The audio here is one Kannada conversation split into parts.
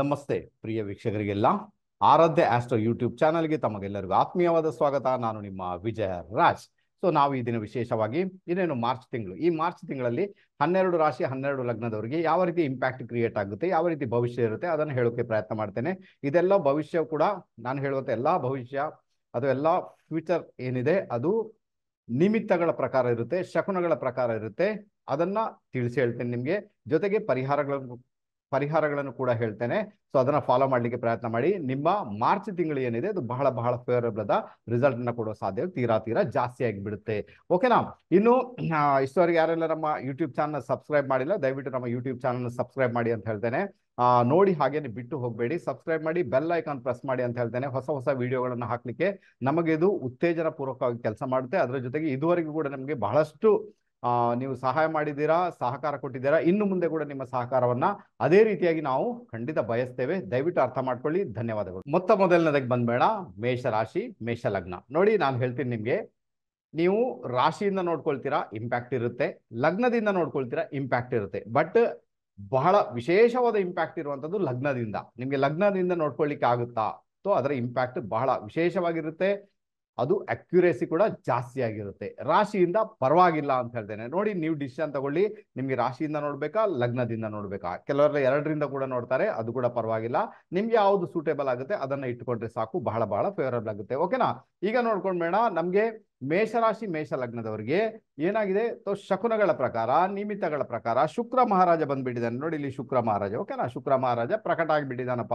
ನಮಸ್ತೆ ಪ್ರಿಯ ವೀಕ್ಷಕರಿಗೆಲ್ಲ ಆರಾಧ್ಯ ಆಸ್ಟ್ರೋ ಯೂಟ್ಯೂಬ್ ಚಾನಲ್ಗೆ ತಮಗೆಲ್ಲರಿಗೂ ಆತ್ಮೀಯವಾದ ಸ್ವಾಗತ. ನಾನು ನಿಮ್ಮ ವಿಜಯ ರಾಜ್. ಸೊ ನಾವು ಈ ದಿನ ವಿಶೇಷವಾಗಿ ಇನ್ನೇನು ಮಾರ್ಚ್ ತಿಂಗಳು, ಈ ಮಾರ್ಚ್ ತಿಂಗಳಲ್ಲಿ 12 ರಾಶಿ 12 ಲಗ್ನದವರಿಗೆ ಯಾವ ರೀತಿ ಇಂಪ್ಯಾಕ್ಟ್ ಕ್ರಿಯೇಟ್ ಆಗುತ್ತೆ, ಯಾವ ರೀತಿ ಭವಿಷ್ಯ ಇರುತ್ತೆ ಅದನ್ನು ಹೇಳೋಕೆ ಪ್ರಯತ್ನ ಮಾಡ್ತೇನೆ. ಇದೆಲ್ಲ ಭವಿಷ್ಯ ಕೂಡ ನಾನು ಹೇಳುವಂಥ ಎಲ್ಲ ಭವಿಷ್ಯ ಅದು ಎಲ್ಲ ಫ್ಯೂಚರ್ ಏನಿದೆ ಅದು ನಿಮಿತ್ತಗಳ ಪ್ರಕಾರ ಇರುತ್ತೆ, ಶಕುನಗಳ ಪ್ರಕಾರ ಇರುತ್ತೆ. ಅದನ್ನ ತಿಳಿಸಿ ಹೇಳ್ತೇನೆ ನಿಮಗೆ. ಜೊತೆಗೆ ಪರಿಹಾರಗಳನ್ನು ಕೂಡ ಹೇಳ್ತೇನೆ. ಸೊ ಅದನ್ನ ಫಾಲೋ ಮಾಡ್ಲಿಕ್ಕೆ ಪ್ರಯತ್ನ ಮಾಡಿ. ನಿಮ್ಮ ಮಾರ್ಚ್ ತಿಂಗಳು ಏನಿದೆ ಅದು ಬಹಳ ಬಹಳ ಫೇವರಬಲ್ ಆದ ರಿಸಲ್ಟ್ ಅನ್ನ ಕೊಡೋ ಸಾಧ್ಯತೆ ತೀರಾ ಜಾಸ್ತಿ ಆಗಿಬಿಡುತ್ತೆ. ಓಕೆನಾ? ಇನ್ನು ಇಷ್ಟವರೆಗೆ ಯಾರೆಲ್ಲ ನಮ್ಮ ಯೂಟ್ಯೂಬ್ ಚಾನಲ್ ಸಬ್ಸ್ಕ್ರೈಬ್ ಮಾಡಿಲ್ಲ, ದಯವಿಟ್ಟು ನಮ್ಮ ಯೂಟ್ಯೂಬ್ ಚಾನಲ್ ಸಬ್ಸ್ಕ್ರೈಬ್ ಮಾಡಿ ಅಂತ ಹೇಳ್ತೇನೆ. ನೋಡಿ ಹಾಗೇನೆ ಬಿಟ್ಟು ಹೋಗಬೇಡಿ, ಸಬ್ಸ್ಕ್ರೈಬ್ ಮಾಡಿ, ಬೆಲ್ ಐಕಾನ್ ಪ್ರೆಸ್ ಮಾಡಿ ಅಂತ ಹೇಳ್ತೇನೆ. ಹೊಸ ವಿಡಿಯೋಗಳನ್ನು ಹಾಕ್ಲಿಕ್ಕೆ ನಮಗೆ ಇದು ಉತ್ತೇಜನ ಪೂರ್ವಕವಾಗಿ ಕೆಲಸ ಮಾಡುತ್ತೆ. ಅದರ ಜೊತೆಗೆ ಇದುವರೆಗೂ ಕೂಡ ನಮಗೆ ಬಹಳಷ್ಟು ನೀವು ಸಹಾಯ ಮಾಡಿದ್ದೀರಾ, ಸಹಕಾರ ಕೊಟ್ಟಿದ್ದೀರಾ. ಇನ್ನು ಮುಂದೆ ಕೂಡ ನಿಮ್ಮ ಸಹಕಾರವನ್ನ ಅದೇ ರೀತಿಯಾಗಿ ನಾವು ಖಂಡಿತ ಬಯಸ್ತೇವೆ. ದಯವಿಟ್ಟು ಅರ್ಥ ಮಾಡ್ಕೊಳ್ಳಿ. ಧನ್ಯವಾದಗಳು. ಮೊದಲನೇದಾಗಿ ಬಂದ್ಬೇಡ ಮೇಷ ರಾಶಿ ಮೇಷ ಲಗ್ನ. ನೋಡಿ, ನಾನು ಹೇಳ್ತೀನಿ ನಿಮ್ಗೆ, ನೀವು ರಾಶಿಯಿಂದ ನೋಡ್ಕೊಳ್ತೀರಾ ಇಂಪ್ಯಾಕ್ಟ್ ಇರುತ್ತೆ, ಲಗ್ನದಿಂದ ನೋಡ್ಕೊಳ್ತೀರಾ ಇಂಪ್ಯಾಕ್ಟ್ ಇರುತ್ತೆ. ಬಟ್ ಬಹಳ ವಿಶೇಷವಾದ ಇಂಪ್ಯಾಕ್ಟ್ ಇರುವಂತದ್ದು ಲಗ್ನದಿಂದ. ನಿಮ್ಗೆ ಲಗ್ನದಿಂದ ನೋಡ್ಕೊಳ್ಳಿಕ್ಕೆ ಆಗುತ್ತಾ? ಸೊ ಅದರ ಇಂಪ್ಯಾಕ್ಟ್ ಬಹಳ ವಿಶೇಷವಾಗಿರುತ್ತೆ. ಅದು ಅಕ್ಯುರೇಸಿ ಕೂಡ ಜಾಸ್ತಿ ಆಗಿರುತ್ತೆ. ರಾಶಿಯಿಂದ ಪರವಾಗಿಲ್ಲ ಅಂತ ಹೇಳ್ತೇನೆ. ನೋಡಿ, ನೀವು ಡಿಸಿಷನ್ ತಗೊಳ್ಳಿ, ನಿಮ್ಗೆ ರಾಶಿಯಿಂದ ನೋಡ್ಬೇಕಾ ಲಗ್ನದಿಂದ ನೋಡ್ಬೇಕಾ? ಕೆಲವರೆಲ್ಲ ಎರಡರಿಂದ ಕೂಡ ನೋಡ್ತಾರೆ, ಅದು ಕೂಡ ಪರವಾಗಿಲ್ಲ. ನಿಮ್ಗೆ ಯಾವುದು ಸೂಟೇಬಲ್ ಆಗುತ್ತೆ ಅದನ್ನ ಇಟ್ಕೊಂಡ್ರೆ ಸಾಕು, ಬಹಳ ಬಹಳ ಫೇವರಬಲ್ ಆಗುತ್ತೆ. ಓಕೆನಾ? ಈಗ ನೋಡ್ಕೊಂಡ್ಬೇಡ, ನಮ್ಗೆ ಮೇಷರಾಶಿ ಮೇಷ ಲಗ್ನದವರಿಗೆ ಏನಾಗಿದೆ? ಶಕುನಗಳ ಪ್ರಕಾರ, ನಿಮಿತ್ತಗಳ ಪ್ರಕಾರ ಶುಕ್ರ ಮಹಾರಾಜ ಬಂದ್ಬಿಟ್ಟಿದ್ದಾನೆ. ನೋಡಿ, ಇಲ್ಲಿ ಶುಕ್ರ ಮಹಾರಾಜ. ಓಕೆನಾ? ಶುಕ್ರ ಮಹಾರಾಜ ಪ್ರಕಟ ಆಗಿಬಿಟ್ಟಿದ್ದಾನಪ್ಪ.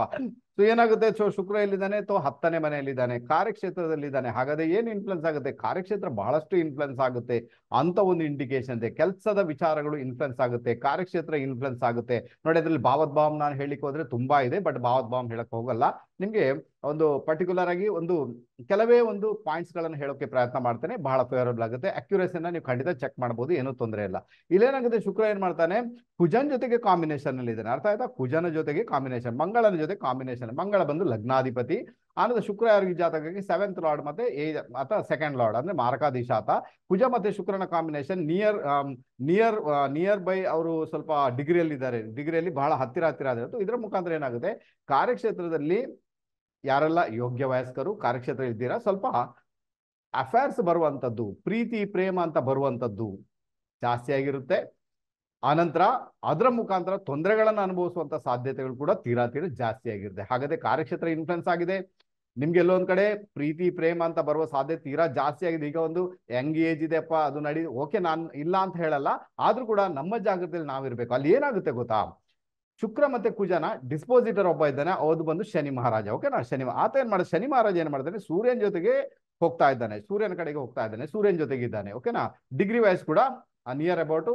ಸೊ ಏನಾಗುತ್ತೆ? ಶುಕ್ರ ಎಲ್ಲಿದ್ದಾನೆ? 10ನೇ ಮನೆಯಲ್ಲಿದ್ದಾನೆ, ಕಾರ್ಯಕ್ಷೇತ್ರದಲ್ಲಿದ್ದಾನೆ. ಹಾಗಾದ್ರೆ ಏನು ಇನ್ಫ್ಲುಯೆನ್ಸ್ ಆಗುತ್ತೆ? ಕಾರ್ಯಕ್ಷೇತ್ರ ಬಹಳಷ್ಟು ಇನ್ಫ್ಲುಯೆನ್ಸ್ ಆಗುತ್ತೆ ಅಂತ ಒಂದು ಇಂಡಿಕೇಶನ್ ಇದೆ. ಕೆಲಸದ ವಿಚಾರಗಳು ಇನ್ಫ್ಲುಯೆನ್ಸ್ ಆಗುತ್ತೆ, ಕಾರ್ಯಕ್ಷೇತ್ರ ಇನ್ಫ್ಲುಯೆನ್ಸ್ ಆಗುತ್ತೆ. ನೋಡಿ, ಅದ್ರಲ್ಲಿ ಭಾವದ್ಭಾವ ನಾನು ಹೇಳಿಕ್ ಹೋದ್ರೆ ತುಂಬಾ ಇದೆ, ಬಟ್ ಭಾವದ್ಭಾವ ಹೇಳಕ್ ಹೋಗಲ್ಲ. ನಿಮ್ಗೆ ಒಂದು ಪರ್ಟಿಕ್ಯುಲರ್ ಆಗಿ ಕೆಲವೇ ಒಂದು ಪಾಯಿಂಟ್ಸ್ ಗಳನ್ನು ಹೇಳೋಕೆ ಪ್ರಯತ್ನ ಮಾಡ್ತೇನೆ. ಬಹಳ ಫೇವರಬಲ್ ಆಗುತ್ತೆ. ಅಕ್ಯುರೇಸಿನ ನೀವು ಖಂಡಿತ ಚೆಕ್ ಮಾಡಬಹುದು, ಏನೂ ತೊಂದರೆ ಇಲ್ಲ. ಇಲ್ಲೇನಾಗುತ್ತೆ? ಶುಕ್ರ ಏನ್ ಮಾಡ್ತಾನೆ? ಕುಜನ್ ಜೊತೆಗೆ ಕಾಂಬಿನೇಷನ್ ಅಲ್ಲಿ ಇದ್ದಾನೆ. ಅರ್ಥ ಆಯ್ತಾ? ಕುಜನ ಜೊತೆಗೆ ಕಾಂಬಿನೇಷನ್, ಮಂಗಳನ ಜೊತೆ ಕಾಂಬಿನೇಷನ್. ಮಂಗಳ ಬಂದು ಲಗ್ನಾಧಿಪತಿ. ಆನಂತರ ಶುಕ್ರ ಯಾರಿಗೆ ಜಾತಕಕ್ಕೆ 7th ಲಾರ್ಡ್ ಮತ್ತೆ ಅಥವಾ 2nd ಲಾರ್ಡ್ ಅಂದ್ರೆ ಮಾರಕಾಧೀಶ ಆತ. ಕುಜ ಮತ್ತೆ ಶುಕ್ರನ ಕಾಂಬಿನೇಷನ್ ನಿಯರ್ ಬೈ ಅವರು ಸ್ವಲ್ಪ ಡಿಗ್ರಿಯಲ್ಲಿ ಇದ್ದಾರೆ, ಡಿಗ್ರಿಯಲ್ಲಿ ಬಹಳ ಹತ್ತಿರ ಆದ್ರೆ. ಇದರ ಮುಖಾಂತರ ಏನಾಗುತ್ತೆ? ಕಾರ್ಯಕ್ಷೇತ್ರದಲ್ಲಿ ಯಾರೆಲ್ಲ ಯೋಗ್ಯ ವಯಸ್ಕರು ಕಾರ್ಯಕ್ಷೇತ್ರ ಇದ್ದೀರಾ, ಸ್ವಲ್ಪ ಅಫೇರ್ಸ್ ಬರುವಂತದ್ದು, ಪ್ರೀತಿ ಪ್ರೇಮ ಅಂತ ಬರುವಂತದ್ದು ಜಾಸ್ತಿ ಆಗಿರುತ್ತೆ. ಆನಂತರ ಅದರ ಮುಖಾಂತರ ತೊಂದರೆಗಳನ್ನು ಅನುಭವಿಸುವಂತ ಸಾಧ್ಯತೆಗಳು ಕೂಡ ತೀರಾ ಜಾಸ್ತಿ ಆಗಿರುತ್ತೆ. ಹಾಗಾದ್ರೆ ಕಾರ್ಯಕ್ಷೇತ್ರ ಇನ್ಫ್ಲುಯೆನ್ಸ್ ಆಗಿದೆ. ನಿಮ್ಗೆ ಎಲ್ಲೋ ಒಂದ್ ಕಡೆ ಪ್ರೀತಿ ಪ್ರೇಮ ಅಂತ ಬರುವ ಸಾಧ್ಯತೆ ತೀರಾ ಜಾಸ್ತಿ ಆಗಿದೆ. ಈಗ ಒಂದು ಯಂಗ್ ಏಜ್ ಇದೆಪ್ಪ, ಅದು ಓಕೆ, ನಾನು ಇಲ್ಲ ಅಂತ ಹೇಳಲ್ಲ, ಆದ್ರೂ ಕೂಡ ನಮ್ಮ ಜಾಗೃತಿಯಲ್ಲಿ ನಾವಿರ್ಬೇಕು. ಅಲ್ಲಿ ಏನಾಗುತ್ತೆ ಗೊತ್ತಾ? ಶುಕ್ರ ಮತ್ತೆ ಕುಜನ ಡಿಸ್ಪೋಸಿಟರ್ ಒಬ್ಬ ಇದ್ದಾನೆ, ಅದು ಬಂದು ಶನಿ ಮಹಾರಾಜ. ಓಕೆನಾ? ಆತ ಏನ್ ಮಾಡಿದ? ಶನಿ ಮಹಾರಾಜ ಏನ್ ಮಾಡ್ತಾನೆ? ಸೂರ್ಯನ ಜೊತೆಗೆ ಹೋಗ್ತಾ ಇದ್ದಾನೆ, ಸೂರ್ಯನ ಕಡೆಗೆ ಹೋಗ್ತಾ ಇದ್ದಾನೆ, ಸೂರ್ಯನ ಜೊತೆಗೆ ಇದ್ದಾನೆ. ಓಕೆನಾ? ಡಿಗ್ರಿ ವೈಸ್ ಕೂಡ ನಿಯರ್ ಅಬೌಟ್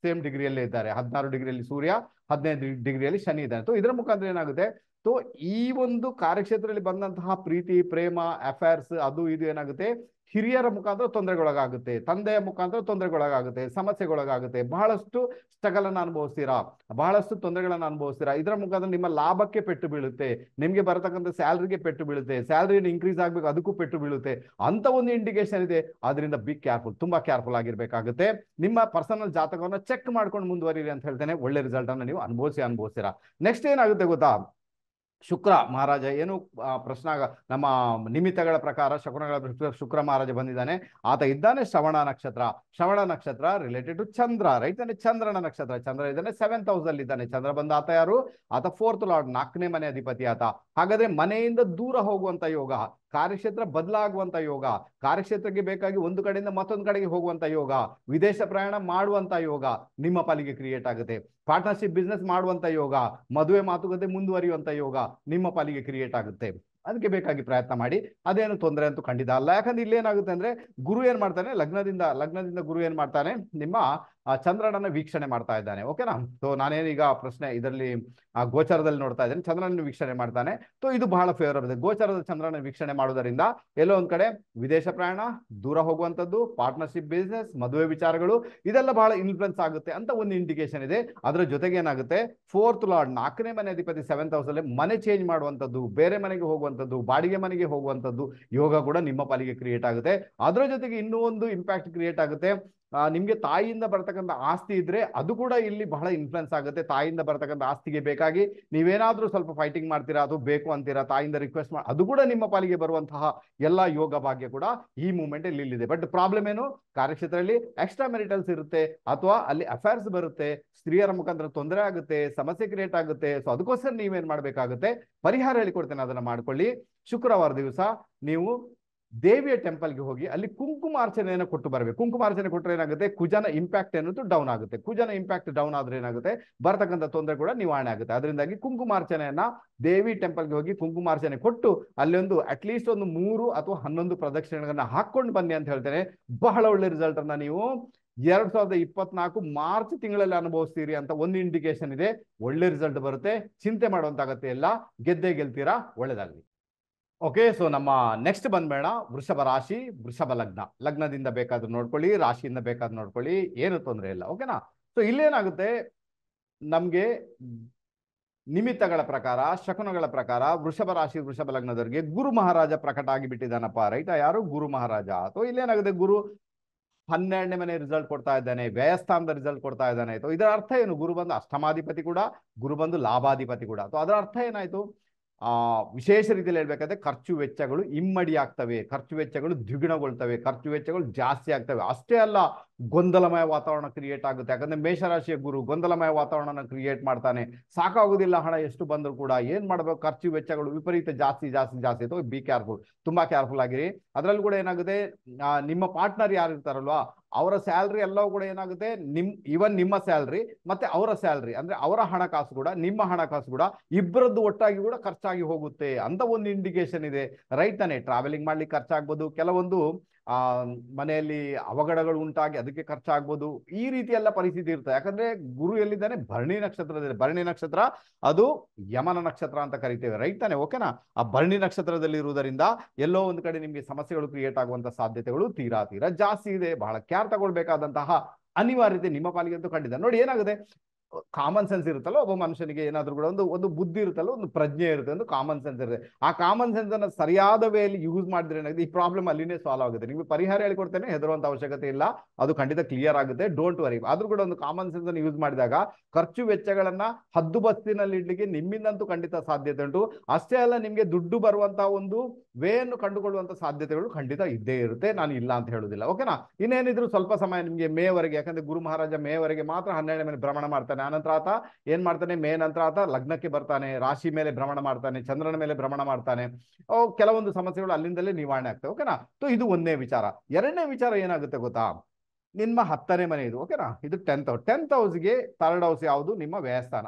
ಸೇಮ್ ಡಿಗ್ರಿಯಲ್ಲೇ ಇದ್ದಾರೆ. 16 ಡಿಗ್ರಿಯಲ್ಲಿ ಸೂರ್ಯ, 15 ಡಿಗ್ರಿಯಲ್ಲಿ ಶನಿ ಇದ್ದಾನೆ. ಸೊ ಇದರ ಮುಖಾಂತರ ಏನಾಗುತ್ತೆ? ಸೊ ಈ ಒಂದು ಕಾರ್ಯಕ್ಷೇತ್ರದಲ್ಲಿ ಬಂದಂತಹ ಪ್ರೀತಿ ಪ್ರೇಮ ಅಫೇರ್ಸ್ ಅದು ಇದು ಏನಾಗುತ್ತೆ? ಹಿರಿಯರ ಮುಖಾಂತರ ತೊಂದರೆಗೊಳಗಾಗುತ್ತೆ, ತಂದೆಯ ಮುಖಾಂತರ ತೊಂದರೆಗೊಳಗಾಗುತ್ತೆ, ಸಮಸ್ಯೆಗೊಳಗಾಗುತ್ತೆ. ಬಹಳಷ್ಟು ಸ್ಟ್ರಗಲ್ ಅನ್ನು ಅನುಭವಿಸ್ತೀರಾ, ಬಹಳಷ್ಟು ತೊಂದರೆಗಳನ್ನು ಅನುಭವಿಸ್ತೀರಾ. ಇದರ ಮುಖಾಂತರ ನಿಮ್ಮ ಲಾಭಕ್ಕೆ ಪೆಟ್ಟು ಬೀಳುತ್ತೆ, ನಿಮ್ಗೆ ಬರತಕ್ಕಂಥ ಸ್ಯಾಲರಿಗೆ ಪೆಟ್ಟು ಬೀಳುತ್ತೆ, ಸ್ಯಾಲರಿ ಇನ್ಕ್ರೀಸ್ ಆಗ್ಬೇಕು ಅದಕ್ಕೂ ಪೆಟ್ಟು ಬೀಳುತ್ತೆ ಅಂತ ಒಂದು ಇಂಡಿಕೇಶನ್ ಇದೆ. ಅದರಿಂದ ಬಿ ಕೇರ್ಫುಲ್, ತುಂಬಾ ಕೇರ್ಫುಲ್ ಆಗಿರ್ಬೇಕಾಗುತ್ತೆ. ನಿಮ್ಮ ಪರ್ಸನಲ್ ಜಾತಕವನ್ನು ಚೆಕ್ ಮಾಡ್ಕೊಂಡು ಮುಂದುವರಿರಿ ಅಂತ ಹೇಳ್ತೇನೆ. ಒಳ್ಳೆ ರಿಸಲ್ಟ್ ಅನ್ನು ನೀವು ಅನುಭವಿಸ್ತೀರಾ. ನೆಕ್ಸ್ಟ್ ಏನಾಗುತ್ತೆ ಗೊತ್ತಾ? ಶುಕ್ರ ಮಹಾರಾಜ ಏನು ನಮ್ಮ ನಿಮಿತ್ತಗಳ ಪ್ರಕಾರ ಶುಕ್ರ ಮಹಾರಾಜ ಬಂದಿದ್ದಾನೆ. ಆತ ಇದ್ದಾನೆ ಶ್ರವಣ ನಕ್ಷತ್ರ ರಿಲೇಟೆಡ್ ಟು ಚಂದ್ರ, ರೈಟ್ ತಾನೆ? ಚಂದ್ರನ ನಕ್ಷತ್ರ. ಚಂದ್ರ ಇದ್ದಾನೆ 7th ಹೌಸ್ ಅಲ್ಲಿ ಇದ್ದಾನೆ. ಚಂದ್ರ ಬಂದ ಆತ ಯಾರು? ಆತ 4th ಲಾರ್ಡ್, 4ನೇ ಮನೆ ಅಧಿಪತಿ ಆತ. ಹಾಗಾದ್ರೆ ಮನೆಯಿಂದ ದೂರ ಹೋಗುವಂತ ಯೋಗ, ಕಾರ್ಯಕ್ಷೇತ್ರ ಬದಲಾಗುವಂತ ಯೋಗ, ಕಾರ್ಯಕ್ಷೇತ್ರಕ್ಕೆ ಬೇಕಾಗಿ ಒಂದು ಕಡೆಯಿಂದ ಮತ್ತೊಂದು ಕಡೆಗೆ ಹೋಗುವಂತ ಯೋಗ, ವಿದೇಶ ಪ್ರಯಾಣ ಮಾಡುವಂತ ಯೋಗ ನಿಮ್ಮ ಪಾಲಿಗೆ ಕ್ರಿಯೇಟ್ ಆಗುತ್ತೆ. ಪಾರ್ಟ್ನರ್ಶಿಪ್ ಬಿಸ್ನೆಸ್ ಮಾಡುವಂತ ಯೋಗ, ಮದುವೆ ಮಾತುಕತೆ ಮುಂದುವರಿಯುವಂತ ಯೋಗ ನಿಮ್ಮ ಪಾಲಿಗೆ ಕ್ರಿಯೇಟ್ ಆಗುತ್ತೆ. ಅದಕ್ಕೆ ಬೇಕಾಗಿ ಪ್ರಯತ್ನ ಮಾಡಿ. ಅದೇನು ತೊಂದರೆ ಅಂತೂ ಖಂಡಿತ ಅಲ್ಲ. ಯಾಕಂದ್ರೆ ಇಲ್ಲೇನಾಗುತ್ತೆ ಅಂದ್ರೆ ಗುರು ಏನ್ ಮಾಡ್ತಾನೆ? ಲಗ್ನದಿಂದ ಗುರು ಏನ್ ಮಾಡ್ತಾನೆ? ನಿಮ್ಮ ಚಂದ್ರನನ್ನ ವೀಕ್ಷಣೆ ಮಾಡ್ತಾ ಇದ್ದಾನೆ. ಓಕೆನಾ? ಸೊ ನಾನೇನೀಗ ಪ್ರಶ್ನೆ ಇದರಲ್ಲಿ ಗೋಚರದಲ್ಲಿ ನೋಡ್ತಾ ಇದ್ದೇನೆ, ಚಂದ್ರನ ವೀಕ್ಷಣೆ ಮಾಡ್ತಾನೆ. ಸೊ ಇದು ಬಹಳ ಫೇವರಬಲ್. ಗೋಚರದ ಚಂದ್ರನ ವೀಕ್ಷಣೆ ಮಾಡೋದರಿಂದ ಎಲ್ಲೋ ಒಂದ್ ಕಡೆ ವಿದೇಶ ಪ್ರಯಾಣ, ದೂರ ಹೋಗುವಂತದ್ದು, ಪಾರ್ಟ್ನರ್ಶಿಪ್ ಬಿಸ್ನೆಸ್, ಮದುವೆ ವಿಚಾರಗಳು ಇದೆಲ್ಲ ಬಹಳ ಇನ್ಫ್ಲುಯೆನ್ಸ್ ಆಗುತ್ತೆ ಅಂತ ಒಂದು ಇಂಡಿಕೇಶನ್ ಇದೆ. ಅದರ ಜೊತೆಗೆ ಏನಾಗುತ್ತೆ? 4th ಲಾರ್ಡ್, 4ನೇ ಮನೆ ಅಧಿಪತಿ 7th ಹೌಸ್ ಅಲ್ಲಿ ಮನೆ ಚೇಂಜ್ ಮಾಡುವಂತದ್ದು, ಬೇರೆ ಮನೆಗೆ ಹೋಗುವಂತದ್ದು, ಬಾಡಿಗೆ ಮನೆಗೆ ಹೋಗುವಂತದ್ದು ಯೋಗ ಕೂಡ ನಿಮ್ಮ ಪಾಲಿಗೆ ಕ್ರಿಯೇಟ್ ಆಗುತ್ತೆ. ಅದರ ಜೊತೆಗೆ ಇನ್ನೂ ಒಂದು ಇಂಪ್ಯಾಕ್ಟ್ ಕ್ರಿಯೇಟ್ ಆಗುತ್ತೆ. ನಿಮ್ಗೆ ತಾಯಿಯಿಂದ ಬರ್ತಕ್ಕಂಥ ಆಸ್ತಿ ಇದ್ರೆ ಅದು ಕೂಡ ಇಲ್ಲಿ ಬಹಳ ಇನ್ಫ್ಲುಯೆನ್ಸ್ ಆಗುತ್ತೆ. ತಾಯಿಯಿಂದ ಬರ್ತಕ್ಕಂಥ ಆಸ್ತಿಗೆ ಬೇಕಾಗಿ ನೀವೇನಾದ್ರೂ ಸ್ವಲ್ಪ ಫೈಟಿಂಗ್ ಮಾಡ್ತೀರಾ, ಅದು ಬೇಕು ಅಂತೀರಾ, ತಾಯಿಯಿಂದ ರಿಕ್ವೆಸ್ಟ್ ಮಾಡಿ, ಅದು ಕೂಡ ನಿಮ್ಮ ಪಾಲಿಗೆ ಬರುವಂತಹ ಎಲ್ಲಾ ಯೋಗ ಭಾಗ್ಯ ಕೂಡ ಈ ಮೂಮೆಂಟ್ ಇಲ್ಲಿ ಇಲ್ಲಿದೆ. ಬಟ್ ಪ್ರಾಬ್ಲಮ್ ಏನು, ಕಾರ್ಯಕ್ಷೇತ್ರದಲ್ಲಿ ಎಕ್ಸ್ಟ್ರಾ ಮೆರಿಟಲ್ಸ್ ಇರುತ್ತೆ ಅಥವಾ ಅಲ್ಲಿ ಅಫೇರ್ಸ್ ಬರುತ್ತೆ, ಸ್ತ್ರೀಯರ ಮುಖಾಂತರ ತೊಂದರೆ ಆಗುತ್ತೆ, ಸಮಸ್ಯೆ ಕ್ರಿಯೇಟ್ ಆಗುತ್ತೆ. ಸೊ ಅದಕ್ಕೋಸ್ಕರ ನೀವೇನ್ ಮಾಡ್ಬೇಕಾಗುತ್ತೆ, ಪರಿಹಾರ ಹೇಳಿಕೊಡ್ತೇನೆ, ಅದನ್ನ ಮಾಡ್ಕೊಳ್ಳಿ. ಶುಕ್ರವಾರ ದಿವಸ ನೀವು ದೇವಿಯ ಟೆಂಪಲ್ಗೆ ಹೋಗಿ ಅಲ್ಲಿ ಕುಂಕುಮಾರ್ಚನೆಯನ್ನು ಕೊಟ್ಟು ಬರಬೇಕು. ಕುಂಕುಮಾರ್ಚನೆ ಕೊಟ್ಟರೆ ಏನಾಗುತ್ತೆ, ಕುಜನ ಇಂಪ್ಯಾಕ್ಟ್ ಅನ್ನೋದು ಡೌನ್ ಆಗುತ್ತೆ. ಕುಜನ ಇಂಪ್ಯಾಕ್ಟ್ ಡೌನ್ ಆದ್ರೆ ಏನಾಗುತ್ತೆ, ಬರ್ತಕ್ಕಂಥ ತೊಂದರೆ ಕೂಡ ನಿವಾರಣೆ ಆಗುತ್ತೆ. ಅದರಿಂದಾಗಿ ಕುಂಕುಮಾರ್ಚನೆಯನ್ನ ದೇವಿ ಟೆಂಪಲ್ಗೆ ಹೋಗಿ ಕುಂಕುಮಾರ್ಚನೆ ಕೊಟ್ಟು ಅಲ್ಲೊಂದು ಅಟ್ಲೀಸ್ಟ್ ಒಂದು 3 ಅಥವಾ 11 ಪ್ರದಕ್ಷಿಣೆಗಳನ್ನ ಹಾಕೊಂಡು ಬನ್ನಿ ಅಂತ ಹೇಳ್ತೇನೆ. ಬಹಳ ಒಳ್ಳೆ ರಿಸಲ್ಟ್ ಅನ್ನ ನೀವು 2024 ಮಾರ್ಚ್ ತಿಂಗಳಲ್ಲಿ ಅನುಭವಿಸ್ತೀರಿ ಅಂತ ಒಂದು ಇಂಡಿಕೇಶನ್ ಇದೆ. ಒಳ್ಳೆ ರಿಸಲ್ಟ್ ಬರುತ್ತೆ, ಚಿಂತೆ ಮಾಡುವಂತ ಅಗತ್ಯ ಇಲ್ಲ, ಗೆದ್ದೇ ಗೆಲ್ತೀರಾ. ಒಳ್ಳೇದಾಗ್ಲಿ. ಓಕೆ, ಸೊ ನಮ್ಮ ನೆಕ್ಸ್ಟ್ ಬಂದ್ಬೇಡ, ವೃಷಭ ರಾಶಿ, ವೃಷಭ ಲಗ್ನ. ಲಗ್ನದಿಂದ ಬೇಕಾದ್ರೂ ನೋಡ್ಕೊಳ್ಳಿ, ರಾಶಿಯಿಂದ ಬೇಕಾದ್ರೂ ನೋಡ್ಕೊಳ್ಳಿ, ಏನು ತೊಂದರೆ ಇಲ್ಲ. ಓಕೆನಾ. ಸೊ ಇಲ್ಲೇನಾಗುತ್ತೆ, ನಮ್ಗೆ ನಿಮಿತ್ತಗಳ ಪ್ರಕಾರ, ಶಕುನಗಳ ಪ್ರಕಾರ ವೃಷಭ ರಾಶಿ ವೃಷಭ ಲಗ್ನದವರಿಗೆ ಗುರು ಮಹಾರಾಜ ಪ್ರಕಟ ಆಗಿಬಿಟ್ಟಿದ್ದಾನಪ್ಪ. ರೈಟಾ? ಯಾರು? ಗುರು ಮಹಾರಾಜ. ಅಥವಾ ಇಲ್ಲೇನಾಗುತ್ತೆ, ಗುರು 12ನೇ ಮನೆ ರಿಸಲ್ಟ್ ಕೊಡ್ತಾ ಇದ್ದಾನೆ, ವ್ಯಯಸ್ಥಾನದ ರಿಸಲ್ಟ್ ಕೊಡ್ತಾ ಇದ್ದಾನೆ. ಅಥವಾ ಇದರ ಅರ್ಥ ಏನು, ಗುರು ಬಂದು ಅಷ್ಟಮಾಧಿಪತಿ ಕೂಡ, ಗುರು ಬಂದು ಲಾಭಾಧಿಪತಿ ಕೂಡ. ಅಥವಾ ಅದರ ಅರ್ಥ ಏನಾಯ್ತು, ವಿಶೇಷ ರೀತಿಯಲ್ಲಿ ಹೇಳ್ಬೇಕಾದ್ರೆ ಖರ್ಚು ವೆಚ್ಚಗಳು ಇಮ್ಮಡಿ ಆಗ್ತವೆ, ಖರ್ಚು ವೆಚ್ಚಗಳು ದ್ವಿಗುಣಗೊಳ್ತವೆ, ಖರ್ಚು ವೆಚ್ಚಗಳು ಜಾಸ್ತಿ ಆಗ್ತವೆ. ಅಷ್ಟೇ ಅಲ್ಲ, ಗೊಂದಲಮಯ ವಾತಾವರಣ ಕ್ರಿಯೇಟ್ ಆಗುತ್ತೆ. ಯಾಕಂದ್ರೆ ಮೇಷರಾಶಿಯ ಗುರು ಗೊಂದಲಮಯ ವಾತಾವರಣ ಕ್ರಿಯೇಟ್ ಮಾಡ್ತಾನೆ. ಸಾಕಾಗುದಿಲ್ಲ ಹಣ ಎಷ್ಟು ಬಂದ್ರು ಕೂಡ, ಏನ್ ಮಾಡ್ಬೇಕು, ಖರ್ಚು ವೆಚ್ಚಗಳು ವಿಪರೀತ ಜಾಸ್ತಿ ಜಾಸ್ತಿ ಜಾಸ್ತಿ. ಅಥವಾ ಬಿ ಕೇರ್ಫುಲ್, ತುಂಬಾ ಕೇರ್ಫುಲ್ ಆಗಿರಿ. ಅದ್ರಲ್ಲಿ ಕೂಡ ಏನಾಗುತ್ತೆ, ನಿಮ್ಮ ಪಾರ್ಟ್ನರ್ ಯಾರು ಇರ್ತಾರಲ್ವಾ, ಅವರ ಸ್ಯಾಲ್ರಿ ಎಲ್ಲವೂ ಕೂಡ ಏನಾಗುತ್ತೆ, ಇವನ್ ನಿಮ್ಮ ಸ್ಯಾಲ್ರಿ ಮತ್ತೆ ಅವರ ಸ್ಯಾಲ್ರಿ, ಅಂದ್ರೆ ಅವರ ಹಣಕಾಸು ಕೂಡ ನಿಮ್ಮ ಹಣಕಾಸು ಕೂಡ ಇಬ್ಬರದ್ದು ಒಟ್ಟಾಗಿ ಕೂಡ ಖರ್ಚಾಗಿ ಹೋಗುತ್ತೆ ಅಂತ ಒಂದು ಇಂಡಿಕೇಶನ್ ಇದೆ. ರೈಟ್ ತಾನೆ? ಟ್ರಾವೆಲಿಂಗ್ ಮಾಡ್ಲಿಕ್ಕೆ ಖರ್ಚಾಗ್ಬೋದು, ಕೆಲವೊಂದು ಮನೆಯಲ್ಲಿ ಅವಘಡಗಳು ಉಂಟಾಗಿ ಅದಕ್ಕೆ ಖರ್ಚಾಗ್ಬೋದು. ಈ ರೀತಿ ಎಲ್ಲ ಪರಿಸ್ಥಿತಿ ಇರುತ್ತೆ. ಯಾಕಂದ್ರೆ ಗುರು ಎಲ್ಲಿದ್ದಾನೆ, ಭರಣಿ ನಕ್ಷತ್ರದಲ್ಲಿ. ಭರಣಿ ನಕ್ಷತ್ರ ಅದು ಯಮನ ನಕ್ಷತ್ರ ಅಂತ ಕರಿತೇವೆ. ರೈಟ್ ತಾನೆ? ಓಕೆನಾ? ಆ ಭರಣಿ ನಕ್ಷತ್ರದಲ್ಲಿ ಇರುವುದರಿಂದ ಎಲ್ಲೋ ಒಂದು ಕಡೆ ನಿಮ್ಗೆ ಸಮಸ್ಯೆಗಳು ಕ್ರಿಯೇಟ್ ಆಗುವಂತ ಸಾಧ್ಯತೆಗಳು ತೀರಾ ಜಾಸ್ತಿ ಇದೆ. ಬಹಳ ಕೇರ್ ತಗೊಳ್ಬೇಕಾದಂತಹ ಅನಿವಾರ್ಯತೆ ನಿಮ್ಮ ಪಾಲಿಗೆ ಅಂತೂ ಖಂಡಿತ. ನೋಡಿ ಏನಾಗುತ್ತೆ, ಕಾಮನ್ ಸೆನ್ಸ್ ಇರುತ್ತಲ್ಲ, ಒಬ್ಬ ಮನುಷ್ಯನಿಗೆ ಏನಾದ್ರೂ ಕೂಡ ಒಂದು ಬುದ್ಧಿ ಇರುತ್ತಲ್ಲ, ಒಂದು ಪ್ರಜ್ಞೆ ಇರುತ್ತೆ, ಒಂದು ಕಾಮನ್ ಸೆನ್ಸ್ ಇರುತ್ತೆ. ಆ ಕಾಮನ್ ಸೆನ್ಸ್ ಅನ್ನ ಸರಿಯಾದ ವೇಯಲ್ಲಿ ಯೂಸ್ ಮಾಡಿದ್ರೆ ಏನಾಗುತ್ತೆ, ಈ ಪ್ರಾಬ್ಲಮ್ ಅಲ್ಲಿನೇ ಸಾಲ್ವ್ ಆಗುತ್ತೆ. ನಿಮ್ಗೆ ಪರಿಹಾರ ಹೇಳಿಕೊಡ್ತೇನೆ, ಹೆದರುವಂತ ಅವಶ್ಯಕತೆ ಇಲ್ಲ, ಅದು ಖಂಡಿತ ಕ್ಲಿಯರ್ ಆಗುತ್ತೆ. Don't worry. ಆದ್ರೂ ಕೂಡ ಒಂದು ಕಾಮನ್ ಸೆನ್ಸ್ ಅನ್ನು ಯೂಸ್ ಮಾಡಿದಾಗ ಖರ್ಚು ವೆಚ್ಚಗಳನ್ನ ಹದ್ದುಬಸ್ತಿನಲ್ಲಿ ಇಡ್ಲಿಕ್ಕೆ ನಿಮ್ಮಿಂದಂತೂ ಖಂಡಿತ ಸಾಧ್ಯತೆ ಉಂಟು. ಅಷ್ಟೇ ಅಲ್ಲ, ನಿಮ್ಗೆ ದುಡ್ಡು ಬರುವಂತಹ ಒಂದು ವೇಯನ್ನು ಕಂಡುಕೊಳ್ಳುವಂತ ಸಾಧ್ಯತೆಗಳು ಖಂಡಿತ ಇದ್ದೇ ಇರುತ್ತೆ. ನಾನು ಇಲ್ಲ ಅಂತ ಹೇಳುದಿಲ್ಲ. ಓಕೆನಾ? ಇನ್ನೇನಿದ್ರು ಸ್ವಲ್ಪ ಸಮಯ ನಿಮ್ಗೆ ಮೇವರೆಗೆ, ಯಾಕಂದ್ರೆ ಗುರು ಮಹಾರಾಜ ಮೇವರೆಗೆ ಮಾತ್ರ 12ನೇ ಮನೆ ಭ್ರಮಣ ಮಾಡ್ತಾನೆ. ಆನಂತರ ಆತ ಏನ್ ಮಾಡ್ತಾನೆ, ಮೇ ನಂತರ ಆತ ಲಗ್ನಕ್ಕೆ ಬರ್ತಾನೆ, ರಾಶಿ ಮೇಲೆ ಭ್ರಮಣ ಮಾಡ್ತಾನೆ, ಚಂದ್ರನ ಮೇಲೆ ಭ್ರಮಣ ಮಾಡ್ತಾನೆ. ಕೆಲವೊಂದು ಸಮಸ್ಯೆಗಳು ಅಲ್ಲಿಂದಲೇ ನಿವಾರಣೆ ಆಗ್ತವೆ. ಓಕೆನಾ? ಸೊ ಇದು ಒಂದನೇ ವಿಚಾರ. ಎರಡನೇ ವಿಚಾರ ಏನಾಗುತ್ತೆ ಗೊತ್ತಾ, ನಿಮ್ಮ 10ನೇ ಮನೆ ಇದು. ಓಕೆನಾ? ಇದು 10th ಹೌಸ್ಗೆ 3rd ಹೌಸ್ ಯಾವುದು, ನಿಮ್ಮ ವ್ಯಯಸ್ಥಾನ.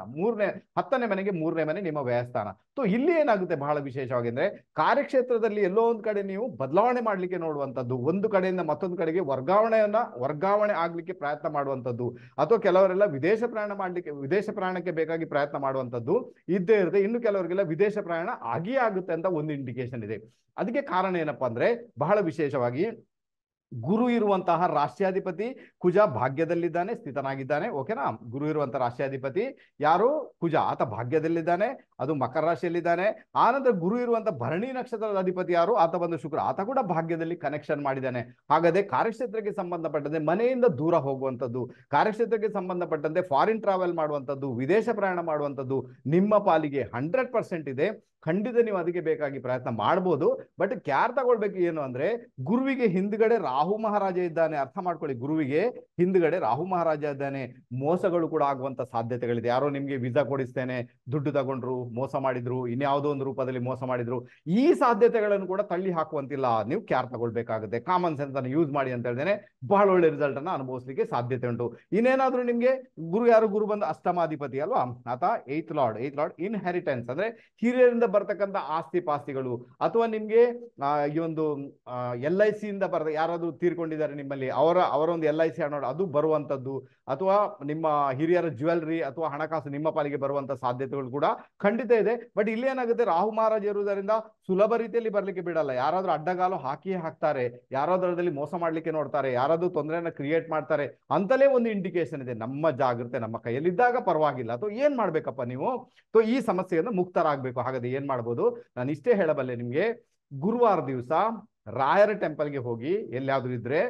10ನೇ ಮನೆಗೆ 3ನೇ ಮನೆ ನಿಮ್ಮ ವ್ಯಯಸ್ಥಾನ. ಸೊ ಇಲ್ಲಿ ಏನಾಗುತ್ತೆ ಬಹಳ ವಿಶೇಷವಾಗಿ ಅಂದ್ರೆ, ಕಾರ್ಯಕ್ಷೇತ್ರದಲ್ಲಿ ಎಲ್ಲೋ ಒಂದ್ ಕಡೆ ನೀವು ಬದಲಾವಣೆ ಮಾಡ್ಲಿಕ್ಕೆ ನೋಡುವಂಥದ್ದು, ಒಂದು ಕಡೆಯಿಂದ ಮತ್ತೊಂದು ಕಡೆಗೆ ವರ್ಗಾವಣೆ ಆಗ್ಲಿಕ್ಕೆ ಪ್ರಯತ್ನ ಮಾಡುವಂಥದ್ದು, ಅಥವಾ ಕೆಲವರೆಲ್ಲ ವಿದೇಶ ಪ್ರಯಾಣಕ್ಕೆ ಬೇಕಾಗಿ ಪ್ರಯತ್ನ ಮಾಡುವಂಥದ್ದು ಇದ್ದೇ ಇರುತ್ತೆ. ಇನ್ನು ಕೆಲವರಿಗೆಲ್ಲ ವಿದೇಶ ಪ್ರಯಾಣ ಆಗಿಯೇ ಆಗುತ್ತೆ ಅಂತ ಒಂದು ಇಂಡಿಕೇಶನ್ ಇದೆ. ಅದಕ್ಕೆ ಕಾರಣ ಏನಪ್ಪಾ ಅಂದ್ರೆ, ಬಹಳ ವಿಶೇಷವಾಗಿ ಗುರು ಇರುವಂತಹ ರಾಷ್ಟ್ರಾಧಿಪತಿ ಕುಜ ಭಾಗ್ಯದಲ್ಲಿದ್ದಾನೆ, ಸ್ಥಿತನಾಗಿದ್ದಾನೆ. ಓಕೆನಾ? ಗುರು ಇರುವಂತಹ ರಾಷ್ಟ್ರಾಧಿಪತಿ ಯಾರು? ಕುಜ. ಆತ ಭಾಗ್ಯದಲ್ಲಿದ್ದಾನೆ, ಅದು ಮಕರ ರಾಶಿಯಲ್ಲಿದ್ದಾನೆ. ಆನಂತರ ಗುರು ಇರುವಂತಹ ಭರಣಿ ನಕ್ಷತ್ರದ ಅಧಿಪತಿ ಯಾರು? ಆತ ಬಂದು ಶುಕ್ರ. ಆತ ಕೂಡ ಭಾಗ್ಯದಲ್ಲಿ ಕನೆಕ್ಷನ್ ಮಾಡಿದ್ದಾನೆ. ಹಾಗಾದ್ರೆ ಕಾರ್ಯಕ್ಷೇತ್ರಕ್ಕೆ ಸಂಬಂಧಪಟ್ಟಂತೆ ಮನೆಯಿಂದ ದೂರ ಹೋಗುವಂಥದ್ದು, ಕಾರ್ಯಕ್ಷೇತ್ರಕ್ಕೆ ಸಂಬಂಧಪಟ್ಟಂತೆ ಫಾರಿನ್ ಟ್ರಾವೆಲ್ ಮಾಡುವಂಥದ್ದು, ವಿದೇಶ ಪ್ರಯಾಣ ಮಾಡುವಂಥದ್ದು ನಿಮ್ಮ ಪಾಲಿಗೆ 100% ಇದೆ. ಖಂಡಿತ ನೀವು ಅದಕ್ಕೆ ಬೇಕಾಗಿ ಪ್ರಯತ್ನ ಮಾಡ್ಬೋದು. ಬಟ್ ಕ್ಯಾರ್ ತಗೊಳ್ಬೇಕು ಏನು ಅಂದ್ರೆ, ಗುರುವಿಗೆ ಹಿಂದ್ಗಡೆ ರಾಹು ಮಹಾರಾಜ ಇದ್ದಾನೆ. ಅರ್ಥ ಮಾಡ್ಕೊಳ್ಳಿ, ಗುರುವಿಗೆ ಹಿಂದ್ಗಡೆ ರಾಹು ಮಹಾರಾಜ ಇದ್ದಾನೆ. ಮೋಸಗಳು ಕೂಡ ಆಗುವಂತ ಸಾಧ್ಯತೆಗಳಿದೆ. ಯಾರೋ ನಿಮ್ಗೆ ವೀಸಾ ಕೊಡಿಸ್ತೇನೆ, ದುಡ್ಡು ತಗೊಂಡ್ರು, ಮೋಸ ಮಾಡಿದ್ರು, ಇನ್ಯಾವುದೋ ಒಂದು ರೂಪದಲ್ಲಿ ಮೋಸ ಮಾಡಿದ್ರು. ಈ ಸಾಧ್ಯತೆಗಳನ್ನು ಕೂಡ ತಳ್ಳಿ ಹಾಕುವಂತಿಲ್ಲ. ನೀವು ಕ್ಯಾರ್ ತಗೊಳ್ಬೇಕಾಗುತ್ತೆ. ಕಾಮನ್ ಸೆನ್ಸ್ ಅನ್ನು ಯೂಸ್ ಮಾಡಿ ಅಂತ ಹೇಳ್ದೇನೆ ಬಹಳ ಒಳ್ಳೆ ರಿಸಲ್ಟ್ ಅನ್ನ ಅನುಭವಿಸಲಿಕ್ಕೆ ಸಾಧ್ಯತೆ ಉಂಟು. ಇನ್ನೇನಾದ್ರೂ ನಿಮ್ಗೆ ಗುರು ಯಾರು? ಗುರು ಬಂದು ಅಷ್ಟಮಾಧಿಪತಿ ಅಲ್ವಾ? ಆತ 8th ಲಾರ್ಡ್. ಇನ್ಹೆರಿಟೆನ್ಸ್ ಅಂದ್ರೆ ಹಿರಿಯರಿಂದ ಬರ್ತಕ್ಕಂಥ ಆಸ್ತಿ ಪಾಸ್ತಿಗಳು, ಅಥವಾ ನಿಮ್ಗೆ ಈ ಒಂದು LIC ಇಂದ ಯಾರಾದ್ರೂ ತೀರ್ಕೊಂಡಿದ್ದಾರೆ ನಿಮ್ಮಲ್ಲಿ, ಅವರ ಒಂದು LIC ಹಣ ಅದು ಬರುವಂತದ್ದು, ಅಥವಾ ನಿಮ್ಮ ಹಿರಿಯರ ಜ್ಯುವೆಲ್ರಿ ಅಥವಾ ಹಣಕಾಸು ನಿಮ್ಮ ಪಾಲಿಗೆ ಬರುವಂತ ಸಾಧ್ಯತೆಗಳು ಕೂಡ ಖಂಡಿತ ಇದೆ. ಬಟ್ ಇಲ್ಲಿ ಏನಾಗುತ್ತೆ, ರಾಹು ಮಹಾರಾಜ ಇರುವುದರಿಂದ ಸುಲಭ ರೀತಿಯಲ್ಲಿ ಬರ್ಲಿಕ್ಕೆ ಬಿಡಲ್ಲ. ಯಾರಾದ್ರೂ ಅಡ್ಡಗಾಲು ಹಾಕ್ತಾರೆ, ಯಾರಾದ್ರಲ್ಲಿ ಮೋಸ ಮಾಡ್ಲಿಕ್ಕೆ ನೋಡ್ತಾರೆ, ಯಾರಾದ್ರೂ ತೊಂದರೆಯನ್ನ ಕ್ರಿಯೇಟ್ ಮಾಡ್ತಾರೆ ಅಂತಲೇ ಒಂದು ಇಂಡಿಕೇಶನ್ ಇದೆ. ನಮ್ಮ ಜಾಗ್ರತೆ ನಮ್ಮ ಕೈಯಲ್ಲಿದ್ದಾಗ ಪರವಾಗಿಲ್ಲ. ಅಥವಾ ಏನ್ ಮಾಡ್ಬೇಕಪ್ಪ ನೀವು, ಈ ಸಮಸ್ಯೆಯನ್ನು ಮುಕ್ತರಾಗಬೇಕು. ಹಾಗಾದ್ರೆ ಏನ್ ಮಾಡ್ಬೋದು, ನಾನು ಇಷ್ಟೇ ಹೇಳಬಲ್ಲೆ ನಿಮ್ಗೆ. ಗುರುವಾರ ದಿವಸ ರಾಯರ ಟೆಂಪಲ್ಗೆ ಹೋಗಿ, ಎಲ್ಲಿಯಾದ್ರೂ ಇದ್ರೆ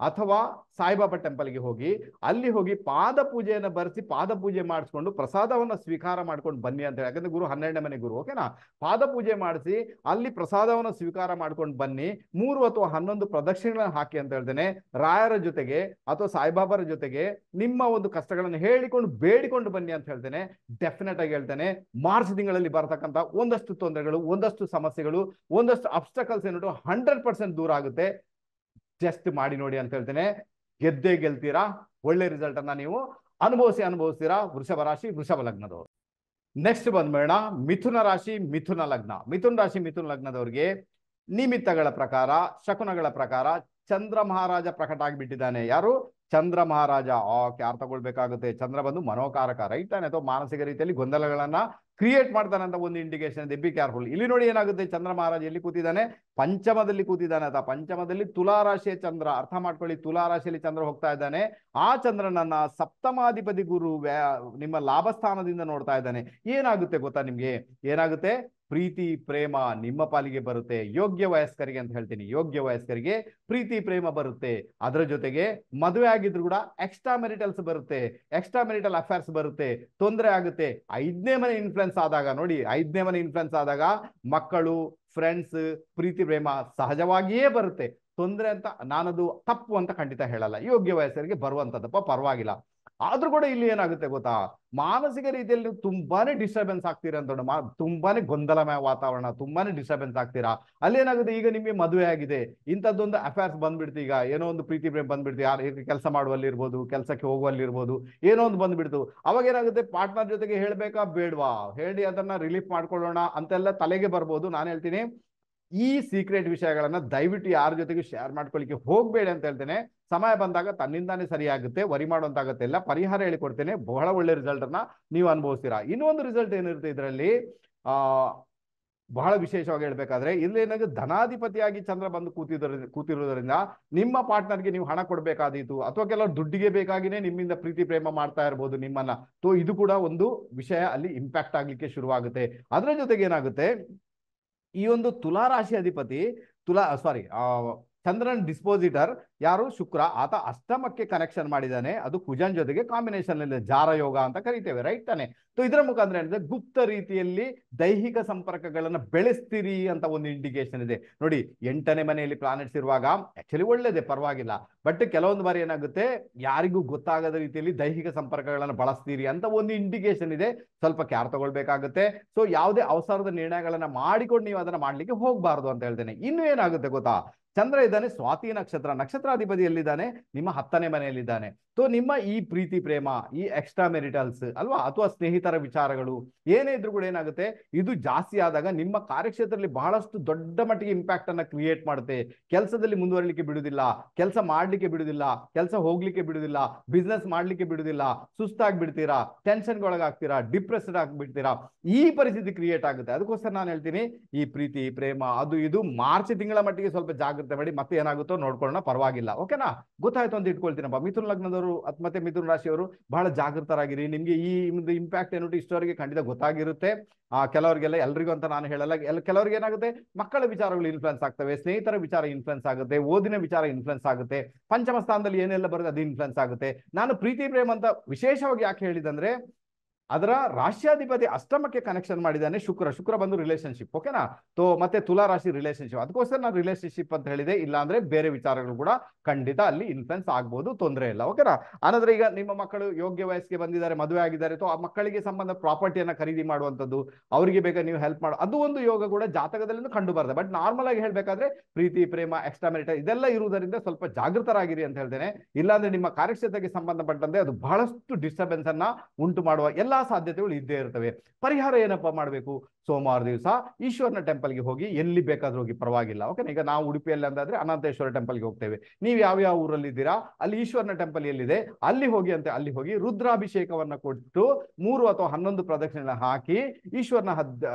ಅಥವಾ ಸಾಯಿಬಾಬಾ ಟೆಂಪಲ್ಗೆ ಹೋಗಿ ಅಲ್ಲಿ ಹೋಗಿ ಪಾದ ಪೂಜೆಯನ್ನು ಬರೆಸಿ ಪಾದ ಪೂಜೆ ಮಾಡಿಸ್ಕೊಂಡು ಪ್ರಸಾದವನ್ನು ಸ್ವೀಕಾರ ಮಾಡ್ಕೊಂಡು ಬನ್ನಿ ಅಂತ ಹೇಳಿ. ಯಾಕಂದ್ರೆ ಗುರು 12ನೇ ಮನೆ ಗುರು, ಓಕೆನಾ. ಪಾದ ಪೂಜೆ ಮಾಡಿಸಿ ಅಲ್ಲಿ ಪ್ರಸಾದವನ್ನು ಸ್ವೀಕಾರ ಮಾಡ್ಕೊಂಡು ಬನ್ನಿ. 3 ಅಥವಾ 11 ಪ್ರದಕ್ಷಿಣೆಗಳನ್ನು ಹಾಕಿ ಅಂತ ಹೇಳ್ತೇನೆ. ರಾಯರ ಜೊತೆಗೆ ಅಥವಾ ಸಾಯಿಬಾಬಾರ ಜೊತೆಗೆ ನಿಮ್ಮ ಒಂದು ಕಷ್ಟಗಳನ್ನು ಹೇಳಿಕೊಂಡು ಬೇಡಿಕೊಂಡು ಬನ್ನಿ ಅಂತ ಹೇಳ್ತೇನೆ. ಡೆಫಿನೆಟ್ ಆಗಿ ಹೇಳ್ತೇನೆ, ಮಾರ್ಚ್ ತಿಂಗಳಲ್ಲಿ ಬರತಕ್ಕಂಥ ಒಂದಷ್ಟು ತೊಂದರೆಗಳು, ಒಂದಷ್ಟು ಸಮಸ್ಯೆಗಳು, ಒಂದಷ್ಟು ಅಬ್ಸ್ಟಕಲ್ಸ್ ಏನಿಟ್ಟು 100% ದೂರ ಆಗುತ್ತೆ. ಜಸ್ಟ್ ಮಾಡಿ ನೋಡಿ ಅಂತ ಹೇಳ್ತೇನೆ. ಗೆದ್ದೇ ಗೆಲ್ತೀರಾ. ಒಳ್ಳೆ ರಿಸಲ್ಟ್ ಅನ್ನ ನೀವು ಅನುಭವಿಸ್ತೀರಾ. ವೃಷಭ ರಾಶಿ, ವೃಷಭ ಲಗ್ನದವರು. ನೆಕ್ಸ್ಟ್ ಬಂದ್ಬೇಡ ಮಿಥುನ ರಾಶಿ, ಮಿಥುನ ಲಗ್ನ. ಮಿಥುನ ರಾಶಿ, ಮಿಥುನ ಲಗ್ನದವರಿಗೆ ನಿಮಿತ್ತಗಳ ಪ್ರಕಾರ, ಶಕುನಗಳ ಪ್ರಕಾರ ಚಂದ್ರ ಮಹಾರಾಜ ಪ್ರಕಟ ಆಗಿಬಿಟ್ಟಿದ್ದಾನೆ. ಯಾರು? ಚಂದ್ರ ಮಹಾರಾಜ. ಯಾರು ತಗೊಳ್ಬೇಕಾಗುತ್ತೆ? ಚಂದ್ರ ಬಂದು ಮನೋಕಾರಕ, ರೈಟ್ ತಾನೆ? ಅಥವಾ ಮಾನಸಿಕ ರೀತಿಯಲ್ಲಿ ಗೊಂದಲಗಳನ್ನ ಕ್ರಿಯೇಟ್ ಮಾಡ್ತಾನೆ ಅಂತ ಒಂದು ಇಂಡಿಕೇಶನ್ ಇದೆ. Be careful. ಇಲ್ಲಿ ನೋಡಿ ಏನಾಗುತ್ತೆ, ಚಂದ್ರ ಮಹಾರಾಜ ಎಲ್ಲಿ ಕೂತಿದ್ದಾನೆ? ಪಂಚಮದಲ್ಲಿ ಕೂತಿದ್ದಾನೆ. ಅಥವಾ ಪಂಚಮದಲ್ಲಿ ತುಲಾ ರಾಶಿಯ ಚಂದ್ರ. ಅರ್ಥ ಮಾಡ್ಕೊಳ್ಳಿ, ತುಲಾ ರಾಶಿಯಲ್ಲಿ ಚಂದ್ರ ಹೋಗ್ತಾ ಇದ್ದಾನೆ. ಆ ಚಂದ್ರನನ್ನ ಸಪ್ತಮಾಧಿಪತಿ ಗುರು ನಿಮ್ಮ ಲಾಭಸ್ಥಾನದಿಂದ ನೋಡ್ತಾ ಇದ್ದಾನೆ. ಏನಾಗುತ್ತೆ ಗೊತ್ತಾ ನಿಮ್ಗೆ? ಏನಾಗುತ್ತೆ? ಪ್ರೀತಿ ಪ್ರೇಮ ನಿಮ್ಮ ಪಾಲಿಗೆ ಬರುತ್ತೆ. ಯೋಗ್ಯ ವಯಸ್ಕರಿಗೆ ಅಂತ ಹೇಳ್ತೀನಿ, ಯೋಗ್ಯ ವಯಸ್ಕರಿಗೆ ಪ್ರೀತಿ ಪ್ರೇಮ ಬರುತ್ತೆ. ಅದರ ಜೊತೆಗೆ ಮದುವೆ ಆಗಿದ್ರು ಕೂಡ ಎಕ್ಸ್ಟ್ರಾ ಮೆರಿಟಲ್ಸ್ ಬರುತ್ತೆ, ಎಕ್ಸ್ಟ್ರಾ ಮೆರಿಟಲ್ ಅಫೇರ್ಸ್ ಬರುತ್ತೆ. ತೊಂದರೆ ಆಗುತ್ತೆ. 5ನೇ ಮನೆ ಇನ್ಫ್ಲುಯೆನ್ಸ್ ಆದಾಗ ನೋಡಿ, 5ನೇ ಮನೆ ಇನ್ಫ್ಲುಯೆನ್ಸ್ ಆದಾಗ ಮಕ್ಕಳು, ಫ್ರೆಂಡ್ಸ್, ಪ್ರೀತಿ ಪ್ರೇಮ ಸಹಜವಾಗಿಯೇ ಬರುತ್ತೆ. ತೊಂದರೆ ಅಂತ ನಾನದು ತಪ್ಪು ಅಂತ ಖಂಡಿತ ಹೇಳಲ್ಲ. ಯೋಗ್ಯ ವಯಸ್ಕರಿಗೆ ಬರುವಂತದ್ದಪ್ಪ, ಪರವಾಗಿಲ್ಲ. ಆದ್ರೂ ಕೂಡ ಇಲ್ಲಿ ಏನಾಗುತ್ತೆ ಗೊತ್ತಾ, ಮಾನಸಿಕ ರೀತಿಯಲ್ಲಿ ನೀವು ತುಂಬಾನೇ ಡಿಸ್ಟರ್ಬೆನ್ಸ್ ಆಗ್ತೀರಾ ಅಂತ. ತುಂಬಾನೇ ಗೊಂದಲಮಯ ವಾತಾವರಣ, ತುಂಬಾನೇ ಡಿಸ್ಟರ್ಬೆನ್ಸ್ ಆಗ್ತೀರಾ. ಅಲ್ಲೇನಾಗುತ್ತೆ, ಈಗ ನಿಮ್ಗೆ ಮದುವೆ ಆಗಿದೆ, ಇಂಥದ್ದೊಂದು ಅಫೇರ್ಸ್ ಬಂದ್ಬಿಡ್ತು. ಈಗ ಏನೋ ಒಂದು ಪ್ರೀತಿ ಪ್ರೇಮ ಬಂದ್ಬಿಡ್ತು. ಯಾರು ಕೆಲಸ ಮಾಡುವಲ್ಲಿ ಇರ್ಬೋದು, ಕೆಲಸಕ್ಕೆ ಹೋಗುವಲ್ಲಿ ಇರ್ಬೋದು, ಏನೋ ಒಂದು ಬಂದ್ಬಿಡ್ತು. ಅವಾಗ ಏನಾಗುತ್ತೆ, ಪಾರ್ಟ್ನರ್ ಜೊತೆಗೆ ಹೇಳ್ಬೇಕಾ ಬೇಡ್ವಾ, ಹೇಳಿ ಅದನ್ನ ರಿಲೀಫ್ ಮಾಡ್ಕೊಳ್ಳೋಣ ಅಂತೆಲ್ಲ ತಲೆಗೆ ಬರ್ಬೋದು. ನಾನು ಹೇಳ್ತೀನಿ, ಈ ಸೀಕ್ರೆಟ್ ವಿಷಯಗಳನ್ನ ದಯವಿಟ್ಟು ಯಾರ ಜೊತೆಗೆ ಶೇರ್ ಮಾಡ್ಕೊಳ್ಳಿಕ್ಕೆ ಹೋಗ್ಬೇಡಿ ಅಂತ ಹೇಳ್ತೇನೆ. ಸಮಯ ಬಂದಾಗ ತನ್ನಿಂದಾನೇ ಸರಿಯಾಗುತ್ತೆ, ವರಿ ಮಾಡುವಂತಾಗತ್ತೆ. ಇಲ್ಲ, ಪರಿಹಾರ ಹೇಳಿಕೊಡ್ತೇನೆ. ಬಹಳ ಒಳ್ಳೆ ರಿಸಲ್ಟ್ ಅನ್ನ ನೀವು ಅನುಭವಿಸ್ತೀರಾ. ಇನ್ನೊಂದು ರಿಸಲ್ಟ್ ಏನಿರುತ್ತೆ ಇದರಲ್ಲಿ, ಬಹಳ ವಿಶೇಷವಾಗಿ ಹೇಳ್ಬೇಕಾದ್ರೆ, ಇಲ್ಲಿ ಏನಾಗುತ್ತೆ, ಧನಾಧಿಪತಿಯಾಗಿ ಚಂದ್ರ ಬಂದು ಕೂತಿರೋದ್ರಿಂದ ನಿಮ್ಮ ಪಾರ್ಟ್ನರ್ಗೆ ನೀವು ಹಣ ಕೊಡಬೇಕಾದೀತು, ಅಥವಾ ಕೆಲವರು ದುಡ್ಡಿಗೆ ಬೇಕಾಗಿನೇ ನಿಮ್ಮಿಂದ ಪ್ರೀತಿ ಪ್ರೇಮ ಮಾಡ್ತಾ ಇರ್ಬೋದು ನಿಮ್ಮನ್ನ. ಇದು ಕೂಡ ಒಂದು ವಿಷಯ ಅಲ್ಲಿ ಇಂಪ್ಯಾಕ್ಟ್ ಆಗ್ಲಿಕ್ಕೆ ಶುರುವಾಗುತ್ತೆ. ಅದರ ಜೊತೆಗೆ ಏನಾಗುತ್ತೆ, ಈ ಒಂದು ತುಲಾ ರಾಶಿ ಅಧಿಪತಿ ಚಂದ್ರನ್ ಡಿಸ್ಪೋಸಿಟರ್ ಯಾರು? ಶುಕ್ರ. ಆತ ಅಷ್ಟಮಕ್ಕೆ ಕನೆಕ್ಷನ್ ಮಾಡಿದ್ದಾನೆ. ಅದು ಕುಜನ್ ಜೊತೆಗೆ ಕಾಂಬಿನೇಷನ್ ಇದೆ, ಜಾರ ಯೋಗ ಅಂತ ಕರಿತೇವೆ, ರೈಟ್ ತಾನೆ? ಇದರ ಮುಖಾಂತರ ಏನಿದೆ, ಗುಪ್ತ ರೀತಿಯಲ್ಲಿ ದೈಹಿಕ ಸಂಪರ್ಕಗಳನ್ನ ಬೆಳೆಸ್ತೀರಿ ಅಂತ ಒಂದು ಇಂಡಿಕೇಶನ್ ಇದೆ. ನೋಡಿ, 8ನೇ ಮನೆಯಲ್ಲಿ ಪ್ಲಾನೆಟ್ಸ್ ಇರುವಾಗ ಆಕ್ಚುಲಿ ಒಳ್ಳೇದೇ, ಪರವಾಗಿಲ್ಲ. ಬಟ್ ಕೆಲವೊಂದು ಬಾರಿ ಏನಾಗುತ್ತೆ, ಯಾರಿಗೂ ಗೊತ್ತಾಗದ ರೀತಿಯಲ್ಲಿ ದೈಹಿಕ ಸಂಪರ್ಕಗಳನ್ನು ಬಳಸ್ತೀರಿ ಅಂತ ಒಂದು ಇಂಡಿಕೇಶನ್ ಇದೆ. ಸ್ವಲ್ಪ ಕೇರ್ ತಗೊಳ್ಬೇಕಾಗುತ್ತೆ. ಯಾವುದೇ ಅವಸರದ ನಿರ್ಣಯಗಳನ್ನ ಮಾಡಿಕೊಂಡು ನೀವು ಅದನ್ನ ಮಾಡ್ಲಿಕ್ಕೆ ಹೋಗ್ಬಾರ್ದು ಅಂತ ಹೇಳ್ತೇನೆ. ಇನ್ನು ಏನಾಗುತ್ತೆ ಗೊತ್ತಾ, ಚಂದ್ರ ಇದ್ದಾನೆ ಸ್ವಾತಿ ನಕ್ಷತ್ರಾಧಿಪತಿ ಎಲ್ಲಿದ್ದಾನೆ? ನಿಮ್ಮ 10ನೇ ಮನೆಯಲ್ಲಿದ್ದಾನೆ. ನಿಮ್ಮ ಈ ಪ್ರೀತಿ ಪ್ರೇಮ, ಈ ಎಕ್ಸ್ಟ್ರಾ ಮೆರಿಟಲ್ಸ್ ಅಲ್ವಾ, ಅಥವಾ ಸ್ನೇಹಿತರ ವಿಚಾರಗಳು ಏನೇ ಇದ್ರೂ ಕೂಡ ಏನಾಗುತ್ತೆ, ಇದು ಜಾಸ್ತಿ ಆದಾಗ ನಿಮ್ಮ ಕಾರ್ಯಕ್ಷೇತ್ರದಲ್ಲಿ ಬಹಳಷ್ಟು ದೊಡ್ಡ ಮಟ್ಟಿಗೆ ಇಂಪ್ಯಾಕ್ಟ್ ಅನ್ನ ಕ್ರಿಯೇಟ್ ಮಾಡುತ್ತೆ. ಕೆಲಸದಲ್ಲಿ ಮುಂದುವರಲಿಕ್ಕೆ ಬಿಡುದಿಲ್ಲ, ಕೆಲಸ ಮಾಡ್ಲಿಕ್ಕೆ ಬಿಡುದಿಲ್ಲ, ಕೆಲಸ ಹೋಗ್ಲಿಕ್ಕೆ ಬಿಡುದಿಲ್ಲ, ಬಿಸ್ನೆಸ್ ಮಾಡ್ಲಿಕ್ಕೆ ಬಿಡುದಿಲ್ಲ, ಸುಸ್ತಾಗಿ ಬಿಡ್ತೀರಾ, ಟೆನ್ಷನ್ಗೆ ಒಳಗಾಗ್ತೀರಾ, ಡಿಪ್ರೆಸ್ಡ್ ಆಗ್ಬಿಡ್ತೀರಾ. ಈ ಪರಿಸ್ಥಿತಿ ಕ್ರಿಯೇಟ್ ಆಗುತ್ತೆ. ಅದಕ್ಕೋಸ್ಕರ ನಾನು ಹೇಳ್ತೀನಿ, ಈ ಪ್ರೀತಿ ಪ್ರೇಮ ಅದು ಇದು ಮಾರ್ಚ್ ತಿಂಗಳ ಮಟ್ಟಿಗೆ ಸ್ವಲ್ಪ ಜಾಗ್ರತೆ ಮಾಡಿ, ಮತ್ತೆ ಏನಾಗುತ್ತೋ ನೋಡ್ಕೊಳ್ಳೋಣ, ಪರವಾಗಿಲ್ಲ. ಓಕೆನಾ? ಗೊತ್ತಾಯ್ತು ಅಂತ ಇಟ್ಕೊಳ್ತೀನಪ್ಪ. ಮಿಥುನ ಲಗ್ನದವರು ಮತ್ತೆ ಮಿಥುನ ರಾಶಿಯವರು ಬಹಳ ಜಾಗೃತರಾಗಿರಿ. ನಿಮ್ಗೆ ಈ ಒಂದು ಇಂಪ್ಯಾಕ್ಟ್ ಏನುಂಟು ಇಷ್ಟವರೆಗೆ ಖಂಡಿತ ಗೊತ್ತಾಗಿರುತ್ತೆ. ಕೆಲವರಿಗೆಲ್ಲ, ಎಲ್ರಿಗೂ ಅಂತ ನಾನು ಹೇಳಲ್ಲ. ಕೆಲವರಿಗೆ ಏನಾಗುತ್ತೆ, ಮಕ್ಕಳ ವಿಚಾರಗಳು ಇನ್ಫ್ಲುಯೆನ್ಸ್ ಆಗ್ತವೆ, ಸ್ನೇಹಿತರ ವಿಚಾರ ಇನ್ಫ್ಲುಯೆನ್ಸ್ ಆಗುತ್ತೆ, ಓದಿನ ವಿಚಾರ ಇನ್ಫ್ಲುಯೆನ್ಸ್ ಆಗುತ್ತೆ, ಪಂಚಮ ಸ್ಥಾನದಲ್ಲಿ ಏನೆಲ್ಲ ಬರುತ್ತೆ ಅದು ಇನ್ಫ್ಲುಯೆನ್ಸ್ ಆಗುತ್ತೆ. ನಾನು ಪ್ರೀತಿ ಪ್ರೇಮ ಅಂತ ವಿಶೇಷವಾಗಿ ಯಾಕೆ ಹೇಳಿದಂದ್ರೆ, ಅದರ ರಾಶ್ಯಾಧಿಪತಿ ಅಷ್ಟಮಕ್ಕೆ ಕನೆಕ್ಷನ್ ಮಾಡಿದ್ದಾನೆ ಶುಕ್ರ ಬಂದು ರಿಲೇಶನ್ಶಿಪ್, ಓಕೆನಾ? ಮತ್ತೆ ತುಲಾ ರಾಶಿ ರಿಲೇಶನ್ಶಿಪ್. ಅದಕ್ಕೋಸ್ಕರ ನಾನು ರಿಲೇಶನ್ಶಿಪ್ ಅಂತ ಹೇಳಿದೆ. ಇಲ್ಲ ಅಂದ್ರೆ ಬೇರೆ ವಿಚಾರಗಳು ಕೂಡ ಖಂಡಿತ ಅಲ್ಲಿ ಇನ್ಫ್ಲುಯೆನ್ಸ್ ಆಗ್ಬೋದು, ತೊಂದರೆ ಇಲ್ಲ, ಓಕೆನಾ? ಆನಂತರ ಈಗ ನಿಮ್ಮ ಮಕ್ಕಳು ಯೋಗ್ಯ ವಯಸ್ಸಿಗೆ ಬಂದಿದ್ದಾರೆ, ಮದುವೆ ಆಗಿದ್ದಾರೆ, ಆ ಮಕ್ಕಳಿಗೆ ಸಂಬಂಧ ಪ್ರಾಪರ್ಟಿಯನ್ನ ಖರೀದಿ ಮಾಡುವಂಥದ್ದು, ಅವರಿಗೆ ಬೇಕಾದ್ರೆ ನೀವು ಹೆಲ್ಪ್ ಮಾಡೋ ಅದು ಒಂದು ಯೋಗ ಕೂಡ ಜಾತಕದಲ್ಲಿ ಕಂಡು ಬರ್ತದೆ. ಬಟ್ ನಾರ್ಮಲ್ ಆಗಿ ಹೇಳ್ಬೇಕಾದ್ರೆ ಪ್ರೀತಿ ಪ್ರೇಮ ಎಕ್ಸ್ಟ್ರಾ ಮೆರಿಟಲ್ ಇದೆಲ್ಲ ಇರುವುದರಿಂದ ಸ್ವಲ್ಪ ಜಾಗೃತರಾಗಿರಿ ಅಂತ ಹೇಳ್ತೇನೆ. ಇಲ್ಲಾಂದ್ರೆ ನಿಮ್ಮ ಕಾರ್ಯಕ್ಷೇತ್ರಕ್ಕೆ ಸಂಬಂಧಪಟ್ಟಂತೆ ಅದು ಬಹಳಷ್ಟು ಡಿಸ್ಟರ್ಬೆನ್ಸ್ ಅನ್ನ ಉಂಟು ಮಾಡುವ ಎಲ್ಲಾ ಸಾಧ್ಯತೆಗಳು ಇದ್ದೇ ಇರ್ತವೆ. ಪರಿಹಾರ ಏನಪ್ಪಾ ಮಾಡಬೇಕು? ಸೋಮವಾರ ದಿವಸ ಈಶ್ವರನ ಟೆಂಪಲ್ಗೆ ಹೋಗಿ, ಎಲ್ಲಿ ಬೇಕಾದ್ರೂ ಹೋಗಿ, ಪರವಾಗಿಲ್ಲ, ಓಕೆ? ಈಗ ನಾವು ಉಡುಪಿಯಲ್ಲಿ ಅಂತಾದ್ರೆ ಅನಂತೇಶ್ವರ ಟೆಂಪಲ್ಗೆ ಹೋಗ್ತೇವೆ. ನೀವು ಯಾವ ಊರಲ್ಲಿ ಇದ್ದೀರಾ ಅಲ್ಲಿ ಈಶ್ವರನ ಟೆಂಪಲ್ ಎಲ್ಲಿದೆ ಅಲ್ಲಿ ಹೋಗಿ ಅಲ್ಲಿ ಹೋಗಿ ರುದ್ರಾಭಿಷೇಕವನ್ನ ಕೊಟ್ಟು 3 ಅಥವಾ 11 ಪ್ರದಕ್ಷಿಣೆ ಹಾಕಿ ಈಶ್ವರನ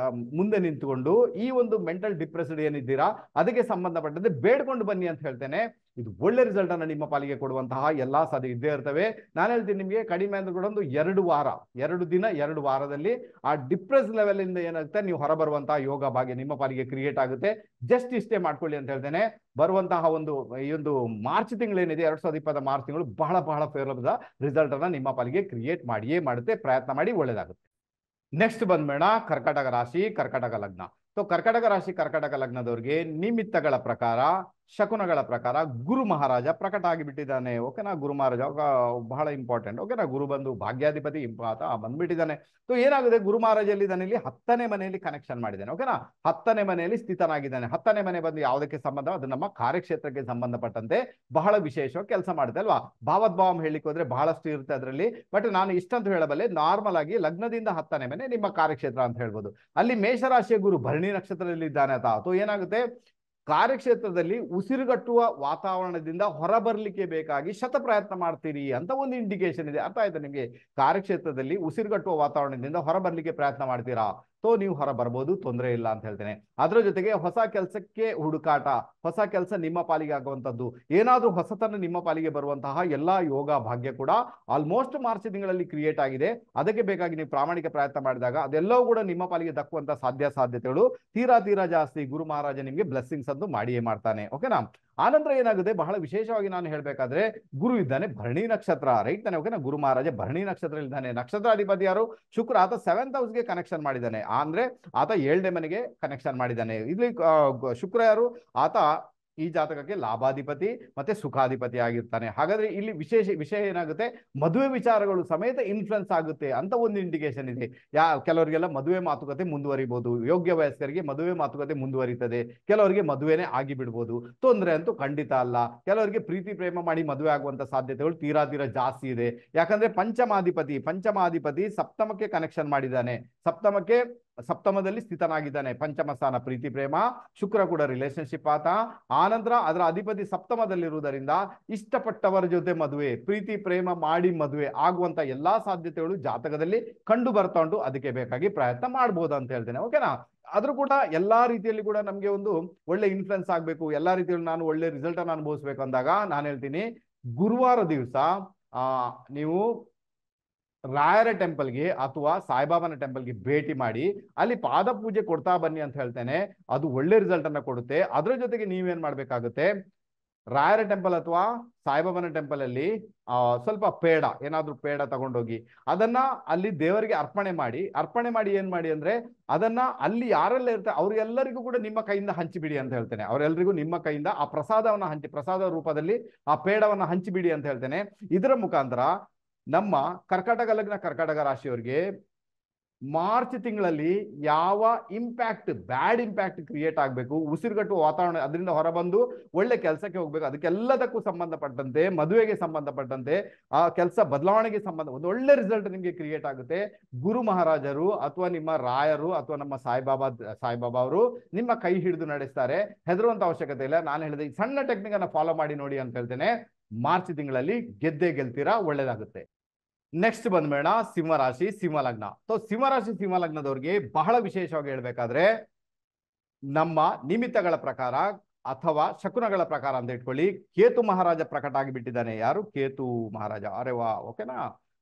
ಮುಂದೆ ನಿಂತುಕೊಂಡು ಈ ಒಂದು ಮೆಂಟಲ್ ಡಿಪ್ರೆಸ್ಡ್ ಏನಿದ್ದೀರಾ ಅದಕ್ಕೆ ಸಂಬಂಧಪಟ್ಟಂತೆ ಬೇಡ್ಕೊಂಡು ಬನ್ನಿ ಅಂತ ಹೇಳ್ತೇನೆ. ಇದು ಒಳ್ಳೆ ರಿಸಲ್ಟ್ ಅನ್ನ ನಿಮ್ಮ ಪಾಲಿಗೆ ಕೊಡುವಂತಹ ಎಲ್ಲಾ ಸಾಧ್ಯ ಇದ್ದೇ ಇರ್ತವೆ. ನಾನು ಹೇಳ್ತೀನಿ, ನಿಮಗೆ ಕಡಿಮೆ ಅಂದ್ರೆ ಕೂಡ ಒಂದು 2 ವಾರ, 2 ದಿನ 2 ವಾರದಲ್ಲಿ ಆ ಡಿಪ್ರೆಸ್ ಲೆವೆಲ್ ಇಂದ ಏನಾಗುತ್ತೆ ಆಗುತ್ತೆ, ನೀವು ಹೊರಬರುವಂತಹ ಯೋಗ ಭಾಗ್ಯ ನಿಮ್ಮ ಪಾಲಿಗೆ ಕ್ರಿಯೇಟ್ ಆಗುತ್ತೆ. ಜಸ್ಟ್ ಇಷ್ಟೇ ಮಾಡ್ಕೊಳ್ಳಿ ಅಂತ ಹೇಳ್ತೇನೆ. ಬರುವಂತಹ ಈ ಒಂದು ಮಾರ್ಚ್ ತಿಂಗಳೇನಿದೆ 2020 ಮಾರ್ಚ್ ತಿಂಗಳು ಬಹಳ ಬಹಳ ಫೇವರಬಲ್ ರಿಸಲ್ಟ್ ಅನ್ನ ನಿಮ್ಮ ಪಾಲಿಗೆ ಕ್ರಿಯೇಟ್ ಮಾಡಿಯೇ ಮಾಡುತ್ತೆ. ಪ್ರಯತ್ನ ಮಾಡಿ, ಒಳ್ಳೇದಾಗುತ್ತೆ. ನೆಕ್ಸ್ಟ್ ಬಂದ್ಬೇಡ ಕರ್ಕಟಕ ರಾಶಿ, ಕರ್ಕಟಕ ಲಗ್ನ. ಸೊ ಕರ್ಕಟಕ ರಾಶಿ, ಕರ್ಕಟಕ ಲಗ್ನದವ್ರಿಗೆ ನಿಮಿತ್ತಗಳ ಪ್ರಕಾರ, ಶಕುನಗಳ ಪ್ರಕಾರ ಗುರು ಮಹಾರಾಜ ಪ್ರಕಟ ಆಗಿಬಿಟ್ಟಿದ್ದಾನೆ. ಓಕೆನಾ, ಗುರು ಮಹಾರಾಜ ಬಹಳ ಇಂಪಾರ್ಟೆಂಟ್. ಓಕೆನಾ, ಗುರು ಬಂದು ಭಾಗ್ಯಾಧಿಪತಿ ಆತ ಬಂದ್ಬಿಟ್ಟಿದ್ದಾನೆ. ಸೊ ಏನಾಗಿದೆ, ಗುರು ಮಹಾರಾಜ ಎಲ್ಲಿದ್ದಾನೆ, ಇಲ್ಲಿ 10ನೇ ಮನೆಯಲ್ಲಿ ಕನೆಕ್ಷನ್ ಮಾಡಿದ್ದಾನೆ. ಓಕೆನಾ, 10ನೇ ಮನೆಯಲ್ಲಿ ಸ್ಥಿತನಾಗಿದ್ದಾನೆ. 10ನೇ ಮನೆ ಬಂದು ಯಾವುದಕ್ಕೆ ಸಂಬಂಧ, ಅದು ನಮ್ಮ ಕಾರ್ಯಕ್ಷೇತ್ರಕ್ಕೆ ಸಂಬಂಧಪಟ್ಟಂತೆ ಬಹಳ ವಿಶೇಷವಾಗಿ ಕೆಲಸ ಮಾಡುತ್ತೆ ಅಲ್ವಾ. ಭಾವದ್ಭಾವಂ ಹೇಳಿಕ್ಕೆ ಹೋದ್ರೆ ಬಹಳಷ್ಟು ಇರುತ್ತೆ ಅದರಲ್ಲಿ. ಬಟ್ ನಾನು ಇಷ್ಟಂತ ಹೇಳಬಲ್ಲೆ, ನಾರ್ಮಲ್ ಆಗಿ ಲಗ್ನದಿಂದ 10ನೇ ಮನೆ ನಿಮ್ಮ ಕಾರ್ಯಕ್ಷೇತ್ರ ಅಂತ ಹೇಳ್ಬೋದು. ಅಲ್ಲಿ ಮೇಷರಾಶಿಯ ಗುರು ಭರಣಿ ನಕ್ಷತ್ರದಲ್ಲಿ ಇದ್ದಾನೆ ಆತ. ಅಥವಾ ಏನಾಗುತ್ತೆ, ಕಾರ್ಯಕ್ಷೇತ್ರದಲ್ಲಿ ಉಸಿರುಗಟ್ಟುವ ವಾತಾವರಣದಿಂದ ಹೊರಬರ್ಲಿಕ್ಕೆ ಬೇಕಾಗಿ ಶತ ಪ್ರಯತ್ನ ಮಾಡ್ತೀರಿ ಅಂತ ಒಂದು ಇಂಡಿಕೇಶನ್ ಇದೆ. ಅರ್ಥ ಆಯ್ತಾ ನಿಮಗೆ? ಕಾರ್ಯಕ್ಷೇತ್ರದಲ್ಲಿ ಉಸಿರುಗಟ್ಟುವ ವಾತಾವರಣದಿಂದ ಹೊರಬರ್ಲಿಕ್ಕೆ ಪ್ರಯತ್ನ ಮಾಡ್ತೀರಾ, ಸೊ ನೀವು ಹೊರ ಬರ್ಬೋದು, ತೊಂದರೆ ಇಲ್ಲ ಅಂತ ಹೇಳ್ತೇನೆ. ಅದರ ಜೊತೆಗೆ ಹೊಸ ಕೆಲಸಕ್ಕೆ ಹುಡುಕಾಟ, ಹೊಸ ಕೆಲಸ ನಿಮ್ಮ ಪಾಲಿಗೆ ಆಗುವಂತದ್ದು, ಏನಾದ್ರೂ ಹೊಸತನ ನಿಮ್ಮ ಪಾಲಿಗೆ ಬರುವಂತಹ ಎಲ್ಲಾ ಯೋಗ ಭಾಗ್ಯ ಕೂಡ ಆಲ್ಮೋಸ್ಟ್ ಮಾರ್ಚ್ ತಿಂಗಳಲ್ಲಿ ಕ್ರಿಯೇಟ್ ಆಗಿದೆ. ಅದಕ್ಕೆ ಬೇಕಾಗಿ ನೀವು ಪ್ರಾಮಾಣಿಕ ಪ್ರಯತ್ನ ಮಾಡಿದಾಗ ಅದೆಲ್ಲವೂ ಕೂಡ ನಿಮ್ಮ ಪಾಲಿಗೆ ದಕ್ಕುವಂತ ಸಾಧ್ಯತೆಗಳು ತೀರಾ ಜಾಸ್ತಿ. ಗುರು ಮಹಾರಾಜ ನಿಮ್ಗೆ ಬ್ಲೆಸ್ಸಿಂಗ್ಸ್ ಅಂತೂ ಮಾಡಿಯೇ ಮಾಡ್ತಾನೆ. ಓಕೆನಾ, ಆನಂತರ ಏನಾಗುತ್ತೆ, ಬಹಳ ವಿಶೇಷವಾಗಿ ನಾನು ಹೇಳ್ಬೇಕಾದ್ರೆ, ಗುರು ಇದ್ದಾನೆ ಭರಣಿ ನಕ್ಷತ್ರ, ರೈಟ್ ತಾನೆ. ಓಕೆನಾ, ಗುರು ಮಹಾರಾಜ ಭರಣಿ ನಕ್ಷತ್ರ ಇದ್ದಾನೆ. ನಕ್ಷತ್ರಾಧಿಪತಿ ಯಾರು? ಶುಕ್ರ. ಆತ 7th ಹೌಸ್ಗೆ ಕನೆಕ್ಷನ್ ಮಾಡಿದ್ದಾನೆ, ಅಂದ್ರೆ ಆತ 7ನೇ ಮನೆಗೆ ಕನೆಕ್ಷನ್ ಮಾಡಿದ್ದಾನೆ. ಇಲ್ಲಿ ಶುಕ್ರ ಯಾರು? ಆತ ಈ ಜಾತಕಕ್ಕೆ ಲಾಭಾಧಿಪತಿ ಮತ್ತೆ ಸುಖಾಧಿಪತಿ ಆಗಿರ್ತಾನೆ. ಹಾಗಾದ್ರೆ ಇಲ್ಲಿ ವಿಷಯ ಏನಾಗುತ್ತೆ, ಮದುವೆ ವಿಚಾರಗಳು ಸಮೇತ ಇನ್ಫ್ಲುಯೆನ್ಸ್ ಆಗುತ್ತೆ ಅಂತ ಒಂದು ಇಂಡಿಕೇಶನ್ ಇದೆ. ಕೆಲವರಿಗೆಲ್ಲ ಮದುವೆ ಮಾತುಕತೆ ಮುಂದುವರಿಬಹುದು, ಯೋಗ್ಯ ವಯಸ್ಕರಿಗೆ ಮದುವೆ ಮಾತುಕತೆ ಮುಂದುವರಿತದೆ, ಕೆಲವರಿಗೆ ಮದುವೆನೇ ಆಗಿ ಬಿಡ್ಬೋದು. ತೊಂದರೆ ಅಂತೂ ಖಂಡಿತ ಅಲ್ಲ. ಕೆಲವರಿಗೆ ಪ್ರೀತಿ ಪ್ರೇಮ ಮಾಡಿ ಮದುವೆ ಆಗುವಂತ ಸಾಧ್ಯತೆಗಳು ತೀರಾ ಜಾಸ್ತಿ ಇದೆ. ಯಾಕಂದ್ರೆ ಪಂಚಮಾಧಿಪತಿ ಸಪ್ತಮಕ್ಕೆ ಕನೆಕ್ಷನ್ ಮಾಡಿದ್ದಾನೆ, ಸಪ್ತಮದಲ್ಲಿ ಸ್ಥಿತನಾಗಿದ್ದಾನೆ. ಪಂಚಮ ಸ್ಥಾನ ಪ್ರೀತಿ ಪ್ರೇಮ, ಶುಕ್ರ ಕೂಡ ರಿಲೇಶನ್ಶಿಪ್ ಆತ. ಆನಂತರ ಅದರ ಅಧಿಪತಿ ಸಪ್ತಮದಲ್ಲಿರುವುದರಿಂದ ಇಷ್ಟಪಟ್ಟವರ ಜೊತೆ ಮದುವೆ, ಪ್ರೀತಿ ಪ್ರೇಮ ಮಾಡಿ ಮದುವೆ ಆಗುವಂತ ಎಲ್ಲಾ ಸಾಧ್ಯತೆಗಳು ಜಾತಕದಲ್ಲಿ ಕಂಡು ಬರ್ತಾ ಉಂಟು. ಅದಕ್ಕೆ ಬೇಕಾಗಿ ಪ್ರಯತ್ನ ಮಾಡ್ಬೋದು ಅಂತ ಹೇಳ್ತೇನೆ. ಓಕೆನಾ, ಆದ್ರೂ ಕೂಡ ಎಲ್ಲಾ ರೀತಿಯಲ್ಲಿ ಕೂಡ ನಮ್ಗೆ ಒಂದು ಒಳ್ಳೆ ಇನ್ಫ್ಲುಯೆನ್ಸ್ ಆಗ್ಬೇಕು, ಎಲ್ಲಾ ರೀತಿಯಲ್ಲಿ ನಾನು ಒಳ್ಳೆ ರಿಸಲ್ಟ್ ಅನ್ನು ಅನುಭವಿಸ್ಬೇಕು ಅಂದಾಗ ನಾನು ಹೇಳ್ತೀನಿ, ಗುರುವಾರ ದಿವಸ ನೀವು ರಾಯರ ಟೆಂಪಲ್ಗೆ ಅಥವಾ ಸಾಯಿಬಾಬಾನ ಟೆಂಪಲ್ಗೆ ಭೇಟಿ ಮಾಡಿ ಅಲ್ಲಿ ಪಾದ ಪೂಜೆ ಕೊಡ್ತಾ ಬನ್ನಿ ಅಂತ ಹೇಳ್ತೇನೆ. ಅದು ಒಳ್ಳೆ ರಿಸಲ್ಟ್ ಅನ್ನ ಕೊಡುತ್ತೆ. ಅದರ ಜೊತೆಗೆ ನೀವೇನ್ ಮಾಡ್ಬೇಕಾಗುತ್ತೆ, ರಾಯರ ಟೆಂಪಲ್ ಅಥವಾ ಸಾಯಿಬಾಬಾನ ಟೆಂಪಲ್ ಅಲ್ಲಿ ಸ್ವಲ್ಪ ಏನಾದ್ರೂ ಪೇಡ ತಗೊಂಡೋಗಿ ಅದನ್ನ ಅಲ್ಲಿ ದೇವರಿಗೆ ಅರ್ಪಣೆ ಮಾಡಿ ಏನ್ ಮಾಡಿ ಅಂದ್ರೆ, ಅದನ್ನ ಅಲ್ಲಿ ಯಾರೆಲ್ಲ ಇರ್ತಾರೆ ಅವ್ರೆಲ್ಲರಿಗೂ ಕೂಡ ನಿಮ್ಮ ಕೈಯಿಂದ ಹಂಚಿಬಿಡಿ ಅಂತ ಹೇಳ್ತೇನೆ. ಅವರೆಲ್ಲರಿಗೂ ನಿಮ್ಮ ಕೈಯಿಂದ ಆ ಪ್ರಸಾದ ರೂಪದಲ್ಲಿ ಆ ಪೇಡವನ್ನ ಹಂಚಿಬಿಡಿ ಅಂತ ಹೇಳ್ತೇನೆ. ಇದರ ಮುಖಾಂತರ ನಮ್ಮ ಕರ್ಕಾಟಕ ಲಗ್ನ, ಕರ್ಕಾಟಕ ರಾಶಿಯವರಿಗೆ ಮಾರ್ಚ್ ತಿಂಗಳಲ್ಲಿ ಯಾವ ಬ್ಯಾಡ್ ಇಂಪ್ಯಾಕ್ಟ್ ಕ್ರಿಯೇಟ್ ಆಗಬೇಕು, ಉಸಿರುಗಟ್ಟುವ ವಾತಾವರಣ ಅದರಿಂದ ಹೊರಬಂದು ಒಳ್ಳೆ ಕೆಲಸಕ್ಕೆ ಹೋಗ್ಬೇಕು, ಅದಕ್ಕೆಲ್ಲದಕ್ಕೂ ಸಂಬಂಧಪಟ್ಟಂತೆ, ಮದುವೆಗೆ ಸಂಬಂಧಪಟ್ಟಂತೆ, ಆ ಕೆಲಸ ಬದಲಾವಣೆಗೆ ಒಂದು ಒಳ್ಳೆ ರಿಸಲ್ಟ್ ನಿಮಗೆ ಕ್ರಿಯೇಟ್ ಆಗುತ್ತೆ. ಗುರು ಮಹಾರಾಜರು ಅಥವಾ ನಿಮ್ಮ ರಾಯರು ಅಥವಾ ನಮ್ಮ ಸಾಯಿಬಾಬಾ ಅವರು ನಿಮ್ಮ ಕೈ ಹಿಡಿದು ನಡೆಸ್ತಾರೆ. ಹೆದರುವಂತ ಅವಶ್ಯಕತೆ ಇಲ್ಲ. ನಾನು ಹೇಳಿದೆ ಈ ಸಣ್ಣ ಟೆಕ್ನಿಕ್ ಅನ್ನ ಫಾಲೋ ಮಾಡಿ ನೋಡಿ ಅಂತ ಹೇಳ್ತೇನೆ. ಮಾರ್ಚ್ ತಿಂಗಳಲ್ಲಿ ಗೆಲ್ತೀರಾ, ಒಳ್ಳೇದಾಗುತ್ತೆ. ನೆಕ್ಸ್ಟ್ ಬಂದ್ಬೇಡ ಸಿಂಹರಾಶಿ, ಸಿಂಹಲಗ್ನ. ಸೊ ಸಿಂಹರಾಶಿ, ಸಿಂಹಲಗ್ನದವ್ರಿಗೆ ಬಹಳ ವಿಶೇಷವಾಗಿ ಹೇಳ್ಬೇಕಾದ್ರೆ, ನಮ್ಮ ನಿಮಿತ್ತಗಳ ಪ್ರಕಾರ ಅಥವಾ ಶಕುನಗಳ ಪ್ರಕಾರ ಅಂತ ಇಟ್ಕೊಳ್ಳಿ, ಕೇತು ಮಹಾರಾಜ ಪ್ರಕಟ ಆಗಿಬಿಟ್ಟಿದ್ದಾನೆ. ಯಾರು? ಕೇತು ಮಹಾರಾಜ. ಅರೆ ವಾ, ಓಕೆನಾ.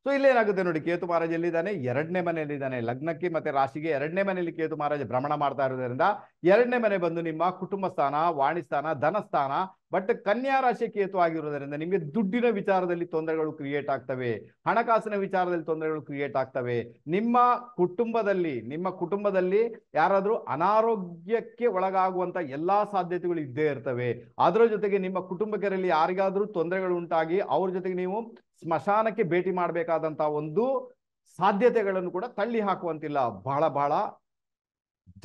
ಸೊ ಇಲ್ಲೇನಾಗುತ್ತೆ ನೋಡಿ, ಕೇತು ಮಹಾರಾಜ ಎಲ್ಲಿದ್ದಾನೆ? 2ನೇ ಮನೆಯಲ್ಲಿದ್ದಾನೆ. ಲಗ್ನಕ್ಕೆ ಮತ್ತೆ ರಾಶಿಗೆ 2ನೇ ಮನೆಯಲ್ಲಿ ಕೇತು ಮಹಾರಾಜ ಭ್ರಮಣ ಮಾಡ್ತಾ ಇರೋದ್ರಿಂದ 2ನೇ ಮನೆ ಬಂದು ನಿಮ್ಮ ಕುಟುಂಬ ಸ್ಥಾನ, ವಾಣಿಸ್ಥಾನ, ಧನಸ್ಥಾನ. ಬಟ್ ಕನ್ಯಾ ರಾಶಿ ಕೇತು ಆಗಿರುವುದರಿಂದ ನಿಮಗೆ ದುಡ್ಡಿನ ವಿಚಾರದಲ್ಲಿ ತೊಂದರೆಗಳು ಕ್ರಿಯೇಟ್ ಆಗ್ತವೆ, ಹಣಕಾಸಿನ ವಿಚಾರದಲ್ಲಿ ತೊಂದರೆಗಳು ಕ್ರಿಯೇಟ್ ಆಗ್ತವೆ. ನಿಮ್ಮ ಕುಟುಂಬದಲ್ಲಿ ಯಾರಾದ್ರೂ ಅನಾರೋಗ್ಯಕ್ಕೆ ಒಳಗಾಗುವಂತ ಎಲ್ಲಾ ಸಾಧ್ಯತೆಗಳು ಇದ್ದೇ ಇರ್ತವೆ. ಅದರ ಜೊತೆಗೆ ನಿಮ್ಮ ಕುಟುಂಬಕರಲ್ಲಿ ಯಾರಿಗಾದ್ರೂ ತೊಂದರೆಗಳು ಉಂಟಾಗಿ ಅವ್ರ ಜೊತೆಗೆ ನೀವು ಸ್ಮಶಾನಕ್ಕೆ ಭೇಟಿ ಮಾಡಬೇಕಾದಂತ ಒಂದು ಸಾಧ್ಯತೆಗಳನ್ನು ಕೂಡ ತಳ್ಳಿ ಹಾಕುವಂತಿಲ್ಲ. ಬಹಳ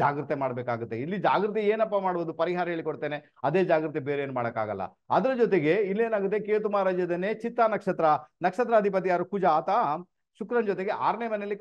ಜಾಗೃತೆ ಮಾಡ್ಬೇಕಾಗುತ್ತೆ. ಇಲ್ಲಿ ಜಾಗೃತಿ ಏನಪ್ಪಾ ಮಾಡುವುದು, ಪರಿಹಾರ ಹೇಳಿಕೊಡ್ತೇನೆ. ಅದೇ ಜಾಗೃತಿ ಬೇರೆ ಏನ್ ಮಾಡಕ್ಕಾಗಲ್ಲ. ಅದರ ಜೊತೆಗೆ ಇಲ್ಲೇನಾಗುತ್ತೆ, ಕೇತು ಮಹಾರಾಜನೇ ಚಿತ್ತಾ ನಕ್ಷತ್ರಾಧಿಪತಿ ಯಾರು? ಕುಜ. ಆತ ಶುಕ್ರನ ಜೊತೆಗೆ 6ನೇ ಮನೆಯಲ್ಲಿ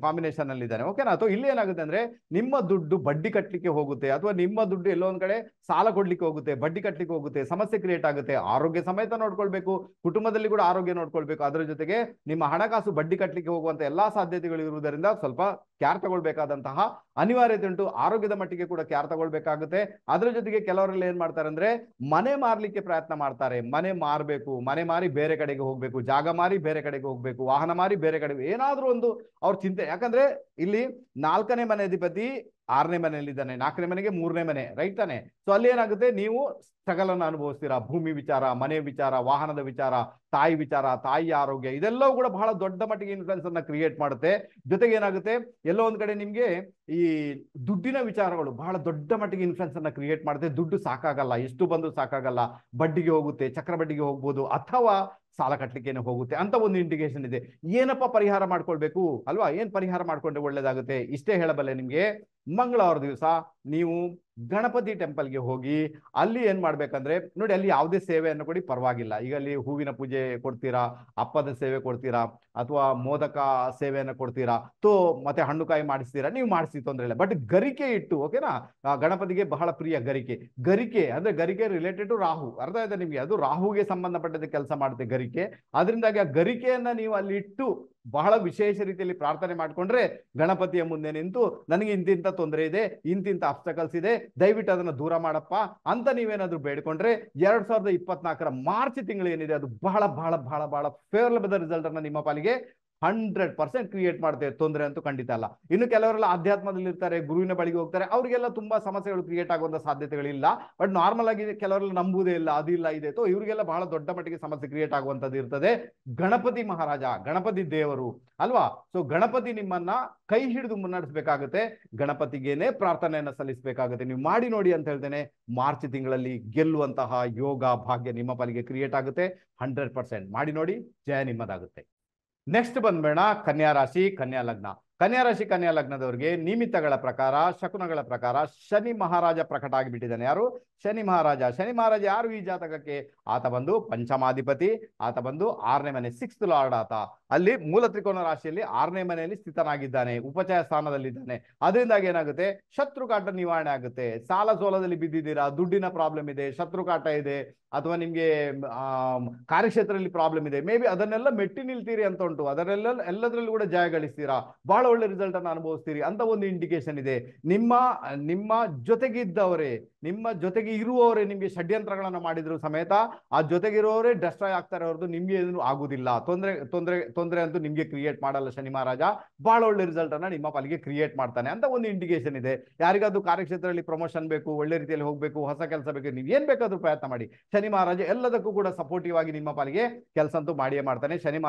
ಕಾಂಬಿನೇಷನ್ ಅಲ್ಲಿ ಇದ್ದಾನೆ. ಓಕೆನಾ. ಅಥವಾ ಇಲ್ಲಿ ಏನಾಗುತ್ತೆ ಅಂದ್ರೆ, ನಿಮ್ಮ ದುಡ್ಡು ಬಡ್ಡಿ ಕಟ್ಟಲಿಕ್ಕೆ ಹೋಗುತ್ತೆ, ಅಥವಾ ನಿಮ್ಮ ದುಡ್ಡು ಎಲ್ಲೋ ಒಂದ್ ಕಡೆ ಸಾಲ ಕೊಡ್ಲಿಕ್ಕೆ ಹೋಗುತ್ತೆ, ಬಡ್ಡಿ ಕಟ್ಟಲಿಕ್ಕೆ ಹೋಗುತ್ತೆ, ಸಮಸ್ಯೆ ಕ್ರಿಯೇಟ್ ಆಗುತ್ತೆ. ಆರೋಗ್ಯ ಸಮೇತ ನೋಡ್ಕೊಳ್ಬೇಕು, ಕುಟುಂಬದಲ್ಲಿ ಕೂಡ ಆರೋಗ್ಯ ನೋಡ್ಕೊಳ್ಬೇಕು. ಅದರ ಜೊತೆಗೆ ನಿಮ್ಮ ಹಣಕಾಸು ಬಡ್ಡಿ ಕಟ್ಟಲಿಕ್ಕೆ ಹೋಗುವಂತ ಎಲ್ಲಾ ಸಾಧ್ಯತೆಗಳು ಇರುವುದರಿಂದ ಸ್ವಲ್ಪ ಕ್ಯಾರ್ ತಗೊಳ್ಬೇಕಾದಂತಹ ಅನಿವಾರ್ಯತೆ ಉಂಟು. ಆರೋಗ್ಯದ ಮಟ್ಟಿಗೆ ಕೂಡ ಕ್ಯಾರ್ ತಗೊಳ್ಬೇಕಾಗುತ್ತೆ. ಅದರ ಜೊತೆಗೆ ಕೆಲವರೆಲ್ಲ ಏನ್ ಮಾಡ್ತಾರೆ ಅಂದ್ರೆ ಮನೆ ಮಾರ್ಲಿಕ್ಕೆ ಪ್ರಯತ್ನ ಮಾಡ್ತಾರೆ. ಮನೆ ಮಾರಬೇಕು, ಮನೆ ಮಾರಿ ಬೇರೆ ಕಡೆಗೆ ಹೋಗ್ಬೇಕು, ಜಾಗ ಮಾರಿ ಬೇರೆ ಕಡೆಗೆ ಹೋಗ್ಬೇಕು, ವಾಹನ ಮಾರಿ ಬೇರೆ ಕಡೆಗೆ, ಏನಾದ್ರೂ ಒಂದು ಅವ್ರ ಚಿಂತೆ. ಯಾಕಂದ್ರೆ ಇಲ್ಲಿ 4ನೇ ಮನೆ ಅಧಿಪತಿ 6ನೇ ಮನೆಯಲ್ಲಿದ್ದಾನೆ, 4ನೇ ಮನೆಗೆ 3ನೇ ಮನೆ, ರೈಟ್ ತಾನೆ. ಸೊ ಅಲ್ಲಿ ಏನಾಗುತ್ತೆ, ನೀವು ಸ್ಟ್ರಗಲ್ ಅನ್ನು ಅನುಭವಿಸ್ತೀರಾ. ಭೂಮಿ ವಿಚಾರ, ಮನೆ ವಿಚಾರ, ವಾಹನದ ವಿಚಾರ, ತಾಯಿ ವಿಚಾರ, ತಾಯಿಯ ಆರೋಗ್ಯ, ಇದೆಲ್ಲವೂ ಕೂಡ ಬಹಳ ದೊಡ್ಡ ಮಟ್ಟಿಗೆ ಇನ್ಫ್ಲುಯೆನ್ಸ್ ಅನ್ನ ಕ್ರಿಯೇಟ್ ಮಾಡುತ್ತೆ. ಜೊತೆಗೆ ಏನಾಗುತ್ತೆ, ಎಲ್ಲೋ ಒಂದ್ ಕಡೆ ನಿಮ್ಗೆ ಈ ದುಡ್ಡಿನ ವಿಚಾರಗಳು ಬಹಳ ದೊಡ್ಡ ಮಟ್ಟಿಗೆ ಇನ್ಫ್ಲುಯೆನ್ಸ್ ಅನ್ನ ಕ್ರಿಯೇಟ್ ಮಾಡುತ್ತೆ. ದುಡ್ಡು ಸಾಕಾಗಲ್ಲ, ಎಷ್ಟು ಬಂದು ಸಾಕಾಗಲ್ಲ, ಬಡ್ಡಿಗೆ ಹೋಗುತ್ತೆ, ಚಕ್ರ ಬಡ್ಡಿಗೆ ಹೋಗ್ಬೋದು, ಅಥವಾ ಸಾಲ ಕಟ್ಟಲಿಕ್ಕೆ ಹೋಗುತ್ತೆ ಅಂತ ಒಂದು ಇಂಡಿಕೇಶನ್ ಇದೆ. ಏನಪ್ಪ ಪರಿಹಾರ ಮಾಡ್ಕೊಳ್ಬೇಕು ಅಲ್ವಾ? ಏನ್ ಪರಿಹಾರ ಮಾಡ್ಕೊಂಡ್ರೆ ಒಳ್ಳೇದಾಗುತ್ತೆ? ಇಷ್ಟೇ ಹೇಳಬಲ್ಲೆ ನಿಮ್ಗೆ. ಮಂಗಳವಾರ ದಿವಸ ನೀವು ಗಣಪತಿ ಟೆಂಪಲ್ಗೆ ಹೋಗಿ ಅಲ್ಲಿ ಏನ್ ಮಾಡ್ಬೇಕಂದ್ರೆ, ನೋಡಿ ಅಲ್ಲಿ ಯಾವುದೇ ಸೇವೆಯನ್ನು ಕೊಡಿ ಪರವಾಗಿಲ್ಲ. ಈಗ ಅಲ್ಲಿ ಹೂವಿನ ಪೂಜೆ ಕೊಡ್ತೀರಾ, ಅಪ್ಪದ ಸೇವೆ ಕೊಡ್ತೀರಾ, ಅಥವಾ ಮೋದಕ ಸೇವೆಯನ್ನು ಕೊಡ್ತೀರಾ, ಮತ್ತೆ ಹಣ್ಣುಕಾಯಿ ಮಾಡಿಸ್ತೀರಾ, ನೀವು ಮಾಡಿಸಿ, ತೊಂದರೆ ಇಲ್ಲ. ಬಟ್ ಗರಿಕೆ ಇಟ್ಟು, ಓಕೆನಾ? ಗಣಪತಿಗೆ ಬಹಳ ಪ್ರಿಯ ಗರಿಕೆ. ಗರಿಕೆ ಅಂದ್ರೆ ಗರಿಕೆ ರಿಲೇಟೆಡ್ ಟು ರಾಹು, ಅರ್ಥ ಆಯ್ತಾ ನಿಮ್ಗೆ? ಅದು ರಾಹುಗೆ ಸಂಬಂಧಪಟ್ಟಂತೆ ಕೆಲಸ ಮಾಡುತ್ತೆ ಗರಿಕೆ. ಅದರಿಂದಾಗಿ ಆ ಗರಿಕೆಯನ್ನ ನೀವು ಅಲ್ಲಿ ಇಟ್ಟು ಬಹಳ ವಿಶೇಷ ರೀತಿಯಲ್ಲಿ ಪ್ರಾರ್ಥನೆ ಮಾಡ್ಕೊಂಡ್ರೆ, ಗಣಪತಿಯ ಮುಂದೆ ನಿಂತು ನನಗೆ ಇಂತಿಂತ ತೊಂದರೆ ಇದೆ, ಇಂತಿಂತ ಅಬ್ಸ್ಟಕಲ್ಸ್ ಇದೆ, ದಯವಿಟ್ಟು ಅದನ್ನ ದೂರ ಮಾಡಪ್ಪ ಅಂತ ನೀವೇನಾದ್ರೂ ಬೇಡ್ಕೊಂಡ್ರೆ 2024 ಮಾರ್ಚ್ ತಿಂಗಳು ಏನಿದೆ ಅದು ಬಹಳ ಬಹಳ ಬಹಳ ಬಹಳ ಫೇವರಬಲ್ ರಿಸಲ್ಟ್ ಅನ್ನ ನಿಮ್ಮ ಪಾಲಿಗೆ 100% ಕ್ರಿಯೇಟ್ ಮಾಡ್ತೇವೆ. ತೊಂದರೆ ಅಂತೂ ಖಂಡಿತ ಅಲ್ಲ. ಇನ್ನು ಕೆಲವರೆಲ್ಲ ಅಧ್ಯಾತ್ಮದಲ್ಲಿ ಇರ್ತಾರೆ, ಗುರುವಿನ ಬಳಿಗೆ ಹೋಗ್ತಾರೆ, ಅವರಿಗೆಲ್ಲ ತುಂಬಾ ಸಮಸ್ಯೆಗಳು ಕ್ರಿಯೇಟ್ ಆಗುವಂತ ಸಾಧ್ಯತೆಗಳಿಲ್ಲ. ಬಟ್ ನಾರ್ಮಲ್ ಆಗಿ ಕೆಲವರೆಲ್ಲ ನಂಬುವುದೇ ಇಲ್ಲ, ಅದಿಲ್ಲ ಇದೆ, ಇವರಿಗೆಲ್ಲ ಬಹಳ ದೊಡ್ಡ ಮಟ್ಟಿಗೆ ಸಮಸ್ಯೆ ಕ್ರಿಯೇಟ್ ಆಗುವಂತದ್ದು ಇರ್ತದೆ. ಗಣಪತಿ ಮಹಾರಾಜ, ಗಣಪತಿ ದೇವರು ಅಲ್ವಾ? ಸೊ ಗಣಪತಿ ನಿಮ್ಮನ್ನ ಕೈ ಹಿಡಿದು ಮುನ್ನಡೆಸಬೇಕಾಗುತ್ತೆ. ಗಣಪತಿಗೇನೆ ಪ್ರಾರ್ಥನೆಯನ್ನ ಸಲ್ಲಿಸಬೇಕಾಗುತ್ತೆ. ನೀವು ಮಾಡಿ ನೋಡಿ ಅಂತ ಹೇಳ್ತೇನೆ. ಮಾರ್ಚ್ ತಿಂಗಳಲ್ಲಿ ಗೆಲ್ಲುವಂತಹ ಯೋಗ ಭಾಗ್ಯ ನಿಮ್ಮ ಪಾಲಿಗೆ ಕ್ರಿಯೇಟ್ ಆಗುತ್ತೆ. 100% ಮಾಡಿ ನೋಡಿ, ಜಯ ನಿಮ್ಮದಾಗುತ್ತೆ. ನೆಕ್ಸ್ಟ್ ಬಂದ್ಬೇಡ ಕನ್ಯಾ ರಾಶಿ, ಕನ್ಯಾ ಲಗ್ನ. ಕನ್ಯಾ ರಾಶಿ, ಕನ್ಯಾ ಲಗ್ನದವರಿಗೆ ನಿಮಿತ್ತಗಳ ಪ್ರಕಾರ, ಶಕುನಗಳ ಪ್ರಕಾರ ಶನಿ ಮಹಾರಾಜ ಪ್ರಕಟ ಆಗಿಬಿಟ್ಟಿದ್ದಾನೆ. ಯಾರು? ಶನಿ ಮಹಾರಾಜ. ಶನಿ ಮಹಾರಾಜ ಯಾರು ಈ ಜಾತಕಕ್ಕೆ? ಆತ ಬಂದು ಪಂಚಮಾಧಿಪತಿ, ಆತ ಬಂದು 6ನೇ ಮನೆ, 6th ಲಾರ್ಡ್. ಆತ ಅಲ್ಲಿ ಮೂಲ ತ್ರಿಕೋನ ರಾಶಿಯಲ್ಲಿ 6ನೇ ಮನೆಯಲ್ಲಿ ಸ್ಥಿತನಾಗಿದ್ದಾನೆ, ಉಪಚಯ ಸ್ಥಾನದಲ್ಲಿದ್ದಾನೆ. ಅದರಿಂದಾಗಿ ಏನಾಗುತ್ತೆ, ಶತ್ರುಕಾಟ ನಿವಾರಣೆ ಆಗುತ್ತೆ. ಸಾಲ ಸೋಲದಲ್ಲಿ ಬಿದ್ದಿದ್ದೀರಾ, ದುಡ್ಡಿನ ಪ್ರಾಬ್ಲಮ್ ಇದೆ, ಶತ್ರುಕಾಟ ಇದೆ, ಅಥವಾ ನಿಮ್ಗೆ ಕಾರ್ಯಕ್ಷೇತ್ರದಲ್ಲಿ ಪ್ರಾಬ್ಲಮ್ ಇದೆ, ಮೇ ಬಿ ಅದನ್ನೆಲ್ಲ ಮೆಟ್ಟಿ ನಿಲ್ತೀರಿ ಅಂತ ಉಂಟು. ಎಲ್ಲದರಲ್ಲೂ ಕೂಡ ಜಯ ಗಳಿಸ್ತೀರಾ, ಬಹಳ ಒಳ್ಳೆ ರಿಸಲ್ಟ್ ಅನ್ನು ಅನುಭವಿಸ್ತೀರಿ ಅಂತ ಒಂದು ಇಂಡಿಕೇಶನ್ ಇದೆ. ನಿಮ್ಮ ಜೊತೆಗಿದ್ದವರೇ, ನಿಮ್ಮ ಜೊತೆಗೆ ಇರುವವರೇ ನಿಮ್ಗೆ ಷಡ್ಯಂತ್ರಗಳನ್ನ ಮಾಡಿದ್ರು ಸಮೇತ ಆ ಜೊತೆಗಿರುವವರೇ ಡೆಸ್ಟ್ರಾಯ್ ಆಗ್ತಾರೆ ಹೊರತು ನಿಮ್ಗೆ ಏನು ಆಗುದಿಲ್ಲ. ತೊಂದರೆ ಅಂತೂ ನಿಮ್ಗೆ ಕ್ರಿಯೇಟ್ ಮಾಡಲ್ಲ ಶನಿ ಮಹಾರಾಜ. ಬಹಳ ಒಳ್ಳೆ ರಿಸಲ್ಟ್ ಅನ್ನ ನಿಮ್ಮ ಪಾಲಿಗೆ ಕ್ರಿಯೇಟ್ ಮಾಡ್ತಾನೆ ಅಂತ ಒಂದು ಇಂಡಿಕೇಶನ್ ಇದೆ. ಯಾರಿಗಾದ್ರೂ ಕಾರ್ಯಕ್ಷೇತ್ರದಲ್ಲಿ ಪ್ರಮೋಷನ್ ಬೇಕು, ಒಳ್ಳೆ ರೀತಿಯಲ್ಲಿ ಹೋಗ್ಬೇಕು, ಹೊಸ ಕೆಲಸ ಬೇಕು, ನೀವು ಏನ್ ಬೇಕಾದ್ರೂ ಪ್ರಯತ್ನ ಮಾಡಿ, ಶನಿ ಮಹಾರಾಜ ಎಲ್ಲದಕ್ಕೂ ಕೂಡ ಸಪೋರ್ಟಿವ್ ಆಗಿ ನಿಮ್ಮ ಪಾಲಿಗೆ ಕೆಲಸ ಅಂತೂ ಮಾಡಿಯೇ ಮಾಡ್ತಾನೆ. ಶನಿ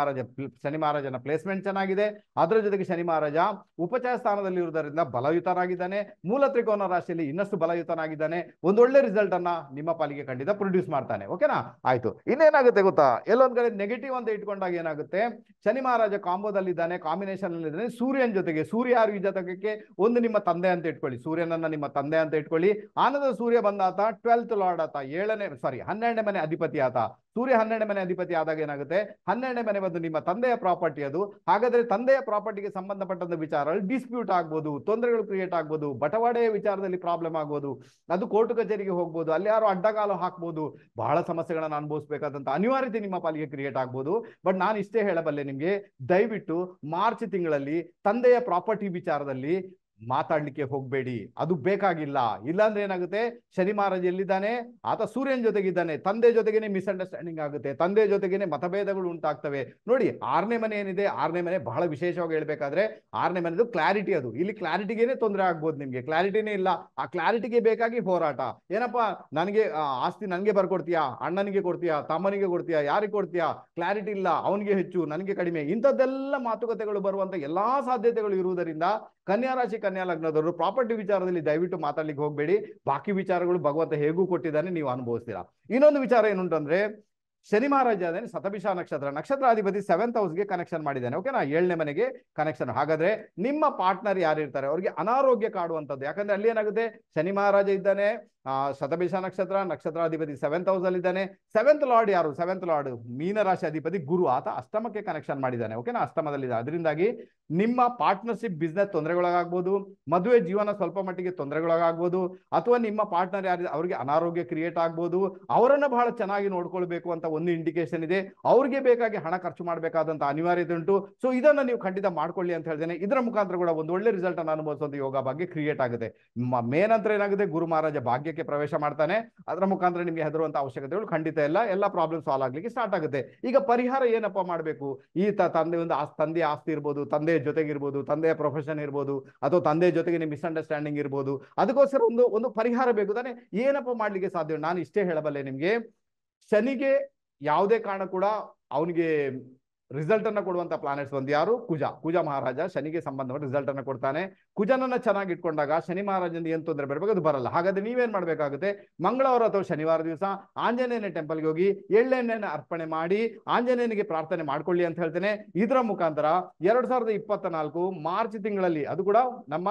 ಮಹಾರಾಜನ ಪ್ಲೇಸ್ಮೆಂಟ್ ಚೆನ್ನಾಗಿದೆ. ಅದರ ಜೊತೆಗೆ ಶನಿ ಮಹಾರಾಜ ಉಪಚಯ ಸ್ಥಾನದಲ್ಲಿ ಇರುವುದರಿಂದ ಬಲಯುತನಾಗಿದ್ದಾನೆ. ಮೂಲ ತ್ರಿಕೋನ ರಾಶಿಯಲ್ಲಿ ಇನ್ನಷ್ಟು ಬಲಯುತನಾಗಿದ್ದಾನೆ. ಒಂದೊಳ್ಳೆ ರಿಸಲ್ಟ್ ಅನ್ನ ನಿಮ್ಮ ಪಾಲಿಗೆ ಖಂಡಿತ ಪ್ರೊಡ್ಯೂಸ್ ಮಾಡ್ತಾನೆ. ಓಕೆನಾ? ಆಯ್ತು. ಇನ್ನೇನಾಗುತ್ತೆ ಗೊತ್ತಾ, ಎಲ್ಲೊಂದ್ ಕಡೆ ನೆಗೆಟಿವ್ ಅಂತ ಇಟ್ಕೊಂಡಾಗ ಏನಾಗುತ್ತೆ, ಶನಿ ಮಹಾರಾಜ ಕಾಂಬೋದಲ್ಲಿದ್ದಾನೆ, ಕಾಂಬಿನೇಷನ್ ಅಲ್ಲಿ ಇದ್ದಾನೆ ಸೂರ್ಯನ ಜೊತೆಗೆ. ಸೂರ್ಯ ಯಾರು ಈ ಜಾತಕಕ್ಕೆ? ಒಂದು ನಿಮ್ಮ ತಂದೆ ಅಂತ ಇಟ್ಕೊಳ್ಳಿ, ಸೂರ್ಯನನ್ನ ನಿಮ್ಮ ತಂದೆ ಅಂತ ಇಟ್ಕೊಳ್ಳಿ. ಆನಂತರ ಸೂರ್ಯ ಬಂದಾತ 12th ಲಾರ್ಡ್ ಆತ, 12ನೇ ಮನೆ ಅಧಿಪತಿ ಆತ. ಸೂರ್ಯ 12ನೇ ಮನೆ ಅಧಿಪತಿ ಆದಾಗ ಏನಾಗುತ್ತೆ, 12ನೇ ಮನೆ ಬಂದು ನಿಮ್ಮ ತಂದೆಯ ಪ್ರಾಪರ್ಟಿ. ಅದು ಹಾಗಾದ್ರೆ ತಂದೆಯ ಪ್ರಾಪರ್ಟಿಗೆ ಸಂಬಂಧಪಟ್ಟಂತ ವಿಚಾರ ಡಿಸ್ಪ್ಯೂಟ್ ಆಗ್ಬೋದು, ತೊಂದರೆಗಳು ಕ್ರಿಯೇಟ್ ಆಗ್ಬೋದು, ಬಟವಾಡೆಯ ವಿಚಾರದಲ್ಲಿ ಪ್ರಾಬ್ಲಮ್ ಆಗ್ಬೋದು, ಅದು ಕೋರ್ಟ್ ಕಚೇರಿಗೆ ಹೋಗ್ಬೋದು, ಅಲ್ಲಿ ಯಾರು ಅಡ್ಡಗಾಲು ಹಾಕ್ಬೋದು, ಬಹಳ ಸಮಸ್ಯೆಗಳನ್ನ ಅನುಭವಿಸಬೇಕಾದಂತ ಅನಿವಾರ್ಯತೆ ನಿಮ್ಮ ಪಾಲಿಗೆ ಕ್ರಿಯೇಟ್ ಆಗ್ಬೋದು. ಬಟ್ ನಾನು ಇಷ್ಟೇ ಹೇಳಬಲ್ಲೆ ನಿಮ್ಗೆ, ದಯವಿಟ್ಟು ಮಾರ್ಚ್ ತಿಂಗಳಲ್ಲಿ ತಂದೆಯ ಪ್ರಾಪರ್ಟಿ ವಿಚಾರದಲ್ಲಿ ಮಾತಾಡ್ಲಿಕ್ಕೆ ಹೋಗ್ಬೇಡಿ, ಅದು ಬೇಕಾಗಿಲ್ಲ. ಇಲ್ಲಾಂದ್ರೆ ಏನಾಗುತ್ತೆ, ಶನಿ ಮಹಾರಾಜ ಎಲ್ಲಿದ್ದಾನೆ, ಆತ ಸೂರ್ಯನ ಜೊತೆಗಿದ್ದಾನೆ, ತಂದೆ ಜೊತೆಗೇನೆ ಮಿಸ್ಅಂಡರ್ಸ್ಟ್ಯಾಂಡಿಂಗ್ ಆಗುತ್ತೆ, ತಂದೆ ಜೊತೆಗೇನೆ ಮತಭೇದಗಳು ಉಂಟಾಗ್ತವೆ. ನೋಡಿ 6ನೇ ಮನೆ ಏನಿದೆ, 6ನೇ ಮನೆ ಬಹಳ ವಿಶೇಷವಾಗಿ ಹೇಳ್ಬೇಕಾದ್ರೆ 6ನೇ ಮನೆದು ಕ್ಲಾರಿಟಿ. ಅದು ಇಲ್ಲಿ ಕ್ಲಾರಿಟಿಗೇನೆ ತೊಂದರೆ ಆಗ್ಬೋದು. ನಿಮ್ಗೆ ಕ್ಲಾರಿಟಿನೇ ಇಲ್ಲ, ಆ ಕ್ಲಾರಿಟಿಗೆ ಬೇಕಾಗಿ ಹೋರಾಟ. ಏನಪ್ಪಾ, ನನಗೆ ಆಸ್ತಿ ನನಗೆ ಬರ್ಕೊಡ್ತೀಯಾ, ಅಣ್ಣನಿಗೆ ಕೊಡ್ತೀಯಾ, ತಮ್ಮನಿಗೆ ಕೊಡ್ತೀಯಾ, ಯಾರಿಗೆ ಕೊಡ್ತೀಯಾ, ಕ್ಲಾರಿಟಿ ಇಲ್ಲ, ಅವನಿಗೆ ಹೆಚ್ಚು ನನಗೆ ಕಡಿಮೆ, ಇಂಥದ್ದೆಲ್ಲ ಮಾತುಕತೆಗಳು ಬರುವಂತ ಎಲ್ಲಾ ಸಾಧ್ಯತೆಗಳು ಇರುವುದರಿಂದ ಕನ್ಯಾ ರಾಶಿ, ಕನ್ಯಾ ಲಗ್ನದವರು ಪ್ರಾಪರ್ಟಿ ವಿಚಾರದಲ್ಲಿ ದಯವಿಟ್ಟು ಮಾತಾಡ್ಲಿಕ್ಕೆ ಹೋಗ್ಬೇಡಿ. ಬಾಕಿ ವಿಚಾರಗಳು ಭಗವಂತ ಹೇಗೂ ಕೊಟ್ಟಿದ್ದಾನೆ, ನೀವು ಅನುಭವಿಸ್ತೀರಾ. ಇನ್ನೊಂದು ವಿಚಾರ ಏನುಂಟಂದ್ರೆ, ಶನಿ ಮಹಾರಾಜ ಅದೇನೆ ಶತಭಿಷ ನಕ್ಷತ್ರಾಧಿಪತಿ 7th ಹೌಸ್ಗೆ ಕನೆಕ್ಷನ್ ಮಾಡಿದ್ದಾನೆ. ಓಕೆನಾ? 7ನೇ ಮನೆಗೆ ಕನೆಕ್ಷನ್. ಹಾಗಾದ್ರೆ ನಿಮ್ಮ ಪಾರ್ಟ್ನರ್ ಯಾರಿರ್ತಾರೆ ಅವರಿಗೆ ಅನಾರೋಗ್ಯ ಕಾಡುವಂಥದ್ದು. ಯಾಕಂದ್ರೆ ಅಲ್ಲಿ ಏನಾಗುತ್ತೆ, ಶನಿ ಮಹಾರಾಜ ಇದ್ದಾನೆ, ಶತಭಿಷ ನಕ್ಷತ್ರಾಧಿಪತಿ 7th ಹೌಸ್ ಅಲ್ಲಿ ಇದ್ದಾನೆ. 7th ಲಾರ್ಡ್ ಯಾರು? 7th ಲಾರ್ಡ್ ಮೀನರಾಶಿ ಅಧಿಪತಿ ಗುರು, ಆತ ಅಷ್ಟಮಕ್ಕೆ ಕನೆಕ್ಷನ್ ಮಾಡಿದ್ದಾನೆ. ಓಕೆನಾ? ಅಷ್ಟಮದಲ್ಲಿದೆ. ಅದರಿಂದಾಗಿ ನಿಮ್ಮ ಪಾರ್ಟ್ನರ್ಶಿಪ್ ಬಿಸ್ನೆಸ್ ತೊಂದರೆಗೊಳಗಾಗ್ಬೋದು, ಮದುವೆ ಜೀವನ ಸ್ವಲ್ಪ ಮಟ್ಟಿಗೆ ತೊಂದರೆಗೊಳಗಾಗ್ಬೋದು, ಅಥವಾ ನಿಮ್ಮ ಪಾರ್ಟ್ನರ್ ಯಾರು ಅವರಿಗೆ ಅನಾರೋಗ್ಯ ಕ್ರಿಯೇಟ್ ಆಗ್ಬೋದು. ಅವರನ್ನ ಬಹಳ ಚೆನ್ನಾಗಿ ನೋಡ್ಕೊಳ್ಬೇಕು ಅಂತ ಒಂದು ಇಂಡಿಕೇಶನ್ ಇದೆ. ಅವ್ರಿಗೆ ಬೇಕಾಗಿ ಹಣ ಖರ್ಚು ಮಾಡಬೇಕಾದಂತ ಅನಿವಾರ್ಯತೆ ಉಂಟು. ಸೊ ಇದನ್ನ ನೀವು ಖಂಡಿತ ಮಾಡ್ಕೊಳ್ಳಿ ಅಂತ ಹೇಳ್ತೇನೆ. ಇದರ ಮುಖಾಂತರ ಕೂಡ ಒಂದು ಒಳ್ಳೆ ರಿಸಲ್ಟ್ ಅನ್ನು ಅನುಭವಿಸುವಂತ ಯೋಗ ಭಾಗ್ಯ ಕ್ರಿಯೇಟ್ ಆಗುತ್ತೆ. ಮೇನ್ ಅಂತ ಏನಾಗುತ್ತೆ, ಗುರು ಮಹಾರಾಜ ಭಾಗ್ಯಕ್ಕೆ ಪ್ರವೇಶ ಮಾಡ್ತಾನೆ. ಅದರ ಮುಖಾಂತರ ನಿಮಗೆ ಹೆದರುವಂತ ಅವಶ್ಯಕತೆಗಳು ಖಂಡಿತ ಇಲ್ಲ. ಎಲ್ಲ ಪ್ರಾಬ್ಲಮ್ ಸಾಲ್ವ್ ಆಗ್ಲಿಕ್ಕೆ ಸ್ಟಾರ್ಟ್ ಆಗುತ್ತೆ. ಈಗ ಪರಿಹಾರ ಏನಪ್ಪಾ ಮಾಡಬೇಕು? ಈ ತಂದೆ ಒಂದು ತಂದೆ ಆಸ್ತಿ ಇರ್ಬೋದು, ತಂದೆಯ ಜೊತೆಗಿರ್ಬೋದು, ತಂದೆಯ ಪ್ರೊಫೆಷನ್ ಇರ್ಬೋದು, ಅಥವಾ ತಂದೆಯ ಜೊತೆಗೆ ಮಿಸ್ಅಂಡರ್ಸ್ಟ್ಯಾಂಡಿಂಗ್ ಇರ್ಬೋದು. ಅದಕ್ಕೋಸ್ಕರ ಒಂದು ಪರಿಹಾರ ಬೇಕು ತಾನೆ. ಏನಪ್ಪಾ ಮಾಡ್ಲಿಕ್ಕೆ ಸಾಧ್ಯ? ನಾನು ಇಷ್ಟೇ ಹೇಳಬಲ್ಲೆ ನಿಮ್ಗೆ, ಶನಿಗೆ ಯಾವುದೇ ಕಾರಣ ಕೂಡ ಅವನಿಗೆ ರಿಸಲ್ಟ್ ಅನ್ನ ಕೊಡುವಂತ ಪ್ಲಾನೆಟ್ಸ್ ಒಂದು ಯಾರು? ಕುಜ ಮಹಾರಾಜ ಶನಿಗೆ ಸಂಬಂಧಪಟ್ಟ ರಿಸಲ್ಟ್ ಅನ್ನ ಕೊಡ್ತಾನೆ. ಕುಜನನ್ನ ಚೆನ್ನಾಗಿ ಇಟ್ಕೊಂಡಾಗ ಶನಿ ಮಹಾರಾಜನಿಂದ ಏನ್ ತೊಂದರೆ ಬರಬೇಕು ಅದು ಬರಲ್ಲ. ಹಾಗಾದ್ರೆ ನೀವೇನ್ ಮಾಡ್ಬೇಕಾಗುತ್ತೆ? ಮಂಗಳವಾರ ಅಥವಾ ಶನಿವಾರ ದಿವಸ ಆಂಜನೇಯನ ಟೆಂಪಲ್ಗೆ ಹೋಗಿ ಎಳ್ಳೆಣ್ಣೆನ ಅರ್ಪಣೆ ಮಾಡಿ ಆಂಜನೇಯನಿಗೆ ಪ್ರಾರ್ಥನೆ ಮಾಡ್ಕೊಳ್ಳಿ ಅಂತ ಹೇಳ್ತೇನೆ. ಇದರ ಮುಖಾಂತರ 2024 ಮಾರ್ಚ್ ತಿಂಗಳಲ್ಲಿ, ಅದು ಕೂಡ ನಮ್ಮ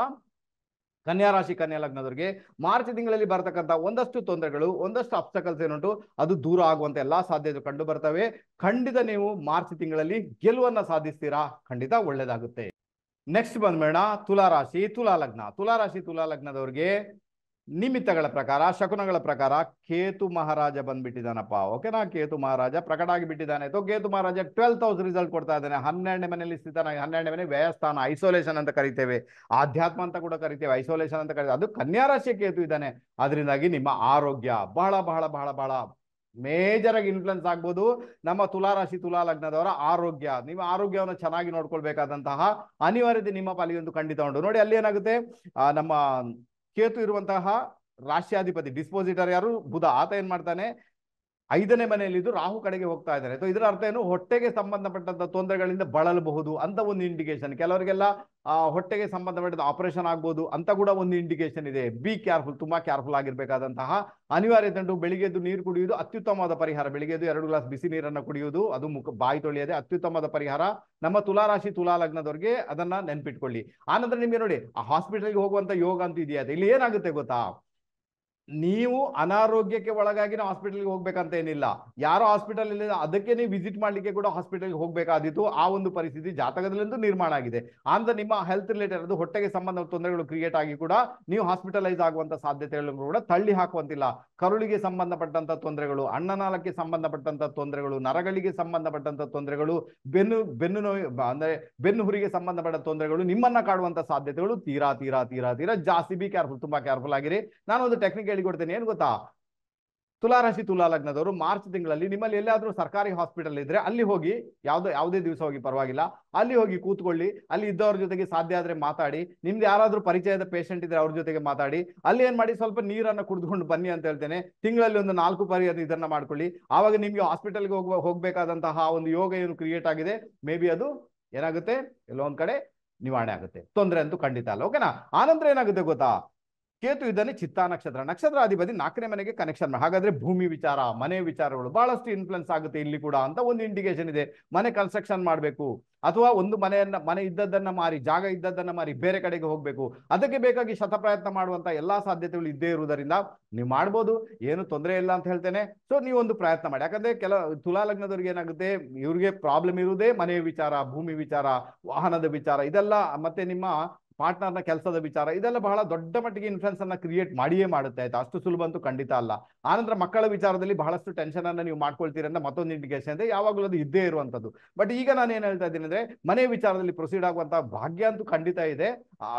ಕನ್ಯಾ ರಾಶಿ ಕನ್ಯಾ ಲಗ್ನದವರಿಗೆ ಮಾರ್ಚ್ ತಿಂಗಳಲ್ಲಿ ಬರತಕ್ಕಂತ ಒಂದಷ್ಟು ತೊಂದರೆಗಳು, ಒಂದಷ್ಟು ಅಬ್ಸ್ಟಕಲ್ಸ್ ಏನುಂಟು ಅದು ದೂರ ಆಗುವಂತ ಎಲ್ಲಾ ಸಾಧ್ಯತೆ ಕಂಡು ಬರ್ತವೆ. ಖಂಡಿತ ನೀವು ಮಾರ್ಚ್ ತಿಂಗಳಲ್ಲಿ ಗೆಲುವನ್ನ ಸಾಧಿಸ್ತೀರಾ. ಖಂಡಿತ ಒಳ್ಳೇದಾಗುತ್ತೆ. ನೆಕ್ಸ್ಟ್ ಬಂದ್ಬೇಡ ತುಲಾ ರಾಶಿ ತುಲಾ ಲಗ್ನ. ತುಲಾ ರಾಶಿ ತುಲಾ ಲಗ್ನದವ್ರಿಗೆ ನಿಮಿತ್ತಗಳ ಪ್ರಕಾರ, ಶಕುನಗಳ ಪ್ರಕಾರ ಕೇತು ಮಹಾರಾಜ ಬಂದ್ಬಿಟ್ಟಿದ್ದಾನಪ್ಪ. ಓಕೆನಾ? ಕೇತು ಮಹಾರಾಜ ಪ್ರಕಟ ಆಗಿಬಿಟ್ಟಿದ್ದಾನೆ. ಕೇತು ಮಹಾರಾಜ 12th ಹೌಸ್ ರಿಸಲ್ಟ್ ಕೊಡ್ತಾ ಇದ್ದಾನೆ. 12ನೇ ಮನೆಯಲ್ಲಿ ಸ್ಥಿತನಾಗಿ, 12ನೇ ಮನೆ ವ್ಯಯಸ್ಥಾನ, ಐಸೋಲೇಷನ್ ಅಂತ ಕರಿತೇವೆ, ಆಧ್ಯಾತ್ಮ ಅಂತ ಕೂಡ ಕರಿತೇವೆ, ಐಸೋಲೇಷನ್ ಅಂತ ಕರಿತೇವೆ. ಅದು ಕನ್ಯಾ ರಾಶಿಯ ಕೇತು ಇದ್ದಾನೆ. ಅದರಿಂದಾಗಿ ನಿಮ್ಮ ಆರೋಗ್ಯ ಬಹಳ ಬಹಳ ಬಹಳ ಬಹಳ ಮೇಜರ್ ಆಗಿ ಇನ್ಫ್ಲುಯೆನ್ಸ್ ಆಗ್ಬೋದು. ನಮ್ಮ ತುಲಾ ರಾಶಿ ತುಲಾ ಲಗ್ನದವರ ಆರೋಗ್ಯ, ನಿಮ್ಮ ಆರೋಗ್ಯವನ್ನು ಚೆನ್ನಾಗಿ ನೋಡ್ಕೊಳ್ಬೇಕಾದಂತಹ ಅನಿವಾರ್ಯತೆ ನಿಮ್ಮ ಪಾಲಿಗೆ ಒಂದು ಖಂಡಿತ ಉಂಟು. ನೋಡಿ, ಅಲ್ಲಿ ಏನಾಗುತ್ತೆ, ನಮ್ಮ ಕೇತು ಇರುವಂತಹ ರಾಶ್ಯಾಧಿಪತಿ ಡಿಸ್ಪೋಸಿಟರ್ ಯಾರು? ಬುಧ. ಆತ ಏನ್ ಮಾಡ್ತಾನೆ? 5ನೇ ಮನೆಯಲ್ಲಿದ್ದು ರಾಹು ಕಡೆಗೆ ಹೋಗ್ತಾ ಇದ್ದಾರೆ. ಇದರ ಅರ್ಥ ಏನು? ಹೊಟ್ಟೆಗೆ ಸಂಬಂಧಪಟ್ಟಂತ ತೊಂದರೆಗಳಿಂದ ಬಳಲಬಹುದು ಅಂತ ಒಂದು ಇಂಡಿಕೇಶನ್. ಕೆಲವರಿಗೆಲ್ಲ ಹೊಟ್ಟೆಗೆ ಸಂಬಂಧಪಟ್ಟ ಆಪರೇಷನ್ ಆಗ್ಬೋದು ಅಂತ ಕೂಡ ಒಂದು ಇಂಡಿಕೇಶನ್ ಇದೆ. ಬಿ ಕೇರ್ಫುಲ್, ತುಂಬಾ ಕೇರ್ಫುಲ್ ಆಗಿರ್ಬೇಕಾದಂತಹ ಅನಿವಾರ್ಯತೆ ಉಂಟು. ಬೆಳಿಗ್ಗೆ ಎದ್ದು ನೀರು ಕುಡಿಯುವುದು ಅತ್ಯುತ್ತಮವಾದ ಪರಿಹಾರ. ಬೆಳಿಗ್ಗೆ ಎದ್ದು 2 ಗ್ಲಾಸ್ ಬಿಸಿ ನೀರನ್ನು ಕುಡಿಯುವುದು, ಅದು ಬಾಯಿ ತೊಳೆಯದೆ ಅತ್ಯುತ್ತಮವಾದ ಪರಿಹಾರ. ನಮ್ಮ ತುಲಾ ರಾಶಿ ತುಲಾ ಲಗ್ನದವರಿಗೆ ಅದನ್ನ ನೆನ್ಪಿಟ್ಕೊಳ್ಳಿ. ಆನಂತರ ನಿಮ್ಗೆ ನೋಡಿ, ಆ ಹಾಸ್ಪಿಟಲ್ಗೆ ಹೋಗುವಂತ ಯೋಗ ಅಂತ ಇದೆಯಾ? ಇಲ್ಲಿ ಏನಾಗುತ್ತೆ ಗೊತ್ತಾ? ನೀವು ಅನಾರೋಗ್ಯಕ್ಕೆ ಒಳಗಾಗಿ ನಾವು ಹಾಸ್ಪಿಟಲ್ಗೆ ಹೋಗ್ಬೇಕಂತ ಏನಿಲ್ಲ. ಯಾರೋ ಹಾಸ್ಪಿಟಲ್ ಇಲ್ಲ, ಅದಕ್ಕೆ ನೀವು ವಿಸಿಟ್ ಮಾಡ್ಲಿಕ್ಕೆ ಕೂಡ ಹಾಸ್ಪಿಟಲ್ಗೆ ಹೋಗ್ಬೇಕಾದಿತ್ತು. ಆ ಒಂದು ಪರಿಸ್ಥಿತಿ ಜಾತಕದಲ್ಲಂತೂ ನಿರ್ಮಾಣ ಆಗಿದೆ. ಅಂದ್ರೆ ನಿಮ್ಮ ಹೆಲ್ತ್ ರಿಲೇಟೆಡ್, ಅದು ಹೊಟ್ಟೆಗೆ ಸಂಬಂಧ ತೊಂದರೆಗಳು ಕ್ರಿಯೇಟ್ ಆಗಿ ಕೂಡ ನೀವು ಹಾಸ್ಪಿಟಲೈಸ್ ಆಗುವಂತ ಸಾಧ್ಯತೆಗಳನ್ನು ಕೂಡ ತಳ್ಳಿ ಹಾಕುವಂತಿಲ್ಲ. ಕರುಳಿಗೆ ಸಂಬಂಧಪಟ್ಟಂತ ತೊಂದರೆಗಳು, ಅನ್ನನಾಳಕ್ಕೆ ಸಂಬಂಧಪಟ್ಟಂತ ತೊಂದರೆಗಳು, ನರಗಳಿಗೆ ಸಂಬಂಧಪಟ್ಟಂತ ತೊಂದರೆಗಳು, ಬೆನ್ನು ನೋವು ಅಂದ್ರೆ ಬೆನ್ನು ಹುರಿಗೆ ಸಂಬಂಧಪಟ್ಟ ತೊಂದರೆಗಳು ನಿಮ್ಮನ್ನ ಕಾಡುವಂತ ಸಾಧ್ಯತೆಗಳು ತೀರಾ ತೀರಾ ತೀರಾ ತೀರಾ ಜಾಸ್ತಿ. ಬಿ ಕೇರ್ಫುಲ್, ತುಂಬಾ ಕೇರ್ಫುಲ್ ಆಗಿರಿ. ನಾನು ಒಂದು ಟೆಕ್ನಿಕ್ ಹೇಳಿಕೊಡ್ತೇನೆ. ಏನ್ ಗೊತ್ತಾ? ತುಲಾ ರಾಶಿ ತುಲಾ ಲಗ್ನದವರು ಮಾರ್ಚ್ ತಿಂಗಳಲ್ಲಿ ನಿಮ್ಮಲ್ಲಿ ಎಲ್ಲಾದ್ರೂ ಸರ್ಕಾರಿ ಹಾಸ್ಪಿಟಲ್ ಇದ್ರೆ ಅಲ್ಲಿ ಹೋಗಿ, ಯಾವುದೇ ದಿವಸ ಹೋಗಿ ಪರವಾಗಿಲ್ಲ, ಅಲ್ಲಿ ಹೋಗಿ ಕೂತ್ಕೊಳ್ಳಿ. ಅಲ್ಲಿ ಇದ್ದವ್ರ ಜೊತೆಗೆ ಸಾಧ್ಯ ಆದ್ರೆ ಮಾತಾಡಿ. ನಿಮ್ದು ಯಾರಾದ್ರೂ ಪರಿಚಯದ ಪೇಷಂಟ್ ಇದ್ರೆ ಅವ್ರ ಜೊತೆಗೆ ಮಾತಾಡಿ. ಅಲ್ಲಿ ಏನ್ ಮಾಡಿ, ಸ್ವಲ್ಪ ನೀರನ್ನ ಕುಡಿದುಕೊಂಡು ಬನ್ನಿ ಅಂತ ಹೇಳ್ತೇನೆ. ತಿಂಗಳಲ್ಲಿ ಒಂದು 4 ಬಾರಿ ಇದನ್ನ ಮಾಡ್ಕೊಳ್ಳಿ. ಆವಾಗ ನಿಮ್ಗೆ ಹಾಸ್ಪಿಟಲ್ಗೆ ಹೋಗ್ಬೇಕಾದಂತಹ ಒಂದು ಯೋಗ ಏನು ಕ್ರಿಯೇಟ್ ಆಗಿದೆ, ಮೇ ಬಿ ಅದು ಏನಾಗುತ್ತೆ, ಎಲ್ಲೋ ಒಂದ್ ಕಡೆ ನಿವಾರಣೆ ಆಗುತ್ತೆ. ತೊಂದರೆ ಅಂತೂ ಖಂಡಿತ ಅಲ್ಲ. ಓಕೆನಾ? ಆನಂತರ ಏನಾಗುತ್ತೆ ಗೊತ್ತಾ? ಕೇತು ಇದ್ದಾನೆ ಚಿತ್ತಾ ನಕ್ಷತ್ರ, ನಕ್ಷತ್ರಾಧಿಪತಿ 4ನೇ ಮನೆಗೆ ಕನೆಕ್ಷನ್. ಹಾಗಾದ್ರೆ ಭೂಮಿ ವಿಚಾರ, ಮನೆ ವಿಚಾರಗಳು ಬಹಳಷ್ಟು ಇನ್ಫ್ಲುಯೆನ್ಸ್ ಆಗುತ್ತೆ ಇಲ್ಲಿ ಕೂಡ ಅಂತ ಒಂದು ಇಂಡಿಕೇಶನ್ ಇದೆ. ಮನೆ ಕನ್ಸ್ಟ್ರಕ್ಷನ್ ಮಾಡಬೇಕು, ಅಥವಾ ಒಂದು ಮನೆ ಇದ್ದದ್ದನ್ನ ಮಾರಿ, ಜಾಗ ಇದ್ದದ್ದನ್ನ ಮಾರಿ ಬೇರೆ ಕಡೆಗೆ ಹೋಗ್ಬೇಕು, ಅದಕ್ಕೆ ಬೇಕಾಗಿ ಶತಪ್ರಯತ್ನ ಮಾಡುವಂತ ಎಲ್ಲಾ ಸಾಧ್ಯತೆಗಳು ಇದ್ದೇ ಇರುವುದರಿಂದ ನೀವು ಮಾಡ್ಬೋದು, ಏನು ತೊಂದರೆ ಇಲ್ಲ ಅಂತ ಹೇಳ್ತೇನೆ. ಸೊ ನೀವೊಂದು ಪ್ರಯತ್ನ ಮಾಡಿ. ಯಾಕಂದ್ರೆ ತುಲಾ ಲಗ್ನದವ್ರಿಗೆ ಏನಾಗುತ್ತೆ, ಇವ್ರಿಗೆ ಪ್ರಾಬ್ಲಮ್ ಇರುವುದೇ ಮನೆಯ ವಿಚಾರ, ಭೂಮಿ ವಿಚಾರ, ವಾಹನದ ವಿಚಾರ, ಇದೆಲ್ಲ, ಮತ್ತೆ ನಿಮ್ಮ ಪಾರ್ಟ್ನರ್ನ ಕೆಲಸದ ವಿಚಾರ, ಇದೆಲ್ಲ ಬಹಳ ದೊಡ್ಡ ಮಟ್ಟಿಗೆ ಇನ್ಫ್ಲುಯೆನ್ಸ್ ಅನ್ನ ಕ್ರಿಯೇಟ್ ಮಾಡಿಯೇ ಮಾಡುತ್ತೆ. ಆಯ್ತಾ? ಅಷ್ಟು ಸುಲಭ ಅಂತೂ ಖಂಡಿತ ಅಲ್ಲ. ಆನಂತರ ಮಕ್ಕಳ ವಿಚಾರದಲ್ಲಿ ಬಹಳಷ್ಟು ಟೆನ್ಷನ್ ಅನ್ನ ನೀವು ಮಾಡ್ಕೊಳ್ತೀರಿ ಅಂತ ಮತ್ತೊಂದು ಇಂಡಿಕೇಶನ್ ಇದೆ. ಯಾವಾಗಲೂ ಅದು ಇದ್ದೇ ಇರುವಂತದ್ದು. ಬಟ್ ಈಗ ನಾನು ಏನ್ ಹೇಳ್ತಾ ಇದ್ದೀನಿ ಅಂದ್ರೆ, ಮನೆ ವಿಚಾರದಲ್ಲಿ ಪ್ರೊಸೀಡ್ ಆಗುವಂತಹ ಭಾಗ್ಯ ಅಂತೂ ಖಂಡಿತ ಇದೆ.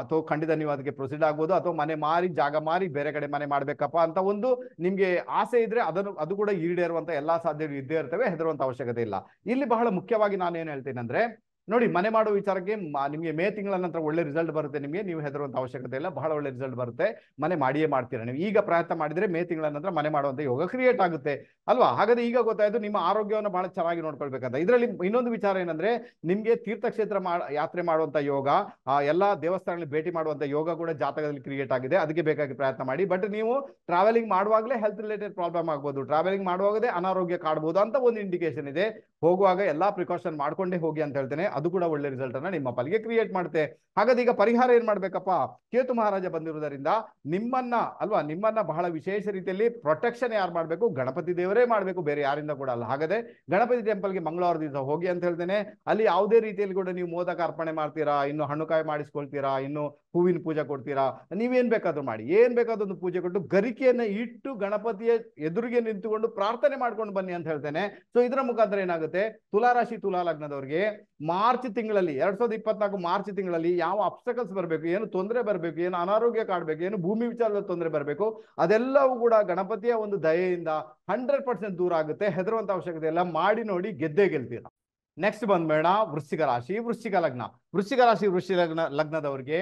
ಅಥವಾ ಖಂಡಿತ ನೀವು ಅದಕ್ಕೆ ಪ್ರೊಸೀಡ್ ಆಗ್ಬೋದು. ಅಥವಾ ಮನೆ ಮಾರಿ, ಜಾಗ ಮಾರಿ ಬೇರೆ ಕಡೆ ಮನೆ ಮಾಡ್ಬೇಕಪ್ಪ ಅಂತ ಒಂದು ನಿಮ್ಗೆ ಆಸೆ ಇದ್ರೆ ಅದು ಕೂಡ ಈಡೇರುವಂತ ಎಲ್ಲಾ ಸಾಧ್ಯತೆಗಳು ಇದ್ದೇ ಇರ್ತವೆ. ಹೆದರುವಂತ ಅವಶ್ಯಕತೆ ಇಲ್ಲ. ಇಲ್ಲಿ ಬಹಳ ಮುಖ್ಯವಾಗಿ ನಾನು ಏನ್ ಹೇಳ್ತೇನೆ ಅಂದ್ರೆ, ನೋಡಿ, ಮನೆ ಮಾಡೋ ವಿಚಾರಕ್ಕೆ ನಿಮಗೆ ಮೇ ತಿಂಗಳ ನಂತರ ಒಳ್ಳೆ ರಿಸಲ್ಟ್ ಬರುತ್ತೆ. ನಿಮಗೆ ನೀವು ಹೆದರುವಂತ ಅವಶ್ಯಕತೆ ಇಲ್ಲ, ಬಹಳ ಒಳ್ಳೆ ರಿಸಲ್ಟ್ ಬರುತ್ತೆ. ಮನೆ ಮಾಡಿಯೇ ಮಾಡ್ತೀರಾ. ನೀವು ಈಗ ಪ್ರಯತ್ನ ಮಾಡಿದ್ರೆ ಮೇ ತಿಂಗಳ ನಂತರ ಮನೆ ಮಾಡುವಂತ ಯೋಗ ಕ್ರಿಯೇಟ್ ಆಗುತ್ತೆ ಅಲ್ವಾ? ಹಾಗಾದ್ರೆ ಈಗ ಗೊತ್ತಾಯ್ತು ನಿಮ್ಮ ಆರೋಗ್ಯವನ್ನು ಬಹಳ ಚೆನ್ನಾಗಿ ನೋಡ್ಕೊಳ್ಬೇಕಂತ. ಇದರಲ್ಲಿ ಇನ್ನೊಂದು ವಿಚಾರ ಏನಂದ್ರೆ, ನಿಮ್ಗೆ ತೀರ್ಥಕ್ಷೇತ್ರ ಯಾತ್ರೆ ಮಾಡುವಂತ ಯೋಗ, ಎಲ್ಲಾ ದೇವಸ್ಥಾನಗಳಲ್ಲಿ ಭೇಟಿ ಮಾಡುವಂತ ಯೋಗ ಕೂಡ ಜಾತಕದಲ್ಲಿ ಕ್ರಿಯೇಟ್ ಆಗಿದೆ. ಅದಕ್ಕೆ ಬೇಕಾಗಿ ಪ್ರಯತ್ನ ಮಾಡಿ. ಬಟ್ ನೀವು ಟ್ರಾವೆಲಿಂಗ್ ಮಾಡುವಾಗಲೇ ಹೆಲ್ತ್ ರಿಲೇಟೆಡ್ ಪ್ರಾಬ್ಲಮ್ ಆಗ್ಬೋದು, ಟ್ರಾವೆಲಿಂಗ್ ಮಾಡುವಾಗಲೇ ಅನಾರೋಗ್ಯ ಕಾಡಬಹುದು ಅಂತ ಒಂದು ಇಂಡಿಕೇಶನ್ ಇದೆ. ಹೋಗುವಾಗ ಎಲ್ಲಾ ಪ್ರಿಕಾಷನ್ ಮಾಡ್ಕೊಂಡೇ ಹೋಗಿ ಅಂತ ಹೇಳ್ತೇನೆ. ಅದು ಕೂಡ ಒಳ್ಳೆ ರಿಸಲ್ಟ್ ಅನ್ನ ನಿಮ್ಮ ಪಾಲಿಗೆ ಕ್ರಿಯೇಟ್ ಮಾಡುತ್ತೆ. ಹಾಗಾದ್ರೆ ಈಗ ಪರಿಹಾರ ಏನ್ ಮಾಡ್ಬೇಕಪ್ಪ? ಕೇತು ಮಹಾರಾಜ ಬಂದಿರುವುದರಿಂದ ನಿಮ್ಮನ್ನ ಬಹಳ ವಿಶೇಷ ರೀತಿಯಲ್ಲಿ ಪ್ರೊಟೆಕ್ಷನ್ ಯಾರು ಮಾಡ್ಬೇಕು? ಗಣಪತಿ ದೇವರೇ ಮಾಡ್ಬೇಕು, ಬೇರೆ ಯಾರಿಂದ ಕೂಡ ಅಲ್ಲ. ಹಾಗಾದ್ರೆ ಗಣಪತಿ ಟೆಂಪಲ್ಗೆ ಮಂಗಳವಾರ ದಿವಸ ಹೋಗಿ ಅಂತ ಹೇಳ್ತೇನೆ. ಅಲ್ಲಿ ಯಾವುದೇ ರೀತಿಯಲ್ಲಿ ಕೂಡ ನೀವು ಮೋದಕ ಅರ್ಪಣೆ ಮಾಡ್ತೀರಾ, ಇನ್ನು ಹಣ್ಣುಕಾಯಿ ಮಾಡಿಸ್ಕೊಳ್ತೀರಾ, ಇನ್ನು ಹೂವಿನ ಪೂಜೆ ಕೊಡ್ತೀರಾ, ನೀವೇನ್ ಬೇಕಾದ್ರೂ ಮಾಡಿ, ಏನ್ ಬೇಕಾದ್ರೂ ಒಂದು ಪೂಜೆ ಕೊಟ್ಟು ಗರಿಕೆಯನ್ನ ಇಟ್ಟು ಗಣಪತಿಯ ಎದುರಿಗೆ ನಿಂತುಕೊಂಡು ಪ್ರಾರ್ಥನೆ ಮಾಡ್ಕೊಂಡು ಬನ್ನಿ ಅಂತ ಹೇಳ್ತೇನೆ. ಸೊ ಇದರ ಮುಖಾಂತರ ಏನಾಗುತ್ತೆ, ತುಲಾರಾಶಿ ತುಲಾ ಲಗ್ನದವರಿಗೆ ಮಾರ್ಚ್ ತಿಂಗಳಲ್ಲಿ 2024 ಮಾರ್ಚ್ ತಿಂಗಳಲ್ಲಿ ಯಾವ ಅಬ್ಸ್ಟಕಲ್ಸ್ ಬರಬೇಕು, ಏನು ತೊಂದರೆ ಬರಬೇಕು, ಏನು ಅನಾರೋಗ್ಯ ಕಾಡ್ಬೇಕು, ಏನು ಭೂಮಿ ವಿಚಾರದ ತೊಂದರೆ ಬರಬೇಕು, ಅದೆಲ್ಲವೂ ಕೂಡ ಗಣಪತಿಯ ಒಂದು ದಯೆಯಿಂದ 100% ದೂರ ಆಗುತ್ತೆ. ಹೆದರುವಂತ ಅವಶ್ಯಕತೆ ಇಲ್ಲ, ಮಾಡಿ ನೋಡಿ ಗೆದ್ದೇ ಗೆಲ್ತೀರಾ. ನೆಕ್ಸ್ಟ್ ಬಂದ್ಬೇಡ ವೃಶ್ಚಿಕ ರಾಶಿ ವೃಶ್ಚಿಕ ಲಗ್ನ. ವೃಶ್ಚಿಕ ರಾಶಿ ವೃಶ್ಚಿಕ ಲಗ್ನದವರಿಗೆ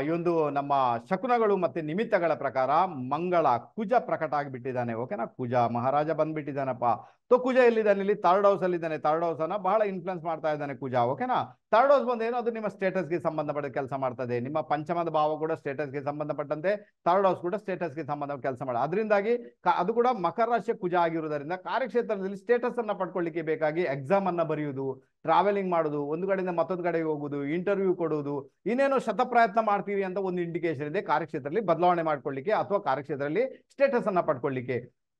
ಈ ಒಂದು ನಮ್ಮ ಶಕುನಗಳು ಮತ್ತೆ ನಿಮಿತ್ತಗಳ ಪ್ರಕಾರ ಮಂಗಳ ಕುಜ ಪ್ರಕಟ ಆಗಿಬಿಟ್ಟಿದ್ದಾನೆ. ಓಕೆನಾ, ಕುಜ ಮಹಾರಾಜ ಬಂದ್ಬಿಟ್ಟಿದ್ದಾನಪ್ಪ. ಸೊ ಕುಜ ಎಲ್ಲಿದ್ದಾನೆ, ಇಲ್ಲಿ ಥರ್ಡ್ ಹೌಸ್ ಅಲ್ಲಿ ಇದ್ದಾನೆ. ಥರ್ಡ್ ಹೌಸ್ ಅನ್ನ ಬಹಳ ಇನ್ಫ್ಲುಯೆನ್ಸ್ ಮಾಡ್ತಾ ಇದ್ದಾನೆ ಕುಜ. ಓಕೆನಾ, ಥರ್ಡ್ ಹೌಸ್ ಬಂದೇನು, ಅದು ನಿಮ್ಮ ಸ್ಟೇಟಸ್ಗೆ ಸಂಬಂಧಪಟ್ಟ ಕೆಲಸ ಮಾಡ್ತದೆ. ನಿಮ್ಮ ಪಂಚಮದ ಭಾವ ಕೂಡ ಸ್ಟೇಟಸ್ಗೆ ಸಂಬಂಧಪಟ್ಟಂತೆ, ಥರ್ಡ್ ಹೌಸ್ ಕೂಡ ಸ್ಟೇಟಸ್ಗೆ ಸಂಬಂಧ ಕೆಲಸ ಮಾಡ. ಅದರಿಂದಾಗಿ ಅದು ಕೂಡ ಮಕರ ರಾಶಿಯ ಕುಜ ಆಗಿರುವುದರಿಂದ ಕಾರ್ಯಕ್ಷೇತ್ರದಲ್ಲಿ ಸ್ಟೇಟಸ್ ಅನ್ನ ಪಡ್ಕೊಳ್ಳಿಕ್ಕೆ ಬೇಕಾಗಿ ಎಕ್ಸಾಮ್ ಅನ್ನ ಬರೆಯುವುದು, ಟ್ರಾವೆಲಿಂಗ್ ಮಾಡುದು, ಒಂದು ಕಡೆಯಿಂದ ಮತ್ತೊಂದು ಕಡೆಗೆ ಹೋಗುದು, ಇಂಟರ್ವ್ಯೂ ಕೊಡುವುದು, ಇನ್ನೇನೋ ಶತಪ್ರಯತ್ನ ಮಾಡ್ತೀವಿ ಅಂತ ಒಂದು ಇಂಡಿಕೇಶನ್ ಇದೆ ಕಾರ್ಯಕ್ಷೇತ್ರದಲ್ಲಿ ಬದಲಾವಣೆ ಮಾಡ್ಕೊಳ್ಳಿಕ್ಕೆ ಅಥವಾ ಕಾರ್ಯಕ್ಷೇತ್ರದಲ್ಲಿ ಸ್ಟೇಟಸ್ ಅನ್ನ ಪಡ್ಕೊಳ್ಳಿಕ್ಕೆ.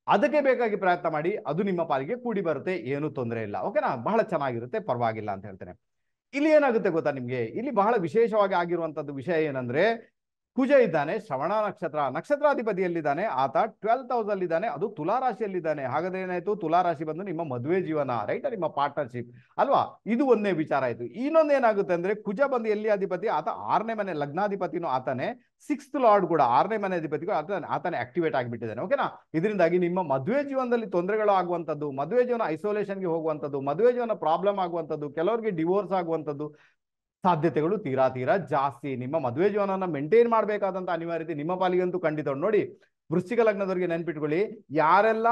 ಅದಕ್ಕೆ ಬೇಕಾಗಿ ಪ್ರಯತ್ನ ಮಾಡಿ, ಅದು ನಿಮ್ಮ ಪಾಲಿಗೆ ಕೂಡಿ ಬರುತ್ತೆ, ಏನು ತೊಂದರೆ ಇಲ್ಲ. ಓಕೆನಾ, ಬಹಳ ಚೆನ್ನಾಗಿರುತ್ತೆ, ಪರವಾಗಿಲ್ಲ ಅಂತ ಹೇಳ್ತೇನೆ. ಇಲ್ಲಿ ಏನಾಗುತ್ತೆ ಗೊತ್ತಾ ನಿಮ್ಗೆ, ಇಲ್ಲಿ ಬಹಳ ವಿಶೇಷವಾಗಿ ಆಗಿರುವಂತದ್ದು ವಿಷಯ ಏನಂದ್ರೆ, ಕುಜ ಇದ್ದಾನೆ, ಶ್ರವಣ ನಕ್ಷತ್ರಾಧಿಪತಿಯಲ್ಲಿದ್ದಾನೆ, ಆತ 12th ಹೌಸ್ ಅಲ್ಲಿದ್ದಾನೆ, ಅದು ತುಲಾ ರಾಶಿಯಲ್ಲಿದ್ದಾನೆ. ಹಾಗಾದ್ರೆ ಏನಾಯ್ತು, ತುಲಾ ರಾಶಿ ಬಂದು ನಿಮ್ಮ ಮದುವೆ ಜೀವನ, ರೈಟ್, ನಿಮ್ಮ ಪಾರ್ಟ್ನರ್ಶಿಪ್ ಅಲ್ವಾ, ಇದು ಒಂದೇ ವಿಚಾರ ಆಯ್ತು. ಇನ್ನೊಂದು ಏನಾಗುತ್ತೆ ಅಂದ್ರೆ, ಕುಜ ಬಂದು ಎಲ್ಲಿ ಅಧಿಪತಿ, ಆತ 6ನೇ ಮನೆ ಲಗ್ನಾಧಿಪತಿನೂ ಆತನೇ, 6th ಲಾರ್ಡ್ ಕೂಡ 6ನೇ ಮನೆ ಅಧಿಪತಿಗೂ ಆತನೇ ಆಕ್ಟಿವೇಟ್ ಆಗಿಬಿಟ್ಟಿದ್ದಾನೆ. ಓಕೆನಾ, ಇದರಿಂದಾಗಿ ನಿಮ್ಮ ಮದುವೆ ಜೀವನದಲ್ಲಿ ತೊಂದರೆಗಳು ಆಗುವಂಥದ್ದು, ಮದುವೆ ಜೀವನ ಐಸೋಲೇಷನ್ಗೆ ಹೋಗುವಂಥದ್ದು, ಮದುವೆ ಜೀವನ ಪ್ರಾಬ್ಲಮ್ ಆಗುವಂಥದ್ದು, ಕೆಲವರಿಗೆ ಡಿವೋರ್ಸ್ ಆಗುವಂಥದ್ದು ಸಾಧ್ಯತೆಗಳು ತೀರಾ ಜಾಸ್ತಿ. ನಿಮ್ಮ ಮದುವೆ ಜೀವನನ ಮೇಂಟೈನ್ ಮಾಡಬೇಕಾದಂತ ಅನಿವಾರ್ಯತೆ ನಿಮ್ಮ ಪಾಲಿಗಂತೂ ಖಂಡಿತ. ನೋಡಿ, ವೃಶ್ಚಿಕ ಲಗ್ನದವರಿಗೆ ನೆನ್ಪಿಟ್ಕೊಳ್ಳಿ, ಯಾರೆಲ್ಲ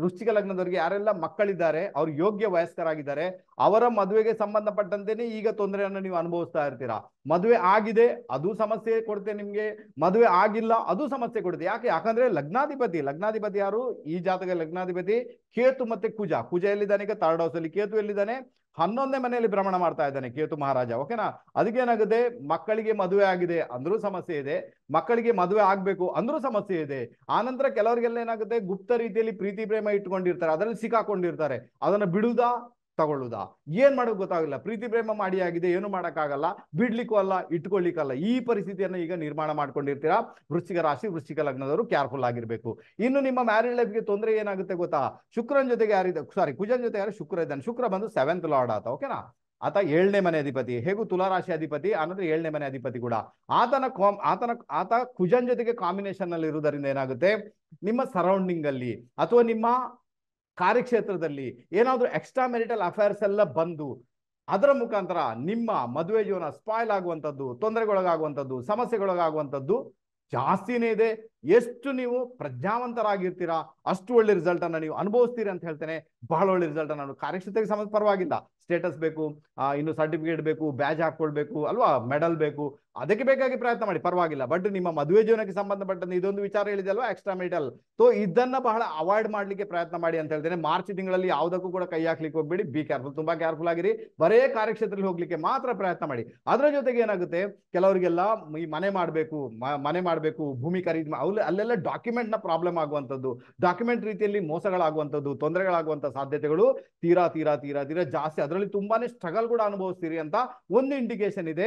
ವೃಶ್ಚಿಕ ಲಗ್ನದವರಿಗೆ ಯಾರೆಲ್ಲ ಮಕ್ಕಳಿದ್ದಾರೆ, ಅವ್ರು ಯೋಗ್ಯ ವಯಸ್ಕರಾಗಿದ್ದಾರೆ, ಅವರ ಮದುವೆಗೆ ಸಂಬಂಧಪಟ್ಟಂತೆನೆ ಈಗ ತೊಂದರೆಯನ್ನು ನೀವು ಅನುಭವಿಸ್ತಾ ಇರ್ತೀರಾ. ಮದುವೆ ಆಗಿದೆ, ಅದು ಸಮಸ್ಯೆ ಕೊಡುತ್ತೆ ನಿಮ್ಗೆ, ಮದುವೆ ಆಗಿಲ್ಲ, ಅದು ಸಮಸ್ಯೆ ಕೊಡುತ್ತೆ. ಯಾಕಂದ್ರೆ ಲಗ್ನಾಧಿಪತಿ ಯಾರು, ಈ ಜಾತಕ ಲಗ್ನಾಧಿಪತಿ ಕೇತು ಮತ್ತೆ ಕುಜ ಎಲ್ಲಿದ್ದಾನೆ, ಈಗ ಥರ್ಡ್ ಹೌಸ್ ಅಲ್ಲಿ. ಕೇತು ಎಲ್ಲಿದ್ದಾನೆ, 11ನೇ ಮನೆಯಲ್ಲಿ ಭ್ರಮಣ ಮಾಡ್ತಾ ಇದ್ದಾನೆ ಕೇತು ಮಹಾರಾಜ. ಓಕೆನಾ, ಅದಕ್ಕೇನಾಗುತ್ತೆ, ಮಕ್ಕಳಿಗೆ ಮದುವೆ ಆಗಿದೆ ಅಂದ್ರೂ ಸಮಸ್ಯೆ ಇದೆ, ಮಕ್ಕಳಿಗೆ ಮದುವೆ ಆಗ್ಬೇಕು ಅಂದ್ರೂ ಸಮಸ್ಯೆ ಇದೆ. ಆನಂತರ ಕೆಲವರಿಗೆಲ್ಲ ಏನಾಗುತ್ತೆ, ಗುಪ್ತ ರೀತಿಯಲ್ಲಿ ಪ್ರೀತಿ ಪ್ರೇಮ ಇಟ್ಕೊಂಡಿರ್ತಾರೆ, ಅದರಲ್ಲಿ ಸಿಕ್ಕಾಕೊಂಡಿರ್ತಾರೆ, ಅದನ್ನ ಬಿಡುವುದಾ ತಗೊಳ್ಳುದಾ ಏನ್ ಮಾಡೋದು ಗೊತ್ತಾಗಿಲ್ಲ. ಪ್ರೀತಿ ಪ್ರೇಮ ಮಾಡಿ ಆಗಿದೆ, ಏನು ಮಾಡಕ್ಕಾಗಲ್ಲ, ಬಿಡ್ಲಿಕ್ಕೂ ಅಲ್ಲ ಇಟ್ಕೊಳ್ಳಿಕ್ಕಲ್ಲ, ಈ ಪರಿಸ್ಥಿತಿಯನ್ನು ಈಗ ನಿರ್ಮಾಣ ಮಾಡ್ಕೊಂಡಿರ್ತೀರಾ. ವೃಶ್ಚಿಕ ರಾಶಿ ವೃಶ್ಚಿಕ ಲಗ್ನದವರು ಕೇರ್ಫುಲ್ ಆಗಿರ್ಬೇಕು. ಇನ್ನು ನಿಮ್ಮ ಮ್ಯಾರಿಡ್ ಲೈಫ್ಗೆ ತೊಂದರೆ ಏನಾಗುತ್ತೆ ಗೊತ್ತಾ, ಶುಕ್ರನ್ ಜೊತೆಗೆ ಕುಜನ್ ಜೊತೆ ಯಾರು, ಶುಕ್ರ ಇದ್ದಾನೆ. ಶುಕ್ರ ಬಂದು 7th ಲಾರ್ಡ್ ಆತ. ಓಕೆನಾ, ಆತ 7ನೇ ಮನೆ ಅಧಿಪತಿ, ಹೇಗೂ ತುಲಾರಾಶಿ ಅಧಿಪತಿ, ಆನಂತರ 7ನೇ ಮನೆ ಅಧಿಪತಿ ಕೂಡ. ಆತ ಕುಜನ್ ಜೊತೆಗೆ ಕಾಂಬಿನೇಷನ್ ಅಲ್ಲಿ ಇರುವುದರಿಂದ ಏನಾಗುತ್ತೆ, ನಿಮ್ಮ ಸರೌಂಡಿಂಗ್ ಅಲ್ಲಿ ಅಥವಾ ನಿಮ್ಮ ಕಾರ್ಯಕ್ಷೇತ್ರದಲ್ಲಿ ಏನಾದ್ರೂ ಎಕ್ಸ್ಟ್ರಾ ಮೆರಿಟಲ್ ಅಫೇರ್ಸ್ ಎಲ್ಲ ಬಂದು ಅದರ ಮುಖಾಂತರ ನಿಮ್ಮ ಮದುವೆ ಜೀವನ ಸ್ಪಾಯ್ಲ್ ಆಗುವಂಥದ್ದು, ತೊಂದರೆಗೊಳಗಾಗುವಂಥದ್ದು, ಸಮಸ್ಯೆಗೊಳಗಾಗುವಂಥದ್ದು ಜಾಸ್ತಿನೇ ಇದೆ. ಎಷ್ಟು ನೀವು ಪ್ರಜ್ಞಾವಂತರಾಗಿರ್ತೀರಾ ಅಷ್ಟು ಒಳ್ಳೆ ರಿಸಲ್ಟ್ ಅನ್ನ ನೀವು ಅನುಭವಿಸ್ತೀರಿ ಅಂತ ಹೇಳ್ತೇನೆ. ಬಹಳ ಒಳ್ಳೆ ರಿಸಲ್ಟ್ ಅನ್ನು, ಕಾರ್ಯಕ್ಷೇತ್ರಕ್ಕೆ ಸಂಬಂಧ ಪರವಾಗಿಲ್ಲ, ಸ್ಟೇಟಸ್ ಬೇಕು, ಇನ್ನು ಸರ್ಟಿಫಿಕೇಟ್ ಬೇಕು, ಬ್ಯಾಜ್ ಹಾಕೊಳ್ಬೇಕು ಅಲ್ವಾ, ಮೆಡಲ್ ಬೇಕು, ಅದಕ್ಕೆ ಬೇಕಾಗಿ ಪ್ರಯತ್ನ ಮಾಡಿ, ಪರವಾಗಿಲ್ಲ. ಬಟ್ ನಿಮ್ಮ ಮದುವೆ ಜೀವನಕ್ಕೆ ಸಂಬಂಧಪಟ್ಟಂತೆ ಇದೊಂದು ವಿಚಾರ ಹೇಳಿದೆ ಅಲ್ವಾ, ಎಕ್ಸ್ಟ್ರಾ ಮೆರಿಟಲ್, ಸೊ ಇದನ್ನ ಬಹಳ ಅವಾಯ್ಡ್ ಮಾಡ್ಲಿಕ್ಕೆ ಪ್ರಯತ್ನ ಮಾಡಿ ಅಂತ ಹೇಳ್ತೇನೆ. ಮಾರ್ಚ್ ತಿಂಗಳಲ್ಲಿ ಯಾವುದಕ್ಕೂ ಕೂಡ ಕೈ ಹಾಕ್ಲಿಕ್ಕೆ ಹೋಗ್ಬೇಡಿ, ಬಿ ಕೇರ್ಫುಲ್, ತುಂಬಾ ಕೇರ್ಫುಲ್ ಆಗಿರಿ. ಬರೇ ಕಾರ್ಯಕ್ಷೇತ್ರದಲ್ಲಿ ಹೋಗ್ಲಿಕ್ಕೆ ಮಾತ್ರ ಪ್ರಯತ್ನ ಮಾಡಿ. ಅದರ ಜೊತೆಗೆ ಏನಾಗುತ್ತೆ, ಕೆಲವರಿಗೆಲ್ಲ ಈ ಮನೆ ಮಾಡಬೇಕು, ಭೂಮಿ ಖರೀದಿ, ಅಲ್ಲೆಲ್ಲ ಡಾಕ್ಯುಮೆಂಟ್ ನ ಪ್ರಾಬ್ಲಮ್ ಆಗುವಂಥದ್ದು, ಡಾಕ್ಯುಮೆಂಟ್ ರೀತಿಯಲ್ಲಿ ಮೋಸಗಳಾಗುವಂಥದ್ದು, ತೊಂದರೆಗಳಾಗುವಂತ ಸಾಧ್ಯತೆಗಳು ತೀರಾ ಜಾಸ್ತಿ. ಅದರಲ್ಲಿ ತುಂಬಾನೇ ಸ್ಟ್ರಗಲ್ ಕೂಡ ಅನುಭವಿಸ್ತೀರಿ ಅಂತ ಒಂದು ಇಂಡಿಕೇಶನ್ ಇದೆ.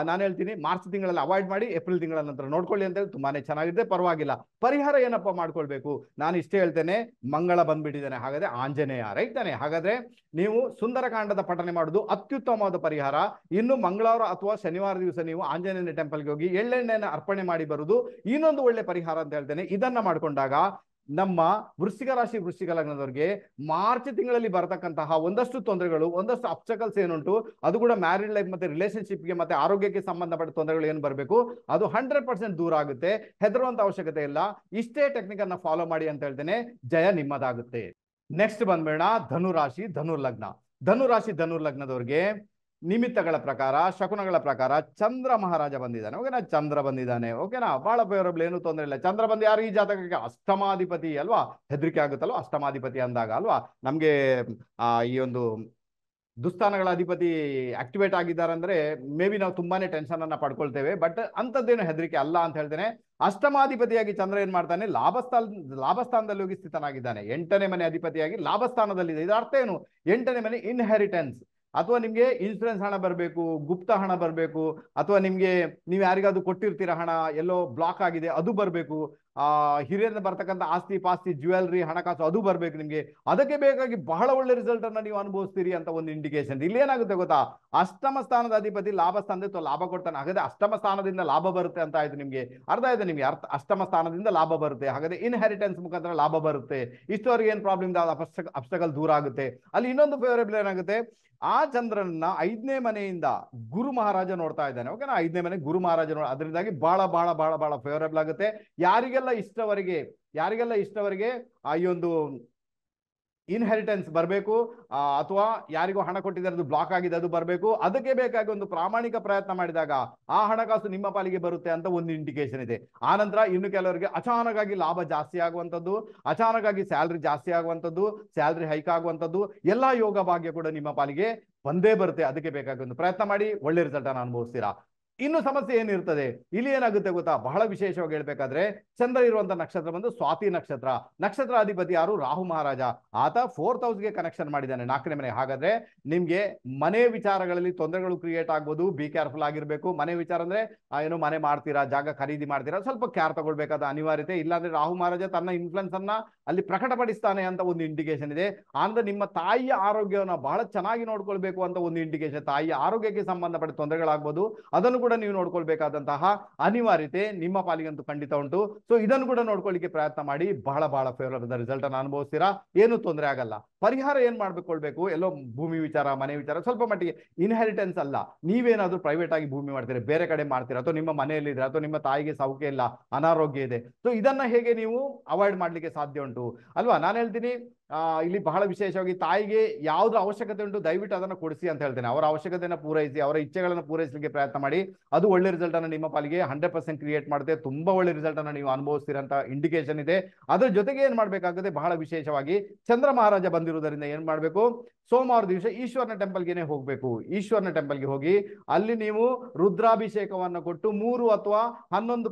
ನಾನು ಹೇಳ್ತೀನಿ, ಮಾರ್ಚ್ ತಿಂಗಳಲ್ಲಿ ಅವಾಯ್ಡ್ ಮಾಡಿ, ಏಪ್ರಿಲ್ ತಿಂಗಳ ನಂತರ ನೋಡ್ಕೊಳ್ಳಿ ಅಂತ ಹೇಳಿ, ತುಂಬಾನೇ ಚೆನ್ನಾಗಿದೆ, ಪರವಾಗಿಲ್ಲ. ಪರಿಹಾರ ಏನಪ್ಪಾ ಮಾಡ್ಕೊಳ್ಬೇಕು, ನಾನು ಇಷ್ಟೇ ಹೇಳ್ತೇನೆ, ಮಂಗಳ ಬಂದ್ಬಿಟ್ಟಿದ್ದಾನೆ, ಹಾಗಾದ್ರೆ ಆಂಜನೇಯ, ರೈಟ್ ತಾನೆ. ಹಾಗಾದ್ರೆ ನೀವು ಸುಂದರಕಾಂಡದ ಪಠನೆ ಮಾಡುದು ಅತ್ಯುತ್ತಮವಾದ ಪರಿಹಾರ. ಇನ್ನು ಮಂಗಳವಾರ ಅಥವಾ ಶನಿವಾರ ದಿವಸ ನೀವು ಆಂಜನೇಯನ ಟೆಂಪಲ್ಗೆ ಹೋಗಿ ಎಳ್ಳೆಣ್ಣೆಯನ್ನು ಅರ್ಪಣೆ ಮಾಡಿ ಬರುವುದು ಇನ್ನೊಂದು ಒಳ್ಳೆ ಪರಿಹಾರ ಅಂತ ಹೇಳ್ತೇನೆ. ಇದನ್ನ ಮಾಡ್ಕೊಂಡಾಗ ನಮ್ಮ ವೃಶ್ಚಿಕ ರಾಶಿ ವೃಶ್ಚಿಕ ಲಗ್ನದವರಿಗೆ ಮಾರ್ಚ್ ತಿಂಗಳಲ್ಲಿ ಬರತಕ್ಕಂತಹ ಒಂದಷ್ಟು ತೊಂದರೆಗಳು, ಒಂದಷ್ಟು ಅಬ್ಸ್ಟಕಲ್ಸ್ ಏನುಂಟು, ಅದು ಕೂಡ ಮ್ಯಾರಿಡ್ ಲೈಫ್ ಮತ್ತೆ ರಿಲೇಶನ್ಶಿಪ್ಗೆ ಮತ್ತೆ ಆರೋಗ್ಯಕ್ಕೆ ಸಂಬಂಧಪಟ್ಟ ತೊಂದರೆಗಳು ಏನು ಬರಬೇಕು, ಅದು 100% ದೂರ ಆಗುತ್ತೆ. ಹೆದರುವಂತ ಅವಶ್ಯಕತೆ ಇಲ್ಲ. ಇಷ್ಟೇ ಟೆಕ್ನಿಕ್ ಅನ್ನ ಫಾಲೋ ಮಾಡಿ ಅಂತ ಹೇಳ್ತೇನೆ, ಜಯ ನಿಮ್ಮದಾಗುತ್ತೆ. ನೆಕ್ಸ್ಟ್ ಬಂದ್ಬೇಡ ಧನುರಾಶಿ ಧನುರ್ಲಗ್ನದವರಿಗೆ ನಿಮಿತ್ತಗಳ ಪ್ರಕಾರ, ಶಕುನಗಳ ಪ್ರಕಾರ ಚಂದ್ರ ಮಹಾರಾಜ ಬಂದಿದ್ದಾನೆ. ಓಕೆನಾ, ಚಂದ್ರ ಬಂದಿದ್ದಾನೆ. ಓಕೆನಾ, ಬಹಳ ಫೇವರಬಲ್, ಏನು ತೊಂದರೆ ಇಲ್ಲ. ಚಂದ್ರ ಬಂದು ಯಾರು, ಈ ಜಾತಕಕ್ಕೆ ಅಷ್ಟಮಾಧಿಪತಿ ಅಲ್ವಾ, ಹೆದರಿಕೆ ಆಗುತ್ತಲ್ವ ಅಷ್ಟಮಾಧಿಪತಿ ಅಂದಾಗ ಅಲ್ವಾ. ನಮ್ಗೆ ಈ ಒಂದು ದುಸ್ಥಾನಗಳ ಅಧಿಪತಿ ಆಕ್ಟಿವೇಟ್ ಆಗಿದ್ದಾರೆ ಅಂದ್ರೆ ಮೇ ಬಿ ನಾವು ತುಂಬಾನೇ ಟೆನ್ಷನ್ ಅನ್ನ ಪಡ್ಕೊಳ್ತೇವೆ, ಬಟ್ ಅಂತದ್ದೇನು ಹೆದರಿಕೆ ಅಲ್ಲ ಅಂತ ಹೇಳ್ತೇನೆ. ಅಷ್ಟಮಾಧಿಪತಿಯಾಗಿ ಚಂದ್ರ ಏನ್ ಮಾಡ್ತಾನೆ, ಲಾಭಸ್ಥಾನದಲ್ಲಿ ಹೋಗಿ ಸ್ಥಿತನಾಗಿದ್ದಾನೆ. 8ನೇ ಮನೆ ಅಧಿಪತಿಯಾಗಿ ಲಾಭಸ್ಥಾನದಲ್ಲಿದೆ. ಇದರ ಅರ್ಥ ಏನು, 8ನೇ ಮನೆ ಇನ್ಹೆರಿಟೆನ್ಸ್, ಅಥವಾ ನಿಮಗೆ ಇನ್ಶೂರೆನ್ಸ್ ಹಣ ಬರಬೇಕು, ಗುಪ್ತ ಹಣ ಬರಬೇಕು, ಅಥವಾ ನಿಮಗೆ ನೀವು ಯಾರಿಗಾದ್ರು ಕೊಟ್ಟಿರ್ತೀರ ಹಣ ಎಲ್ಲೋ ಬ್ಲಾಕ್ ಆಗಿದೆ ಅದು ಬರಬೇಕು, ಹಿರಿಯರಿಂದ ಬರ್ತಕ್ಕಂಥ ಆಸ್ತಿ ಪಾಸ್ತಿ ಜ್ಯುವೆಲ್ರಿ ಹಣಕಾಸು ಅದು ಬರಬೇಕು ನಿಮಗೆ. ಅದಕ್ಕೆ ಬೇಕಾಗಿ ಬಹಳ ಒಳ್ಳೆ ರಿಸಲ್ಟ್ ಅನ್ನ ನೀವು ಅನುಭವಿಸ್ತೀರಿ ಅಂತ ಒಂದು ಇಂಡಿಕೇಶನ್. ಇಲ್ಲಿ ಏನಾಗುತ್ತೆ ಗೊತ್ತಾ, ಅಷ್ಟಮ ಸ್ಥಾನದ ಅಧಿಪತಿ ಲಾಭ ಸ್ಥಾನದ ಲಾಭ ಕೊಡ್ತಾನೆ, ಹಾಗಾದ್ರೆ ಅಷ್ಟಮ ಸ್ಥಾನದಿಂದ ಲಾಭ ಬರುತ್ತೆ ಅಂತ ಆಯ್ತು ನಿಮಗೆ. ಅರ್ಥ ಆಯ್ತು ನಿಮಗೆ? ಅಷ್ಟಮ ಸ್ಥಾನದಿಂದ ಲಾಭ ಬರುತ್ತೆ, ಹಾಗಾದ್ರೆ ಇನ್ಹೆರಿಟೆನ್ಸ್ ಮುಖಾಂತರ ಲಾಭ ಬರುತ್ತೆ. ಇಷ್ಟವರೆಗೆ ಏನ್ ಪ್ರಾಬ್ಲಮ್ ಇದೆ ಅಬ್ಸ್ಟಕಲ್ ದೂರ ಆಗುತ್ತೆ. ಅಲ್ಲಿ ಇನ್ನೊಂದು ಫೇವರೇಬಲ್ ಏನಾಗುತ್ತೆ, ಆ ಚಂದ್ರನ 5ನೇ ಮನೆಯಿಂದ ಗುರು ಮಹಾರಾಜ ನೋಡ್ತಾ ಇದ್ದಾನೆ. ಓಕೆನಾ, 5ನೇ ಮನೆ ಗುರು ಮಹಾರಾಜ ಅದರಿಂದಾಗಿ ಬಹಳ ಬಹಳ ಬಹಳ ಬಹಳ ಫೇವರೇಬಲ್ ಆಗುತ್ತೆ. ಯಾರಿಗೆಲ್ಲ ಇಷ್ಟವರೆಗೆ ಈ ಒಂದು ಇನ್ಹೆರಿಟೆನ್ಸ್ ಬರಬೇಕು, ಅಥವಾ ಯಾರಿಗೂ ಹಣ ಕೊಟ್ಟಿದ್ದಾರೆ ಅದು ಬ್ಲಾಕ್ ಆಗಿದೆ ಅದು ಬರಬೇಕು, ಅದಕ್ಕೆ ಬೇಕಾಗಿ ಒಂದು ಪ್ರಾಮಾಣಿಕ ಪ್ರಯತ್ನ ಮಾಡಿದಾಗ ಆ ಹಣಕಾಸು ನಿಮ್ಮ ಪಾಲಿಗೆ ಬರುತ್ತೆ ಅಂತ ಒಂದು ಇಂಡಿಕೇಶನ್ ಇದೆ. ಆನಂತರ ಇನ್ನು ಕೆಲವರಿಗೆ ಅಚಾನಕ್ ಆಗಿ ಲಾಭ ಜಾಸ್ತಿ ಆಗುವಂಥದ್ದು, ಅಚಾನಕ್ ಆಗಿ ಸ್ಯಾಲ್ರಿ ಜಾಸ್ತಿ ಆಗುವಂಥದ್ದು, ಸ್ಯಾಲ್ರಿ ಹೈಕ್ ಆಗುವಂಥದ್ದು, ಎಲ್ಲಾ ಯೋಗ ಭಾಗ್ಯ ಕೂಡ ನಿಮ್ಮ ಪಾಲಿಗೆ ಬಂದೇ ಬರುತ್ತೆ. ಅದಕ್ಕೆ ಬೇಕಾಗಿ ಒಂದು ಪ್ರಯತ್ನ ಮಾಡಿ, ಒಳ್ಳೆ ರಿಸಲ್ಟ್ ಅನ್ನು ಅನುಭವಿಸ್ತೀರಾ. ಇನ್ನು ಸಮಸ್ಯೆ ಏನಿರ್ತದೆ ಇಲ್ಲಿ, ಏನಾಗುತ್ತೆ ಗೊತ್ತಾ, ಬಹಳ ವಿಶೇಷವಾಗಿ ಹೇಳ್ಬೇಕಾದ್ರೆ ಚಂದ್ರ ಇರುವಂತ ನಕ್ಷತ್ರ ಬಂದು ಸ್ವಾತಿ ನಕ್ಷತ್ರ. ನಕ್ಷತ್ರ ಅಧಿಪತಿ ಯಾರು? ರಾಹು ಮಹಾರಾಜ. ಆತ 4th ಹೌಸ್ಗೆ ಕನೆಕ್ಷನ್ ಮಾಡಿದ್ದಾನೆ, 4ನೇ ಮನೆ. ಹಾಗಾದ್ರೆ ನಿಮ್ಗೆ ಮನೆ ವಿಚಾರಗಳಲ್ಲಿ ತೊಂದರೆಗಳು ಕ್ರಿಯೇಟ್ ಆಗ್ಬೋದು, ಬಿ ಕೇರ್ಫುಲ್ ಆಗಿರ್ಬೇಕು. ಮನೆ ವಿಚಾರ ಅಂದ್ರೆ ಏನು ಮನೆ ಮಾಡ್ತೀರಾ, ಜಾಗ ಖರೀದಿ ಮಾಡ್ತೀರಾ, ಸ್ವಲ್ಪ ಕೇರ್ ತಗೊಳ್ಬೇಕಾದ ಅನಿವಾರ್ಯತೆ. ಇಲ್ಲಾಂದ್ರೆ ರಾಹು ಮಹಾರಾಜ ತನ್ನ ಇನ್ಫ್ಲುಯೆನ್ಸ್ ಅನ್ನ ಅಲ್ಲಿ ಪ್ರಕಟಪಡಿಸ್ತಾನೆ ಅಂತ ಒಂದು ಇಂಡಿಕೇಶನ್ ಇದೆ. ಅಂದ್ರೆ ನಿಮ್ಮ ತಾಯಿಯ ಆರೋಗ್ಯವನ್ನು ಬಹಳ ಚೆನ್ನಾಗಿ ನೋಡ್ಕೊಳ್ಬೇಕು ಅಂತ ಒಂದು ಇಂಡಿಕೇಶನ್. ತಾಯಿಯ ಆರೋಗ್ಯಕ್ಕೆ ಸಂಬಂಧಪಟ್ಟ ತೊಂದರೆಗಳಾಗ್ಬೋದು, ಅದನ್ನು ಕೂಡ ನೀವು ನೋಡ್ಕೊಳ್ಬೇಕಾದಂತಹ ಅನಿವಾರ್ಯತೆ ನಿಮ್ಮ ಪಾಲಿಗಂತೂ ಖಂಡಿತ ಉಂಟು. ಸೊ ಇದನ್ನು ಕೂಡ ನೋಡ್ಕೊಳ್ಳಿಕ್ಕೆ ಪ್ರಯತ್ನ ಮಾಡಿ, ಬಹಳ ಬಹಳ ಫೇವರಬಲ್ ರಿಸಲ್ಟ್ ಅನ್ನು ಅನುಭವಿಸ್ತೀರಾ, ಏನು ತೊಂದರೆ ಆಗಲ್ಲ. ಪರಿಹಾರ ಏನ್ ಮಾಡ್ಕೊಳ್ಬೇಕು, ಎಲ್ಲೋ ಭೂಮಿ ವಿಚಾರ ಮನೆ ವಿಚಾರ ಸ್ವಲ್ಪ ಮಟ್ಟಿಗೆ ಇನ್ಹೆರಿಟೆನ್ಸ್ ಅಲ್ಲ, ನೀವೇನಾದ್ರೂ ಪ್ರೈವೇಟ್ ಆಗಿ ಭೂಮಿ ಮಾಡ್ತೀರಾ, ಬೇರೆ ಕಡೆ ಮಾಡ್ತೀರಾ, ಅಥವಾ ನಿಮ್ಮ ಮನೆಯಲ್ಲಿ ಇದ್ರೆ, ಅಥವಾ ನಿಮ್ಮ ತಾಯಿಗೆ ಸೌಖ್ಯ ಇಲ್ಲ, ಅನಾರೋಗ್ಯ ಇದೆ, ಸೊ ಇದನ್ನ ಹೇಗೆ ನೀವು ಅವಾಯ್ಡ್ ಮಾಡ್ಲಿಕ್ಕೆ ಸಾಧ್ಯ ಉಂಟು ಅಲ್ವಾ? ನಾನು ಹೇಳ್ತೀನಿ, ಇಲ್ಲಿ ಬಹಳ ವಿಶೇಷವಾಗಿ ತಾಯಿಗೆ ಯಾವ್ದು ಅವಶ್ಯಕತೆ ಉಂಟು ದಯವಿಟ್ಟು ಅದನ್ನು ಕೊಡಿಸಿ ಅಂತ ಹೇಳ್ತೇನೆ. ಅವರ ಅವಶ್ಯಕತೆಯನ್ನು ಪೂರೈಸಿ, ಅವರ ಇಚ್ಛೆಗಳನ್ನು ಪೂರೈಸಲಿಕ್ಕೆ ಪ್ರಯತ್ನ ಮಾಡಿ. ಅದು ಒಳ್ಳೆ ರಿಸಲ್ಟ್ ಅನ್ನು ನಿಮ್ಮ ಪಾಲಿಗೆ 100% ಕ್ರಿಯೇಟ್ ಮಾಡುತ್ತೆ. ತುಂಬಾ ಒಳ್ಳೆ ರಿಸಲ್ಟ್ ಅನ್ನು ನೀವು ಅನುಭವಿಸ್ತೀರಂತ ಇಂಡಿಕೇಶನ್ ಇದೆ. ಅದ್ರ ಜೊತೆಗೆ ಏನ್ ಮಾಡ್ಬೇಕಾಗುತ್ತೆ, ಬಹಳ ವಿಶೇಷವಾಗಿ ಚಂದ್ರ ಮಹಾರಾಜ ಬಂದಿರುವುದರಿಂದ ಏನ್ ಮಾಡ್ಬೇಕು, ಸೋಮವಾರ ದಿವಸ ಈಶ್ವರನ ಟೆಂಪಲ್ಗೆ ಹೋಗ್ಬೇಕು. ಈಶ್ವರನ ಟೆಂಪಲ್ಗೆ ಹೋಗಿ ಅಲ್ಲಿ ನೀವು ರುದ್ರಾಭಿಷೇಕವನ್ನು ಕೊಟ್ಟು 3 ಅಥವಾ 11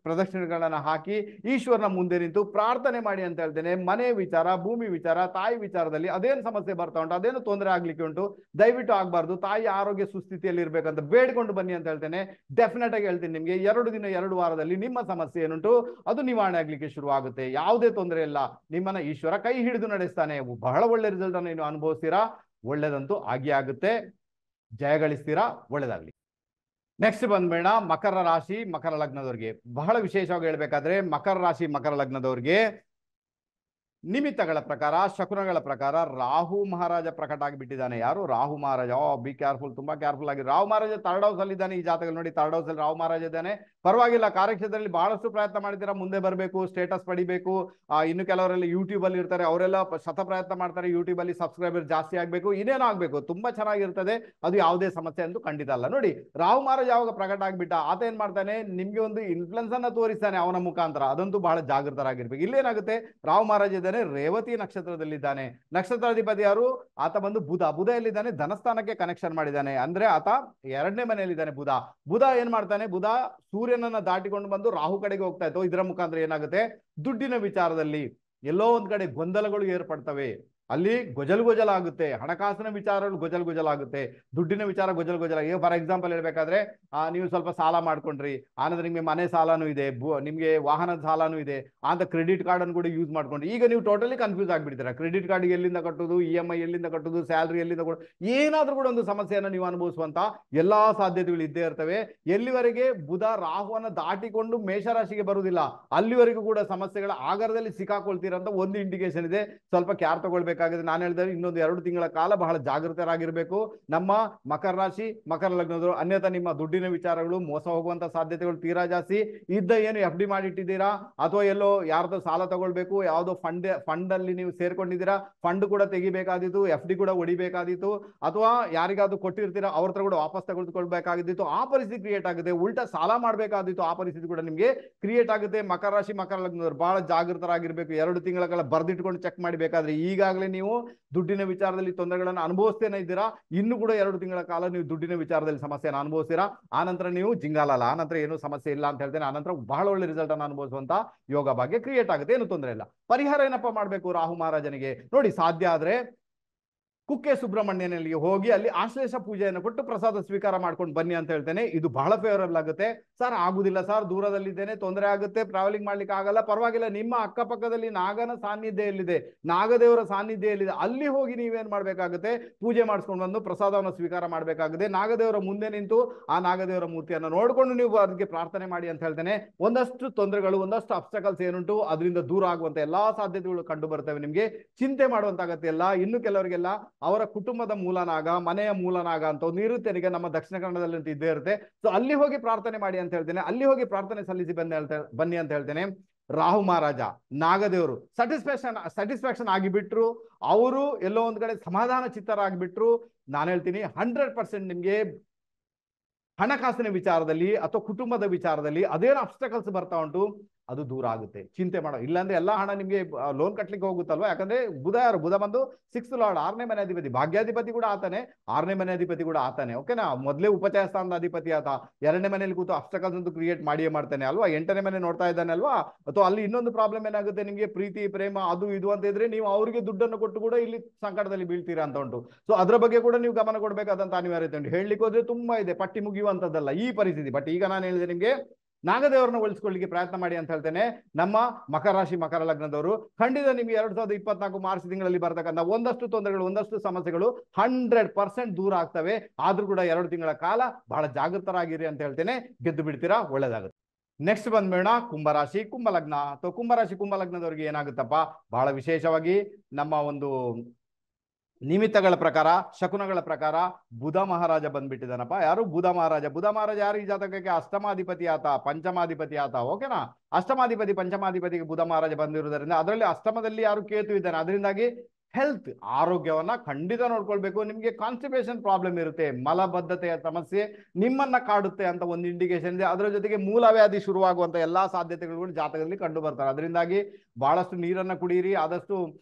ಪ್ರದಕ್ಷಿಣೆಗಳನ್ನ ಹಾಕಿ ಈಶ್ವರನ ಮುಂದೆ ನಿಂತು ಪ್ರಾರ್ಥನೆ ಮಾಡಿ ಅಂತ ಹೇಳ್ತೇನೆ. ಮನೆ ವಿಚಾರ, ಭೂಮಿ ವಿಚಾರ, ತಾಯಿ ವಿಚಾರದಲ್ಲಿ ಅದೇನು ಸಮಸ್ಯೆ ಬರ್ತಾ ಉಂಟು, ಅದೇನು ತೊಂದರೆ ಆಗ್ಲಿಕ್ಕೆ ಉಂಟು, ದಯವಿಟ್ಟು ಆಗ್ಬಾರ್ದು, ತಾಯಿ ಆರೋಗ್ಯ ಸುಸ್ಥಿತಿಯಲ್ಲಿ ಇರ್ಬೇಕಂತ ಬೇಡ್ಕೊಂಡು ಬನ್ನಿ ಅಂತ ಹೇಳ್ತೇನೆ. ಡೆಫಿನೆಟ್ ಆಗಿ ಹೇಳ್ತೀನಿ, ನಿಮ್ಗೆ 2 ದಿನ 2 ವಾರದಲ್ಲಿ ನಿಮ್ಮ ಸಮಸ್ಯೆ ಏನುಂಟು ಅದು ನಿವಾರಣೆ ಆಗ್ಲಿಕ್ಕೆ ಶುರು ಆಗುತ್ತೆ. ಯಾವುದೇ ತೊಂದರೆ ಇಲ್ಲ, ನಿಮ್ಮನ್ನ ಈಶ್ವರ ಕೈ ಹಿಡಿದು ನಡೆಸ್ತಾನೆ. ಬಹಳ ಒಳ್ಳೆ ರಿಸಲ್ಟ್ ಅನ್ನು ನೀವು ಅನುಭವಿಸ್ತೀರಾ, ಒಳ್ಳೇದಂತೂ ಆಗಿ ಆಗುತ್ತೆ, ಜಯಗಳಿಸ್ತೀರಾ, ಒಳ್ಳೇದಾಗ್ಲಿ. ನೆಕ್ಸ್ಟ್ ಬಂದ್ಬೇಡ ಮಕರ ರಾಶಿ ಮಕರ ಲಗ್ನದವ್ರಿಗೆ. ಬಹಳ ವಿಶೇಷವಾಗಿ ಹೇಳ್ಬೇಕಾದ್ರೆ ಮಕರ ರಾಶಿ ಮಕರ ಲಗ್ನದವ್ರಿಗೆ ನಿಮಿತ್ತಗಳ ಪ್ರಕಾರ, ಶಕುನಗಳ ಪ್ರಕಾರ ರಾಹು ಮಹಾರಾಜ ಪ್ರಕಟ ಆಗಿಬಿಟ್ಟಿದ್ದಾನೆ. ಯಾರು? ರಾಹು ಮಹಾರಾಜ. ಬಿ ಕೇರ್ಫುಲ್, ತುಂಬಾ ಕೇರ್ಫುಲ್ ಆಗಿ. ರಾಹು ಮಹಾರಾಜ 3rd ಹೌಸ್ ಅಲ್ಲಿ ಇದ್ದಾನೆ. ಈ ಜಾತಕದಲ್ಲಿ ನೋಡಿ 3rd ಹೌಸ್ ಅಲ್ಲಿ ರಾಹು ಮಹಾರಾಜ ಇದ್ದಾನೆ. ಪರವಾಗಿಲ್ಲ, ಕಾರ್ಯಕ್ಷೇತ್ರದಲ್ಲಿ ಬಹಳಷ್ಟು ಪ್ರಯತ್ನ ಮಾಡಿದ್ದೀರಾ, ಮುಂದೆ ಬರಬೇಕು, ಸ್ಟೇಟಸ್ ಪಡಿಬೇಕು. ಇನ್ನು ಕೆಲವರೆಲ್ಲ ಯೂಟ್ಯೂಬ್ ಅಲ್ಲಿ ಇರ್ತಾರೆ, ಅವರೆಲ್ಲ ಶತ ಪ್ರಯತ್ನ ಮಾಡ್ತಾರೆ, ಯೂಟ್ಯೂಬ್ ಅಲ್ಲಿ ಸಬ್ಸ್ಕ್ರೈಬರ್ ಜಾಸ್ತಿ ಆಗ್ಬೇಕು, ಇನ್ನೇನೋ ಆಗ್ಬೇಕು, ತುಂಬಾ ಚೆನ್ನಾಗಿರ್ತದೆ, ಅದು ಯಾವುದೇ ಸಮಸ್ಯೆ ಅಂತೂ ಖಂಡಿತ ಅಲ್ಲ. ನೋಡಿ, ರಾಹು ಮಹಾರಾಜ ಯಾವಾಗ ಪ್ರಕಟ ಆಗ್ಬಿಟ್ಟ, ಆತ ಏನ್ ಮಾಡ್ತಾನೆ, ನಿಮ್ಗೆ ಒಂದು ಇನ್ಫ್ಲುಯೆನ್ಸ್ ಅನ್ನ ತೋರಿಸ್ತಾನೆ ಅವನ ಮುಖಾಂತರ. ಅದಂತೂ ಬಹಳ ಜಾಗೃತರಾಗಿರ್ಬೇಕು. ಇಲ್ಲೇನಾಗುತ್ತೆ, ರಾಹು ಮಹಾರಾಜ ಇದ್ದಾನೆ, ರೇವತಿ ನಕ್ಷತ್ರದಲ್ಲಿದ್ದಾನೆ. ನಕ್ಷತ್ರಾಧಿಪತಿ ಯಾರು? ಆತ ಬಂದು ಬುಧ. ಬುಧ ಎಲ್ಲಿದ್ದಾನೆ? ಧನಸ್ಥಾನಕ್ಕೆ ಕನೆಕ್ಷನ್ ಮಾಡಿದ್ದಾನೆ. ಅಂದ್ರೆ ಆತ 2ನೇ ಮನೆಯಲ್ಲಿದ್ದಾನೆ ಬುಧ. ಬುಧ ಏನ್ ಮಾಡ್ತಾನೆ, ಬುಧ ಸೂರ್ಯನನ್ನ ದಾಟಿಕೊಂಡು ಬಂದು ರಾಹು ಕಡೆಗೆ ಹೋಗ್ತಾ ಇತ್ತು. ಇದರ ಮುಖಾಂತರ ಏನಾಗುತ್ತೆ, ದುಡ್ಡಿನ ವಿಚಾರದಲ್ಲಿ ಎಲ್ಲೋ ಒಂದ್ ಕಡೆ ಗೊಂದಲಗಳು ಏರ್ಪಡ್ತವೆ, ಅಲ್ಲಿ ಗೊಜಲ್ ಆಗುತ್ತೆ, ಹಣಕಾಸಿನ ವಿಚಾರಗಳು ಗೊಜಲ್ ಆಗುತ್ತೆ, ದುಡ್ಡಿನ ವಿಚಾರ ಗೊಜಲ್. ಈಗ ಫಾರ್ ಎಕ್ಸಾಂಪಲ್ ಹೇಳ್ಬೇಕಾದ್ರೆ, ನೀವು ಸ್ವಲ್ಪ ಸಾಲ ಮಾಡ್ಕೊಂಡ್ರಿ, ಆನಂತರ ನಿಮ್ಗೆ ಮನೆ ಸಾಲನೂ ಇದೆ, ನಿಮ್ಗೆ ವಾಹನದ ಸಾಲನೂ ಇದೆ, ಅಂತ ಕ್ರೆಡಿಟ್ ಕಾರ್ಡ್ ಅನ್ನು ಕೂಡ ಯೂಸ್ ಮಾಡ್ಕೊಂಡ್ರಿ. ಈಗ ನೀವು ಟೋಟಲಿ ಕನ್ಫ್ಯೂಸ್ ಆಗ್ಬಿಡ್ತೀರಾ, ಕ್ರೆಡಿಟ್ ಕಾರ್ಡ್ ಎಲ್ಲಿಂದ ಕಟ್ಟುದು, EMI ಎಲ್ಲಿಂದ ಕಟ್ಟುದು, ಸ್ಯಾಲ್ರಿ ಎಲ್ಲಿಂದ ಕೊಡು, ಏನಾದ್ರೂ ಕೂಡ ಒಂದು ಸಮಸ್ಯೆಯನ್ನು ನೀವು ಅನುಭವಿಸುವಂತ ಎಲ್ಲಾ ಸಾಧ್ಯತೆಗಳು ಇದ್ದೇ ಇರ್ತವೆ. ಎಲ್ಲಿವರೆಗೆ ಬುಧ ರಾಹುವನ್ನ ದಾಟಿಕೊಂಡು ಮೇಷರಾಶಿಗೆ ಬರುವುದಿಲ್ಲ, ಅಲ್ಲಿವರೆಗೂ ಕೂಡ ಸಮಸ್ಯೆಗಳ ಆಗರದಲ್ಲಿ ಸಿಕ್ಕಾಕೊಳ್ತೀರಂತ ಒಂದು ಇಂಡಿಕೇಶನ್ ಇದೆ. ಸ್ವಲ್ಪ ಕ್ಯಾರ್ ತಗೊಳ್ಬೇಕು. ನಾನು ಹೇಳಿದ್ರೆ ಇನ್ನೊಂದು 2 ತಿಂಗಳ ಕಾಲ ಬಹಳ ಜಾಗೃತರಾಗಿರ್ಬೇಕು ನಮ್ಮ ಮಕರ ರಾಶಿ ಮಕರ ಲಗ್ನದವರು. ಅನ್ಯथा ನಿಮ್ಮ ದುಡ್ಡಿನ ವಿಚಾರಗಳು ಮೋಸ ಹೋಗುವಂತ ಸಾಧ್ಯತೆಗಳು ತೀರಾ ಜಾಸ್ತಿ. ಏನು FD ಮಾಡಿಟ್ಟಿದ್ದೀರಾ, ಅಥವಾ ಎಲ್ಲೋ ಯಾರ್ದೋ ಸಾಲ ತಗೊಳ್ಬೇಕು, ಯಾವ್ದೋ ಫಂಡ್ ಅಲ್ಲಿ ನೀವು ಸೇರ್ಕೊಂಡಿದ್ದೀರಾ, ಫಂಡ್ ಕೂಡ ತೆಗಿಬೇಕಾದಿತ್ತು, FD ಕೂಡ ಹೊಡಿಬೇಕಾದಿತ್ತು, ಅಥವಾ ಯಾರಿಗಾದ್ರೂ ಕೊಟ್ಟಿರ್ತೀರಾ ಅವ್ರ ಹತ್ರ ಕೂಡ ವಾಪಸ್ ತಗೊಳ್ಬೇಕಾಗಿತ್ತು, ಆ ಪರಿಸ್ಥಿತಿ ಕ್ರಿಯೇಟ್ ಆಗುತ್ತೆ. ಉಲ್ಟಾ ಸಾಲ ಮಾಡಬೇಕಾದಿತ್ತು, ಆ ಪರಿಸ್ಥಿತಿ ಕೂಡ ನಿಮ್ಗೆ ಕ್ರಿಯೇಟ್ ಆಗುತ್ತೆ. ಮಕರ ರಾಶಿ ಮಕರ ಲಗ್ನದವರು ಬಹಳ ಜಾಗೃತರಾಗಿರ್ಬೇಕು. 2 ತಿಂಗಳ ಕಾಲ ಬರ್ದಿಟ್ಕೊಂಡು ಚೆಕ್ ಮಾಡಬೇಕಾದ್ರೆ, ಈಗಾಗಲೇ ನೀವು ದುಡ್ಡಿನ ವಿಚಾರದಲ್ಲಿ ತೊಂದರೆಗಳನ್ನು ಅನುಭವಿಸ್ತೇನೆ ಇದ್ದೀರಾ, ಇನ್ನು ಕೂಡ 2 ತಿಂಗಳ ಕಾಲ ನೀವು ದುಡ್ಡಿನ ವಿಚಾರದಲ್ಲಿ ಸಮಸ್ಯೆಯನ್ನು ಅನುಭವಿಸ್ತೀರಾ. ಆನಂತರ ನೀವು ಜಿಂಗಾಲಲ್ಲ, ಆನಂತರ ಏನು ಸಮಸ್ಯೆ ಇಲ್ಲ ಅಂತ ಹೇಳ್ತೇನೆ. ಆನಂತರ ಬಹಳ ಒಳ್ಳೆ ರಿಸಲ್ಟ್ ಅನ್ನು ಅನುಭವಿಸುವಂತ ಯೋಗ ಭಾಗ್ಯ ಕ್ರಿಯೇಟ್ ಆಗುತ್ತೆ, ಏನು ತೊಂದರೆ ಇಲ್ಲ. ಪರಿಹಾರ ಏನಪ್ಪಾ ಮಾಡ್ಬೇಕು ರಾಹು ಮಹಾರಾಜನಿಗೆ? ನೋಡಿ, ಸಾಧ್ಯ ಆದ್ರೆ ಕುಕ್ಕೆ ಸುಬ್ರಹ್ಮಣ್ಯನಲ್ಲಿ ಹೋಗಿ ಅಲ್ಲಿ ಆಶ್ಲೇಷ ಪೂಜೆಯನ್ನು ಕೊಟ್ಟು ಪ್ರಸಾದ ಸ್ವೀಕಾರ ಮಾಡ್ಕೊಂಡು ಬನ್ನಿ ಅಂತ ಹೇಳ್ತೇನೆ. ಇದು ಬಹಳ ಫೇವರಬಲ್ ಆಗುತ್ತೆ. ಸರ್ ಆಗುದಿಲ್ಲ ಸರ್, ದೂರದಲ್ಲಿದ್ದೇನೆ, ತೊಂದರೆ ಆಗುತ್ತೆ, ಟ್ರಾವೆಲಿಂಗ್ ಮಾಡ್ಲಿಕ್ಕೆ ಆಗಲ್ಲ, ಪರವಾಗಿಲ್ಲ, ನಿಮ್ಮ ಅಕ್ಕಪಕ್ಕದಲ್ಲಿ ನಾಗನ ಸಾನ್ನಿಧ್ಯ ಎಲ್ಲಿದೆ, ನಾಗದೇವರ ಸಾನ್ನಿಧ್ಯ ಎಲ್ಲಿದೆ, ಅಲ್ಲಿ ಹೋಗಿ ನೀವೇನ್ ಮಾಡ್ಬೇಕಾಗುತ್ತೆ, ಪೂಜೆ ಮಾಡಿಸ್ಕೊಂಡು ಬಂದು ಪ್ರಸಾದವನ್ನು ಸ್ವೀಕಾರ ಮಾಡಬೇಕಾಗುತ್ತೆ. ನಾಗದೇವರ ಮುಂದೆ ನಿಂತು ಆ ನಾಗದೇವರ ಮೂರ್ತಿಯನ್ನು ನೋಡಿಕೊಂಡು ನೀವು ಅದಕ್ಕೆ ಪ್ರಾರ್ಥನೆ ಮಾಡಿ ಅಂತ ಹೇಳ್ತೇನೆ. ಒಂದಷ್ಟು ತೊಂದರೆಗಳು, ಒಂದಷ್ಟು ಅಬ್ಸ್ಟಕಲ್ಸ್ ಏನುಂಟು ಅದರಿಂದ ದೂರ ಆಗುವಂತ ಎಲ್ಲಾ ಸಾಧ್ಯತೆಗಳು ಕಂಡು ಬರ್ತವೆ. ನಿಮ್ಗೆ ಚಿಂತೆ ಮಾಡುವಂತ ಅಗತ್ಯ ಇಲ್ಲ. ಇನ್ನು ಕೆಲವರಿಗೆಲ್ಲ ಅವರ ಕುಟುಂಬದ ಮೂಲನಾಗ, ಮನೆಯ ಮೂಲನಾಗ ಅಂತ ಒಂದು ಇರುತ್ತೆ. ಈಗ ನಮ್ಮ ದಕ್ಷಿಣ ಕನ್ನಡದಲ್ಲಿ ಅಂತ ಇದ್ದೇ ಇರುತ್ತೆ. ಸೊ ಅಲ್ಲಿ ಹೋಗಿ ಪ್ರಾರ್ಥನೆ ಮಾಡಿ ಅಂತ ಹೇಳ್ತೇನೆ. ಅಲ್ಲಿ ಹೋಗಿ ಪ್ರಾರ್ಥನೆ ಸಲ್ಲಿಸಿ ಬನ್ನಿ ಅಂತ ಹೇಳ್ತೇನೆ. ರಾಹು ಮಹಾರಾಜ, ನಾಗದೇವರು ಸ್ಯಾಟಿಸ್ಫ್ಯಾಕ್ಷನ್ ಆಗಿಬಿಟ್ರು, ಅವರು ಎಲ್ಲೋ ಒಂದ್ ಕಡೆ ಸಮಾಧಾನ ಚಿತ್ತರಾಗಿಬಿಟ್ರು. ನಾನು ಹೇಳ್ತೀನಿ 100% ನಿಮ್ಗೆ ಹಣಕಾಸಿನ ವಿಚಾರದಲ್ಲಿ ಅಥವಾ ಕುಟುಂಬದ ವಿಚಾರದಲ್ಲಿ ಅದೇನು ಅಬ್ಸ್ಟಕಲ್ಸ್ ಬರ್ತಾ ಉಂಟು ಅದು ದೂರ ಆಗುತ್ತೆ. ಚಿಂತೆ ಮಾಡೋ ಇಲ್ಲಾಂದ್ರೆ ಎಲ್ಲಾ ಹಣ ನಿಮ್ಗೆ ಲೋನ್ ಕಟ್ಲಿಕ್ಕೆ ಹೋಗುತ್ತಲ್ವಾ. ಯಾಕಂದ್ರೆ ಬುಧ ಯಾರು, ಬುಧ ಬಂದು 6th ಲಾರ್ಡ್, 6ನೇ ಮನೆ ಅಧಿಪತಿ, ಭಾಗ್ಯಾಧಿಪತಿ ಕೂಡ ಆತಾನೆ, 6ನೇ ಮನೆ ಅಧಿಪತಿ ಕೂಡ ಆತಾನೆ. ಓಕೆನಾ, ಮೊದಲೇ ಉಪಚಯ ಸ್ಥಾನದ ಅಧಿಪತಿ ಆತ, 2ನೇ ಮನೆಯಲ್ಲಿ ಕೂತು ಅಬ್ಸ್ಟಕಲ್ಸ್ ಅಂತೂ ಕ್ರಿಯೇಟ್ ಮಾಡಿಯೇ ಮಾಡ್ತಾನೆ ಅಲ್ವಾ. 8ನೇ ಮನೆ ನೋಡ್ತಾ ಇದ್ದಾನೆ ಅಲ್ವಾ. ಅಥವಾ ಅಲ್ಲಿ ಇನ್ನೊಂದು ಪ್ರಾಬ್ಲಮ್ ಏನಾಗುತ್ತೆ, ನಿಮ್ಗೆ ಪ್ರೀತಿ ಪ್ರೇಮ ಅದು ಇದು ಅಂತ ಇದ್ರೆ ನೀವು ಅವರಿಗೆ ದುಡ್ಡನ್ನು ಕೊಟ್ಟು ಕೂಡ ಇಲ್ಲಿ ಸಂಕಟದಲ್ಲಿ ಬೀಳ್ತೀರಾ ಅಂತ ಉಂಟು. ಸೊ ಅದ್ರ ಬಗ್ಗೆ ಕೂಡ ನೀವು ಗಮನ ಕೊಡಬೇಕಾದಂತ ಅನಿವಾರ್ಯತೆ ಉಂಟು. ಹೇಳಲಿಕ್ಕೆ ಹೋದ್ರೆ ತುಂಬಾ ಇದೆ, ಪಟ್ಟಿ ಮುಗಿಯುವಂತದ್ದಲ್ಲ ಈ ಪರಿಸ್ಥಿತಿ. ಬಟ್ ಈಗ ನಾನು ಹೇಳಿದೆ ನಿಮ್ಗೆ ನಾಗದೇವರನ್ನ ಉಳಿಸ್ಕೊಳ್ಳಿಕ್ಕೆ ಪ್ರಯತ್ನ ಮಾಡಿ ಅಂತ ಹೇಳ್ತೇನೆ. ನಮ್ಮ ಮಕರ ರಾಶಿ ಮಕರ ಲಗ್ನದವರು ಖಂಡಿತ ನಿಮ್ಗೆ 2024 ಮಾರ್ಚ್ ತಿಂಗಳಲ್ಲಿ ಬರ್ತಕ್ಕಂಥ ಒಂದಷ್ಟು ತೊಂದರೆಗಳು, ಒಂದಷ್ಟು ಸಮಸ್ಯೆಗಳು 100% ದೂರ ಆಗ್ತವೆ. ಆದ್ರೂ ಕೂಡ 2 ತಿಂಗಳ ಕಾಲ ಬಹಳ ಜಾಗೃತರಾಗಿರಿ ಅಂತ ಹೇಳ್ತೇನೆ. ಗೆದ್ದು ಬಿಡ್ತೀರಾ, ಒಳ್ಳೇದಾಗುತ್ತೆ. ನೆಕ್ಸ್ಟ್ ಬಂದ್ಬೇಡ ಕುಂಭರಾಶಿ ಕುಂಭಲಗ್ನ. ಅಥವಾ ಕುಂಭರಾಶಿ ಕುಂಭಲಗ್ನದವ್ರಿಗೆ ಏನಾಗುತ್ತಪ್ಪ, ಬಹಳ ವಿಶೇಷವಾಗಿ ನಮ್ಮ ಒಂದು ನಿಮಿತ್ತಗಳ ಪ್ರಕಾರ, ಶಕುನಗಳ ಪ್ರಕಾರ ಬುಧ ಮಹಾರಾಜ ಬಂದ್ಬಿಟ್ಟಿದ್ದಾನಪ್ಪ. ಯಾರು? ಬುಧ ಮಹಾರಾಜ. ಬುಧ ಮಹಾರಾಜ ಯಾರು? ಈ ಜಾತಕಕ್ಕೆ ಅಷ್ಟಮಾಧಿಪತಿ ಆತ, ಪಂಚಮಾಧಿಪತಿ ಆತ. ಓಕೆನಾ, ಅಷ್ಟಮಾಧಿಪತಿ ಪಂಚಮಾಧಿಪತಿಗೆ ಬುಧ ಮಹಾರಾಜ ಬಂದಿರುವುದರಿಂದ ಅದರಲ್ಲಿ ಅಷ್ಟಮದಲ್ಲಿ ಯಾರು? ಕೇತು ಇದ್ದಾನೆ. ಅದರಿಂದಾಗಿ ಹೆಲ್ತ್, ಆರೋಗ್ಯವನ್ನ ಖಂಡಿತ ನೋಡ್ಕೊಳ್ಬೇಕು. ನಿಮ್ಗೆ ಕಾನ್ಸ್ಟಿಪೇಷನ್ ಪ್ರಾಬ್ಲಮ್ ಇರುತ್ತೆ, ಮಲಬದ್ಧತೆಯ ಸಮಸ್ಯೆ ನಿಮ್ಮನ್ನ ಕಾಡುತ್ತೆ ಅಂತ ಒಂದು ಇಂಡಿಕೇಶನ್ ಇದೆ. ಅದರ ಜೊತೆಗೆ ಮೂಲವ್ಯಾಧಿ ಶುರುವಾಗುವಂತ ಎಲ್ಲಾ ಸಾಧ್ಯತೆಗಳು ಜಾತಕದಲ್ಲಿ ಕಂಡು ಬರ್ತಾರೆ. ಅದರಿಂದಾಗಿ ಬಹಳಷ್ಟು ನೀರನ್ನ ಕುಡಿಯಿರಿ, ಆದಷ್ಟು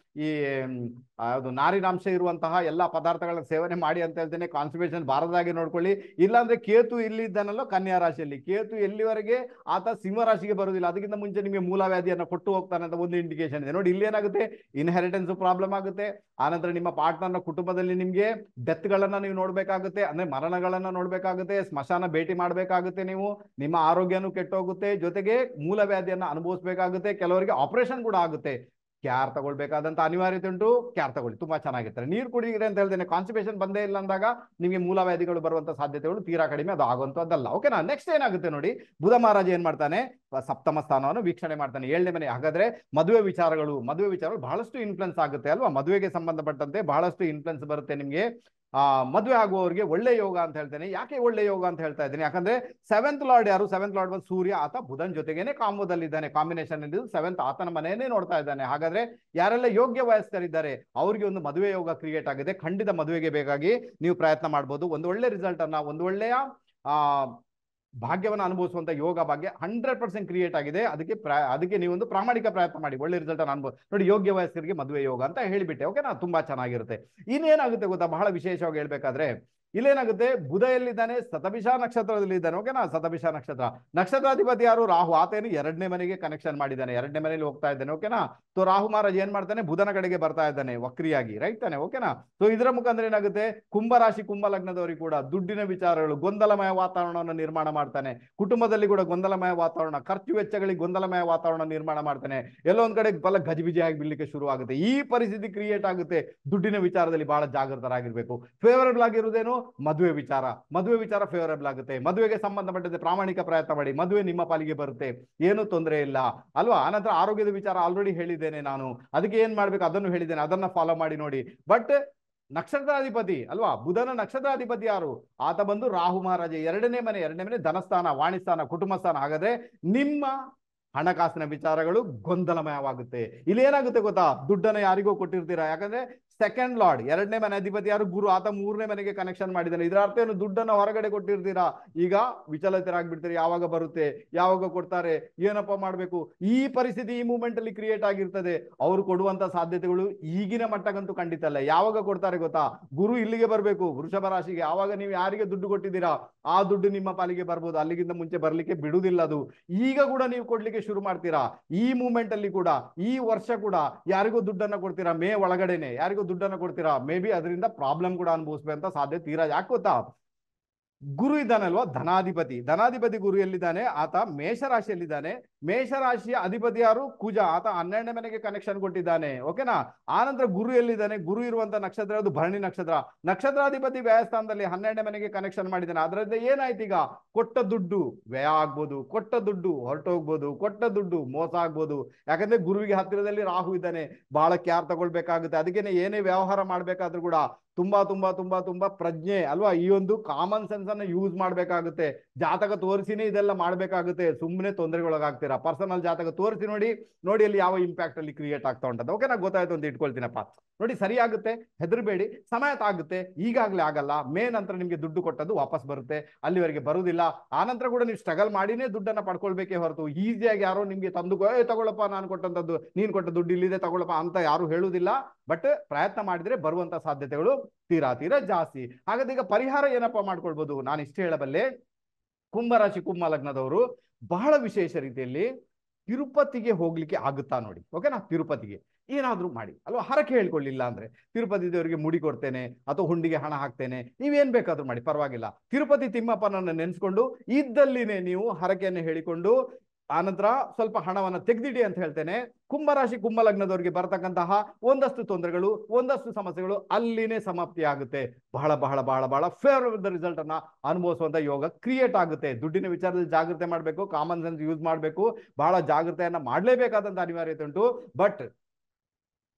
ಈ ಅದು ನಾರಿನಾಂಶ ಇರುವಂತಹ ಎಲ್ಲಾ ಪದಾರ್ಥಗಳನ್ನ ಸೇವನೆ ಮಾಡಿ ಅಂತ ಹೇಳ್ತೇನೆ. ಕಾನ್ಸ್ಟಿಪೇಷನ್ ಬಾರದಾಗಿ ನೋಡ್ಕೊಳ್ಳಿ. ಇಲ್ಲಾಂದ್ರೆ ಕೇತು ಇಲ್ಲಿ ಇದ್ದಾನಲ್ಲೋ ಕನ್ಯಾ ರಾಶಿಯಲ್ಲಿ, ಕೇತು ಎಲ್ಲಿವರೆಗೆ ಆತ ಸಿಂಹ ರಾಶಿಗೆ ಬರುವುದಿಲ್ಲ, ಅದಕ್ಕಿಂತ ಮುಂಚೆ ನಿಮಗೆ ಮೂಲವ್ಯಾಧಿಯನ್ನ ಕೊಟ್ಟು ಹೋಗ್ತಾನೆ ಅಂತ ಒಂದು ಇಂಡಿಕೇಶನ್ ಇದೆ. ನೋಡಿ, ಇಲ್ಲಿ ಏನಾಗುತ್ತೆ, ಇನ್ಹೆರಿಟೆನ್ಸ್ ಪ್ರಾಬ್ಲಮ್ ಆಗುತ್ತೆ. ಆನಂತರ ನಿಮ್ಮ ಪಾರ್ಟ್ನರ್ನ ಕುಟುಂಬದಲ್ಲಿ ನಿಮ್ಗೆ ಡೆತ್ ಗಳನ್ನ ನೀವು ನೋಡ್ಬೇಕಾಗುತ್ತೆ, ಅಂದ್ರೆ ಮರಣಗಳನ್ನ ನೋಡ್ಬೇಕಾಗುತ್ತೆ, ಸ್ಮಶಾನ ಭೇಟಿ ಮಾಡ್ಬೇಕಾಗುತ್ತೆ. ನೀವು ನಿಮ್ಮ ಆರೋಗ್ಯನೂ ಕೆಟ್ಟೋಗುತ್ತೆ, ಜೊತೆಗೆ ಮೂಲವ್ಯಾಧಿಯನ್ನ ಅನುಭವಿಸಬೇಕಾಗುತ್ತೆ. ಕೆಲವರಿಗೆ ಆಪರೇಷನ್ ಕೂಡ ಆಗುತ್ತೆ. ಕ್ಯಾರ್ ತಗೊಳ್ಬೇಕಾದಂತ ಅನಿವಾರ್ಯತೆ ಉಂಟು. ಕ್ಯಾರ್ ತಗೊಳ್ಳಿ, ತುಂಬಾ ಚೆನ್ನಾಗಿರ್ತಾರೆ. ನೀರು ಕುಡಿಯಿರಿ ಅಂತ ಹೇಳ್ತೇನೆ. ಕಾನ್ಸ್ಟಿಪೇಷನ್ ಬಂದೇ ಇಲ್ಲ ಅಂದಾಗ ನಿಮಗೆ ಮೂಲವ್ಯಾಧಿಗಳು ಬರುವಂತ ಸಾಧ್ಯತೆಗಳು ತೀರಾ ಕಡಿಮೆ, ಅದು ಆಗುವಂತದ್ದಲ್ಲ. ಓಕೆನಾ, ನೆಕ್ಸ್ಟ್ ಏನಾಗುತ್ತೆ ನೋಡಿ, ಬುಧ ಮಹಾರಾಜ ಏನ್ ಮಾಡ್ತಾನೆ, ಸಪ್ತಮ ಸ್ಥಾನವನ್ನು ವೀಕ್ಷಣೆ ಮಾಡ್ತಾನೆ, 7ನೇ ಮನೆ. ಹಾಗಾದ್ರೆ ಮದುವೆ ವಿಚಾರಗಳು ಬಹಳಷ್ಟು ಇನ್ಫ್ಲುಯೆನ್ಸ್ ಆಗುತ್ತೆ ಅಲ್ವಾ. ಮದುವೆಗೆ ಸಂಬಂಧಪಟ್ಟಂತೆ ಬಹಳಷ್ಟು ಇನ್ಫ್ಲುಯೆನ್ಸ್ ಬರುತ್ತೆ ನಿಮ್ಗೆ. ಮದುವೆ ಆಗುವವರಿಗೆ ಒಳ್ಳೆ ಯೋಗ ಅಂತ ಹೇಳ್ತೇನೆ. ಯಾಕೆ ಒಳ್ಳೆ ಯೋಗ ಅಂತ ಹೇಳ್ತಾ ಇದ್ದೀನಿ, ಯಾಕಂದ್ರೆ 7th ಲಾರ್ಡ್ ಯಾರು? 7th ಲಾರ್ಡ್ ಬಂದು ಸೂರ್ಯ, ಆತ ಬುಧನ್ ಜೊತೆಗೇನೆ ಕಾಂಬೋದಲ್ಲಿದ್ದಾನೆ, ಕಾಂಬಿನೇಷನ್ ಅಲ್ಲಿ 7th ಆತನ ಮನೆಯನ್ನೇ ನೋಡ್ತಾ ಇದ್ದಾನೆ. ಹಾಗಾದ್ರೆ ಯಾರೆಲ್ಲ ಯೋಗ್ಯ ವಯಸ್ಕರಿದ್ದಾರೆ ಅವರಿಗೆ ಒಂದು ಮದುವೆ ಯೋಗ ಕ್ರಿಯೇಟ್ ಆಗಿದೆ. ಖಂಡಿತ ಮದುವೆಗೆ ಬೇಕಾಗಿ ನೀವು ಪ್ರಯತ್ನ ಮಾಡ್ಬೋದು. ಒಂದು ಒಳ್ಳೆ ರಿಸಲ್ಟ್ ಅನ್ನ, ಒಂದು ಒಳ್ಳೆಯ ಭಾಗ್ಯವನ್ನು ಅನುಭವಿಸುವಂತ ಯೋಗ ಭಾಗ್ಯ 100% ಕ್ರಿಯೇಟ್ ಆಗಿದೆ. ಅದಕ್ಕೆ ನೀವೊಂದು ಪ್ರಾಮಾಣಿಕ ಪ್ರಯತ್ನ ಮಾಡಿ, ಒಳ್ಳೆ ರಿಸಲ್ಟ್ ಅನ್ನು ಅನುಭವ ನೋಡಿ. ಯೋಗ್ಯ ವಯಸ್ಕರಿಗೆ ಮದುವೆ ಯೋಗ ಅಂತ ಹೇಳಿಬಿಟ್ಟೆ. ಓಕೆನಾ, ತುಂಬಾ ಚೆನ್ನಾಗಿರುತ್ತೆ. ಇನ್ನೇನಾಗುತ್ತೆ ಗೊತ್ತಾ, ಬಹಳ ವಿಶೇಷವಾಗಿ ಹೇಳ್ಬೇಕಾದ್ರೆ ಇಲ್ಲೇನಾಗುತ್ತೆ, ಬುಧ ಎಲ್ಲಿದ್ದಾನೆ? ಶತಭಿಷ ನಕ್ಷತ್ರದಲ್ಲಿ ಇದ್ದಾನೆ. ಓಕೆನಾ, ಶತಭಿಷ ನಕ್ಷತ್ರ, ನಕ್ಷತ್ರಾಧಿಪತಿ ಯಾರು? ರಾಹು. ಆತೇನು 2ನೇ ಮನೆಗೆ ಕನೆಕ್ಷನ್ ಮಾಡಿದ್ದಾನೆ, 2ನೇ ಮನೆಯಲ್ಲಿ ಹೋಗ್ತಾ ಇದ್ದಾನೆ. ಓಕೆನಾ, ಸೊ ರಾಹು ಮಹಾರಾಜ್ ಏನ್ ಮಾಡ್ತಾನೆ, ಬುಧನ ಕಡೆಗೆ ಬರ್ತಾ ಇದ್ದಾನೆ ವಕ್ರಿಯಾಗಿ, ರೈಟ್ ತಾನೆ. ಓಕೆನಾ, ಸೊ ಇದರ ಮುಖಾಂತರ ಏನಾಗುತ್ತೆ, ಕುಂಭರಾಶಿ ಕುಂಭ ಲಗ್ನದವರಿಗೆ ಕೂಡ ದುಡ್ಡಿನ ವಿಚಾರಗಳು, ಗೊಂದಲಮಯ ವಾತಾವರಣವನ್ನು ನಿರ್ಮಾಣ ಮಾಡ್ತಾನೆ. ಕುಟುಂಬದಲ್ಲಿ ಕೂಡ ಗೊಂದಲಮಯ ವಾತಾವರಣ, ಖರ್ಚು ವೆಚ್ಚಗಳಿಗೆ ಗೊಂದಲಮಯ ವಾತಾವರಣ ನಿರ್ಮಾಣ ಮಾಡ್ತಾನೆ. ಎಲ್ಲೋ ಒಂದ್ ಕಡೆ ಬಲ ಗಜಿಬಿಜಿಯಾಗಿ ಬೀಳಲಿಕ್ಕೆ ಶುರು ಆಗುತ್ತೆ. ಈ ಪರಿಸ್ಥಿತಿ ಕ್ರಿಯೇಟ್ ಆಗುತ್ತೆ. ದುಡ್ಡಿನ ವಿಚಾರದಲ್ಲಿ ಬಹಳ ಜಾಗೃತರಾಗಿರ್ಬೇಕು. ಫೇವರಬಲ್ ಆಗಿರುವುದೇನು? ಮದುವೆ ವಿಚಾರ ಫೇವರಬಲ್ ಆಗುತ್ತೆ. ಮದುವೆಗೆ ಸಂಬಂಧಪಟ್ಟಂತೆ ಪ್ರಾಮಾಣಿಕ ಪ್ರಯತ್ನ ಮಾಡಿ, ಮದುವೆ ನಿಮ್ಮ ಪಾಲಿಗೆ ಬರುತ್ತೆ, ಏನು ತೊಂದರೆ ಇಲ್ಲ ಅಲ್ವಾ. ಆನಂತರ ಆರೋಗ್ಯದ ವಿಚಾರ ಆಲ್ರೆಡಿ ಹೇಳಿದ್ದೇನೆ ನಾನು, ಅದಕ್ಕೆ ಏನ್ ಮಾಡ್ಬೇಕು ಅದನ್ನು ಹೇಳಿದ್ದೇನೆ, ಅದನ್ನ ಫಾಲೋ ಮಾಡಿ ನೋಡಿ. ಬಟ್ ನಕ್ಷತ್ರಾಧಿಪತಿ ಅಲ್ವಾ, ಬುಧನ ನಕ್ಷತ್ರಾಧಿಪತಿ ಯಾರು? ಆತ ಬಂದು ರಾಹು ಮಹಾರಾಜ, 2ನೇ ಮನೆ ಧನಸ್ಥಾನ, ವಾಣಿಸ್ಥಾನ, ಕುಟುಂಬ ಸ್ಥಾನ. ಹಾಗಾದ್ರೆ ನಿಮ್ಮ ಹಣಕಾಸಿನ ವಿಚಾರಗಳು ಗೊಂದಲಮಯವಾಗುತ್ತೆ. ಇಲ್ಲಿ ಏನಾಗುತ್ತೆ ಗೊತ್ತಾ, ದುಡ್ಡನ್ನು ಯಾರಿಗೋ ಕೊಟ್ಟಿರ್ತೀರಾ. ಯಾಕಂದ್ರೆ 2nd ಲಾರ್ಡ್, 2ನೇ ಮನೆ ಅಧಿಪತಿ ಯಾರು? ಗುರು. ಆತ 3ನೇ ಮನೆಗೆ ಕನೆಕ್ಷನ್ ಮಾಡಿದ್ದಾನೆ. ಇದರ ಅರ್ಥ ಏನು? ದುಡ್ಡನ್ನು ಹೊರಗಡೆ ಕೊಟ್ಟಿರ್ತೀರಾ, ಈಗ ವಿಚಲಿತರಾಗ್ಬಿಡ್ತೀರಿ. ಯಾವಾಗ ಬರುತ್ತೆ, ಯಾವಾಗ ಕೊಡ್ತಾರೆ, ಏನಪ್ಪಾ ಮಾಡ್ಬೇಕು, ಈ ಪರಿಸ್ಥಿತಿ ಈ ಮೂಮೆಂಟ್ ಅಲ್ಲಿ ಕ್ರಿಯೇಟ್ ಆಗಿರ್ತದೆ. ಅವರು ಕೊಡುವಂತ ಸಾಧ್ಯತೆಗಳು ಈಗಿನ ಮಟ್ಟಕ್ಕಂತೂ ಖಂಡಿತ ಅಲ್ಲ. ಯಾವಾಗ ಕೊಡ್ತಾರೆ ಗೊತ್ತಾ, ಗುರು ಇಲ್ಲಿಗೆ ಬರ್ಬೇಕು ವೃಷಭ ರಾಶಿಗೆ. ಆವಾಗ ನೀವು ಯಾರಿಗೆ ದುಡ್ಡು ಕೊಟ್ಟಿದ್ದೀರಾ ಆ ದುಡ್ಡು ನಿಮ್ಮ ಪಾಲಿಗೆ ಬರ್ಬೋದು, ಅಲ್ಲಿಗಿಂತ ಮುಂಚೆ ಬರ್ಲಿಕ್ಕೆ ಬಿಡುವುದಿಲ್ಲ ಅದು. ಈಗ ಕೂಡ ನೀವು ಕೊಡ್ಲಿಕ್ಕೆ ಶುರು ಮಾಡ್ತೀರಾ. ಈ ಮೂಮೆಂಟ್ ಅಲ್ಲಿ ಕೂಡ, ಈ ವರ್ಷ ಕೂಡ ಯಾರಿಗೂ ದುಡ್ಡನ್ನ ಕೊಡ್ತೀರಾ, ಮೇ ಒಳಗಡೆನೆ ಯಾರಿಗೂ ದುಡ್ಡನ್ನು ಕೊಡ್ತೀರಾ, ಮೇ ಬಿ ಅದರಿಂದ ಪ್ರಾಬ್ಲಮ್ ಕೂಡ ಅನುಭವಿಸುವಂತ ಸಾಧ್ಯತೆ ತೀರಾ. ಯಾಕೆ ಗೊತ್ತಾ, ಗುರು ಇದ್ದಾನಲ್ವಾ ಧನಾಧಿಪತಿ, ಧನಾಧಿಪತಿ ಗುರು ಎಲ್ಲಿದ್ದಾನೆ, ಆತ ಮೇಷರಾಶಿಯಲ್ಲಿದ್ದಾನೆ. ಮೇಷರಾಶಿಯ ಅಧಿಪತಿ ಯಾರು, ಕುಜ, ಆತ 12ನೇ ಮನೆಗೆ ಕನೆಕ್ಷನ್ ಕೊಟ್ಟಿದ್ದಾನೆ. ಓಕೆನಾ. ಆನಂತರ ಗುರು ಎಲ್ಲಿದ್ದಾನೆ, ಗುರು ಇರುವಂತ ನಕ್ಷತ್ರ ಅದು ಭರಣಿ ನಕ್ಷತ್ರ. ನಕ್ಷತ್ರಾಧಿಪತಿ ವ್ಯಯಸ್ಥಾನದಲ್ಲಿ 12ನೇ ಮನೆಗೆ ಕನೆಕ್ಷನ್ ಮಾಡಿದ್ದಾನೆ. ಅದರಿಂದ ಏನಾಯ್ತು, ಈಗ ಕೊಟ್ಟ ದುಡ್ಡು ವ್ಯಯ ಆಗ್ಬೋದು, ಕೊಟ್ಟ ದುಡ್ಡು ಹೊರಟೋಗ್ಬೋದು, ಕೊಟ್ಟ ದುಡ್ಡು ಮೋಸ ಆಗ್ಬೋದು. ಯಾಕಂದ್ರೆ ಗುರುವಿಗೆ ಹತ್ತಿರದಲ್ಲಿ ರಾಹು ಇದ್ದಾನೆ, ಬಹಳ ಕೇರ್ ತಗೊಳ್ಬೇಕಾಗುತ್ತೆ. ಅದಕ್ಕೇನೆ ಏನೇ ವ್ಯವಹಾರ ಮಾಡ್ಬೇಕಾದ್ರೂ ಕೂಡ ತುಂಬಾ ತುಂಬಾ ತುಂಬಾ ತುಂಬಾ ಪ್ರಜ್ಞೆ ಅಲ್ವಾ, ಈ ಒಂದು ಕಾಮನ್ ಸೆನ್ಸ್ ಅನ್ನು ಯೂಸ್ ಮಾಡ್ಬೇಕಾಗುತ್ತೆ. ಜಾತಕ ತೋರಿಸಿನೇ ಇದೆಲ್ಲ ಮಾಡ್ಬೇಕಾಗುತ್ತೆ, ಸುಮ್ಮನೆ ತೊಂದರೆಗೊಳಗಾಗ್ತೀರಾ. ಪರ್ಸನಲ್ ಜಾತಕ ತೋರಿಸಿ ನೋಡಿ, ನೋಡಿ ಅಲ್ಲಿ ಯಾವ ಇಂಪ್ಯಾಕ್ಟ್ ಅಲ್ಲಿ ಕ್ರಿಯೇಟ್ ಆಗ್ತಾ ಉಂಟದ. ಓಕೆ, ನಾ ಗೊತ್ತಾಯ್ತು ಅಂತ ಇಟ್ಕೊಳ್ತೀನಪ್ಪ. ನೋಡಿ, ಸರಿ ಆಗುತ್ತೆ, ಹೆದರ್ಬೇಡಿ, ಸಮಯ ಆಗುತ್ತೆ. ಈಗಾಗಲೇ ಆಗಲ್ಲ, ಮೇ ನಂತರ ನಿಮ್ಗೆ ದುಡ್ಡು ಕೊಟ್ಟದ್ದು ವಾಪಸ್ ಬರುತ್ತೆ, ಅಲ್ಲಿವರೆಗೆ ಬರುವುದಿಲ್ಲ. ಆನಂತರ ಕೂಡ ನೀವು ಸ್ಟ್ರಗಲ್ ಮಾಡಿನೇ ದುಡ್ಡನ್ನ ಪಡ್ಕೊಳ್ಬೇಕೇ ಹೊರತು ಈಸಿಯಾಗಿ ಯಾರೋ ನಿಮ್ಗೆ ತಂದು ತಗೊಳಪ್ಪ, ನಾನು ಕೊಟ್ಟಂತದ್ದು, ನೀನ್ ಕೊಟ್ಟ ದುಡ್ಡು ಇಲ್ಲಿದೆ ತಗೊಳಪ್ಪ ಅಂತ ಯಾರು ಹೇಳುವುದಿಲ್ಲ. ಬಟ್ ಪ್ರಯತ್ನ ಮಾಡಿದ್ರೆ ಬರುವಂತ ಸಾಧ್ಯತೆಗಳು ತೀರಾ ತೀರಾ ಜಾಸ್ತಿ. ಹಾಗಾದ್ರೆ ಈಗ ಪರಿಹಾರ ಏನಪ್ಪಾ ಮಾಡ್ಕೊಳ್ಬಹುದು, ನಾನು ಇಷ್ಟು ಹೇಳಬಲ್ಲೆ. ಕುಂಭರಾಶಿ ಕುಂಭ ಲಗ್ನದವರು ಬಹಳ ವಿಶೇಷ ರೀತಿಯಲ್ಲಿ ತಿರುಪತಿಗೆ ಹೋಗ್ಲಿಕ್ಕೆ ಆಗುತ್ತಾ ನೋಡಿ. ಓಕೆನಾ, ತಿರುಪತಿಗೆ ಏನಾದ್ರೂ ಮಾಡಿ ಅಲ್ವಾ, ಹರಕೆ ಹೇಳ್ಕೊಳ್ಳಿಲ್ಲ ಅಂದ್ರೆ ತಿರುಪತಿ ದೇವರಿಗೆ ಮುಡಿ ಕೊಡ್ತೇನೆ ಅಥವಾ ಹುಂಡಿಗೆ ಹಣ ಹಾಕ್ತೇನೆ, ನೀವೇನ್ ಬೇಕಾದ್ರೂ ಮಾಡಿ ಪರವಾಗಿಲ್ಲ. ತಿರುಪತಿ ತಿಮ್ಮಪ್ಪನನ್ನ ನೆನೆಸ್ಕೊಂಡು ಇದ್ದಲ್ಲಿನೇ ನೀವು ಹರಕೆಯನ್ನು ಹೇಳಿಕೊಂಡು ಆನಂತರ ಸ್ವಲ್ಪ ಹಣವನ್ನ ತೆಗೆದಿಡಿ ಅಂತ ಹೇಳ್ತೇನೆ. ಕುಂಭರಾಶಿ ಕುಂಭ ಲಗ್ನದವರಿಗೆ ಬರತಕ್ಕಂತಹ ಒಂದಷ್ಟು ತೊಂದರೆಗಳು, ಒಂದಷ್ಟು ಸಮಸ್ಯೆಗಳು ಅಲ್ಲಿನೇ ಸಮಾಪ್ತಿ ಆಗುತ್ತೆ. ಬಹಳ ಬಹಳ ಬಹಳ ಬಹಳ ಫೇವರಬಲ್ ರಿಸಲ್ಟ್ ಅನ್ನ ಅನುಭವಿಸುವಂತ ಯೋಗ ಕ್ರಿಯೇಟ್ ಆಗುತ್ತೆ. ದುಡ್ಡಿನ ವಿಚಾರದಲ್ಲಿ ಜಾಗ್ರತೆ ಮಾಡಬೇಕು, ಕಾಮನ್ ಸೆನ್ಸ್ ಯೂಸ್ ಮಾಡಬೇಕು, ಬಹಳ ಜಾಗ್ರತೆಯನ್ನ ಮಾಡಲೇಬೇಕಾದಂತ ಅನಿವಾರ್ಯತೆ ಉಂಟು. ಬಟ್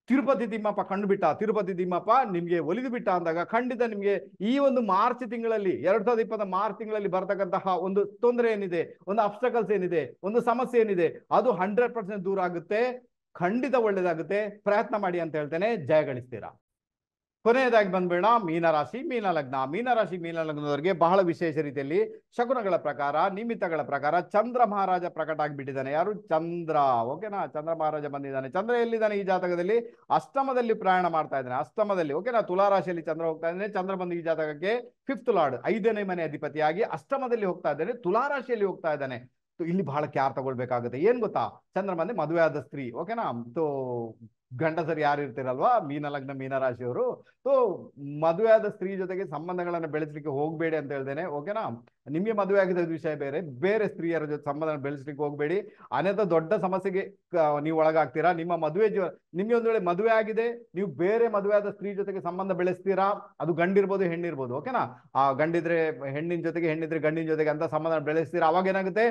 ತಿರುಪತಿ ತಿಮ್ಮಪ್ಪ ಕಂಡುಬಿಟ್ಟ, ತಿರುಪತಿ ತಿಮ್ಮಪ್ಪ ನಿಮ್ಗೆ ಒಲಿದು ಬಿಟ್ಟ ಅಂದಾಗ ಖಂಡಿತ ನಿಮ್ಗೆ ಈ ಒಂದು ಮಾರ್ಚ್ ತಿಂಗಳಲ್ಲಿ 2020 ಮಾರ್ಚ್ ತಿಂಗಳಲ್ಲಿ ಬರತಕ್ಕಂತಹ ಒಂದು ತೊಂದರೆ ಏನಿದೆ, ಒಂದು ಅಬ್ಸ್ಟಕಲ್ಸ್ ಏನಿದೆ, ಒಂದು ಸಮಸ್ಯೆ ಏನಿದೆ, ಅದು 100% ದೂರ ಆಗುತ್ತೆ. ಖಂಡಿತ ಒಳ್ಳೇದಾಗುತ್ತೆ. ಪ್ರಯತ್ನ ಮಾಡಿ ಅಂತ ಹೇಳ್ತೇನೆ, ಜಯ ಗಳಿಸ್ತೀರಾ. ಕೊನೆಯದಾಗಿ ಬಂದ್ಬೇಡ ಮೀನರಾಶಿ ಮೀನ ಲಗ್ನ. ಮೀನರಾಶಿ ಮೀನ ಲಗ್ನದವರಿಗೆ ಬಹಳ ವಿಶೇಷ ರೀತಿಯಲ್ಲಿ ಶಕುನಗಳ ಪ್ರಕಾರ, ನಿಮಿತ್ತಗಳ ಪ್ರಕಾರ ಚಂದ್ರ ಮಹಾರಾಜ ಪ್ರಕಟ ಆಗಿಬಿಟ್ಟಿದ್ದಾನೆ. ಯಾರು, ಚಂದ್ರ. ಓಕೆನಾ, ಚಂದ್ರ ಮಹಾರಾಜ ಬಂದಿದ್ದಾನೆ. ಚಂದ್ರ ಎಲ್ಲಿದ್ದಾನೆ ಈ ಜಾತಕದಲ್ಲಿ, ಅಷ್ಟಮದಲ್ಲಿ ಪ್ರಯಾಣ ಮಾಡ್ತಾ ಇದ್ದಾನೆ, ಅಷ್ಟಮದಲ್ಲಿ. ಓಕೆನಾ, ತುಲಾರಾಶಿಯಲ್ಲಿ ಚಂದ್ರ ಹೋಗ್ತಾ ಇದ್ದಾನೆ. ಚಂದ್ರ ಬಂದು ಈ ಜಾತಕಕ್ಕೆ 5th ಲಾರ್ಡ್, 5ನೇ ಮನೆ ಅಧಿಪತಿಯಾಗಿ ಅಷ್ಟಮದಲ್ಲಿ ಹೋಗ್ತಾ ಇದ್ದಾನೆ, ತುಲಾರಾಶಿಯಲ್ಲಿ ಹೋಗ್ತಾ ಇದ್ದಾನೆ. ಇಲ್ಲಿ ಬಹಳ ಕ್ಯಾರ್ ತಗೊಳ್ಬೇಕಾಗುತ್ತೆ. ಏನ್ ಗೊತ್ತಾ, ಚಂದ್ರ ಬಂದೆ ಮದುವೆ ಆದ ಸ್ತ್ರೀ. ಓಕೆನಾ, ಗಂಡಸರು ಯಾರು ಇರ್ತೀರಲ್ವಾ ಮೀನ ಲಗ್ನ ಮೀನರಾಶಿಯವರು, ಮದುವೆ ಆದ ಸ್ತ್ರೀ ಜೊತೆಗೆ ಸಂಬಂಧಗಳನ್ನ ಬೆಳೆಸಲಿಕ್ಕೆ ಹೋಗ್ಬೇಡಿ ಅಂತ ಹೇಳ್ದೇನೆ. ಓಕೆನಾ, ನಿಮ್ಗೆ ಮದುವೆ ಆಗಿದ್ದ ವಿಷಯ ಬೇರೆ, ಬೇರೆ ಸ್ತ್ರೀಯರ ಜೊತೆ ಸಂಬಂಧ ಬೆಳೆಸಲಿಕ್ಕೆ ಹೋಗ್ಬೇಡಿ. ಅನೇಕ ದೊಡ್ಡ ಸಮಸ್ಯೆಗೆ ನೀವು ಒಳಗಾಗ್ತೀರಾ. ನಿಮ್ಮ ಮದುವೆ ನಿಮ್ಗೆ ಒಂದ್ ವೇಳೆ ಮದುವೆ ಆಗಿದೆ, ನೀವು ಬೇರೆ ಮದುವೆ ಆದ ಸ್ತ್ರೀ ಜೊತೆಗೆ ಸಂಬಂಧ ಬೆಳೆಸ್ತೀರಾ, ಅದು ಗಂಡಿರ್ಬೋದು ಹೆಣ್ಣಿರ್ಬೋದು. ಓಕೆನಾ, ಆ ಗಂಡಿದ್ರೆ ಹೆಣ್ಣಿನ ಜೊತೆಗೆ, ಹೆಣ್ಣಿದ್ರೆ ಗಂಡಿನ ಜೊತೆಗೆ ಅಂತ ಸಂಬಂಧ ಬೆಳೆಸ್ತೀರಾ. ಅವಾಗ ಏನಾಗುತ್ತೆ,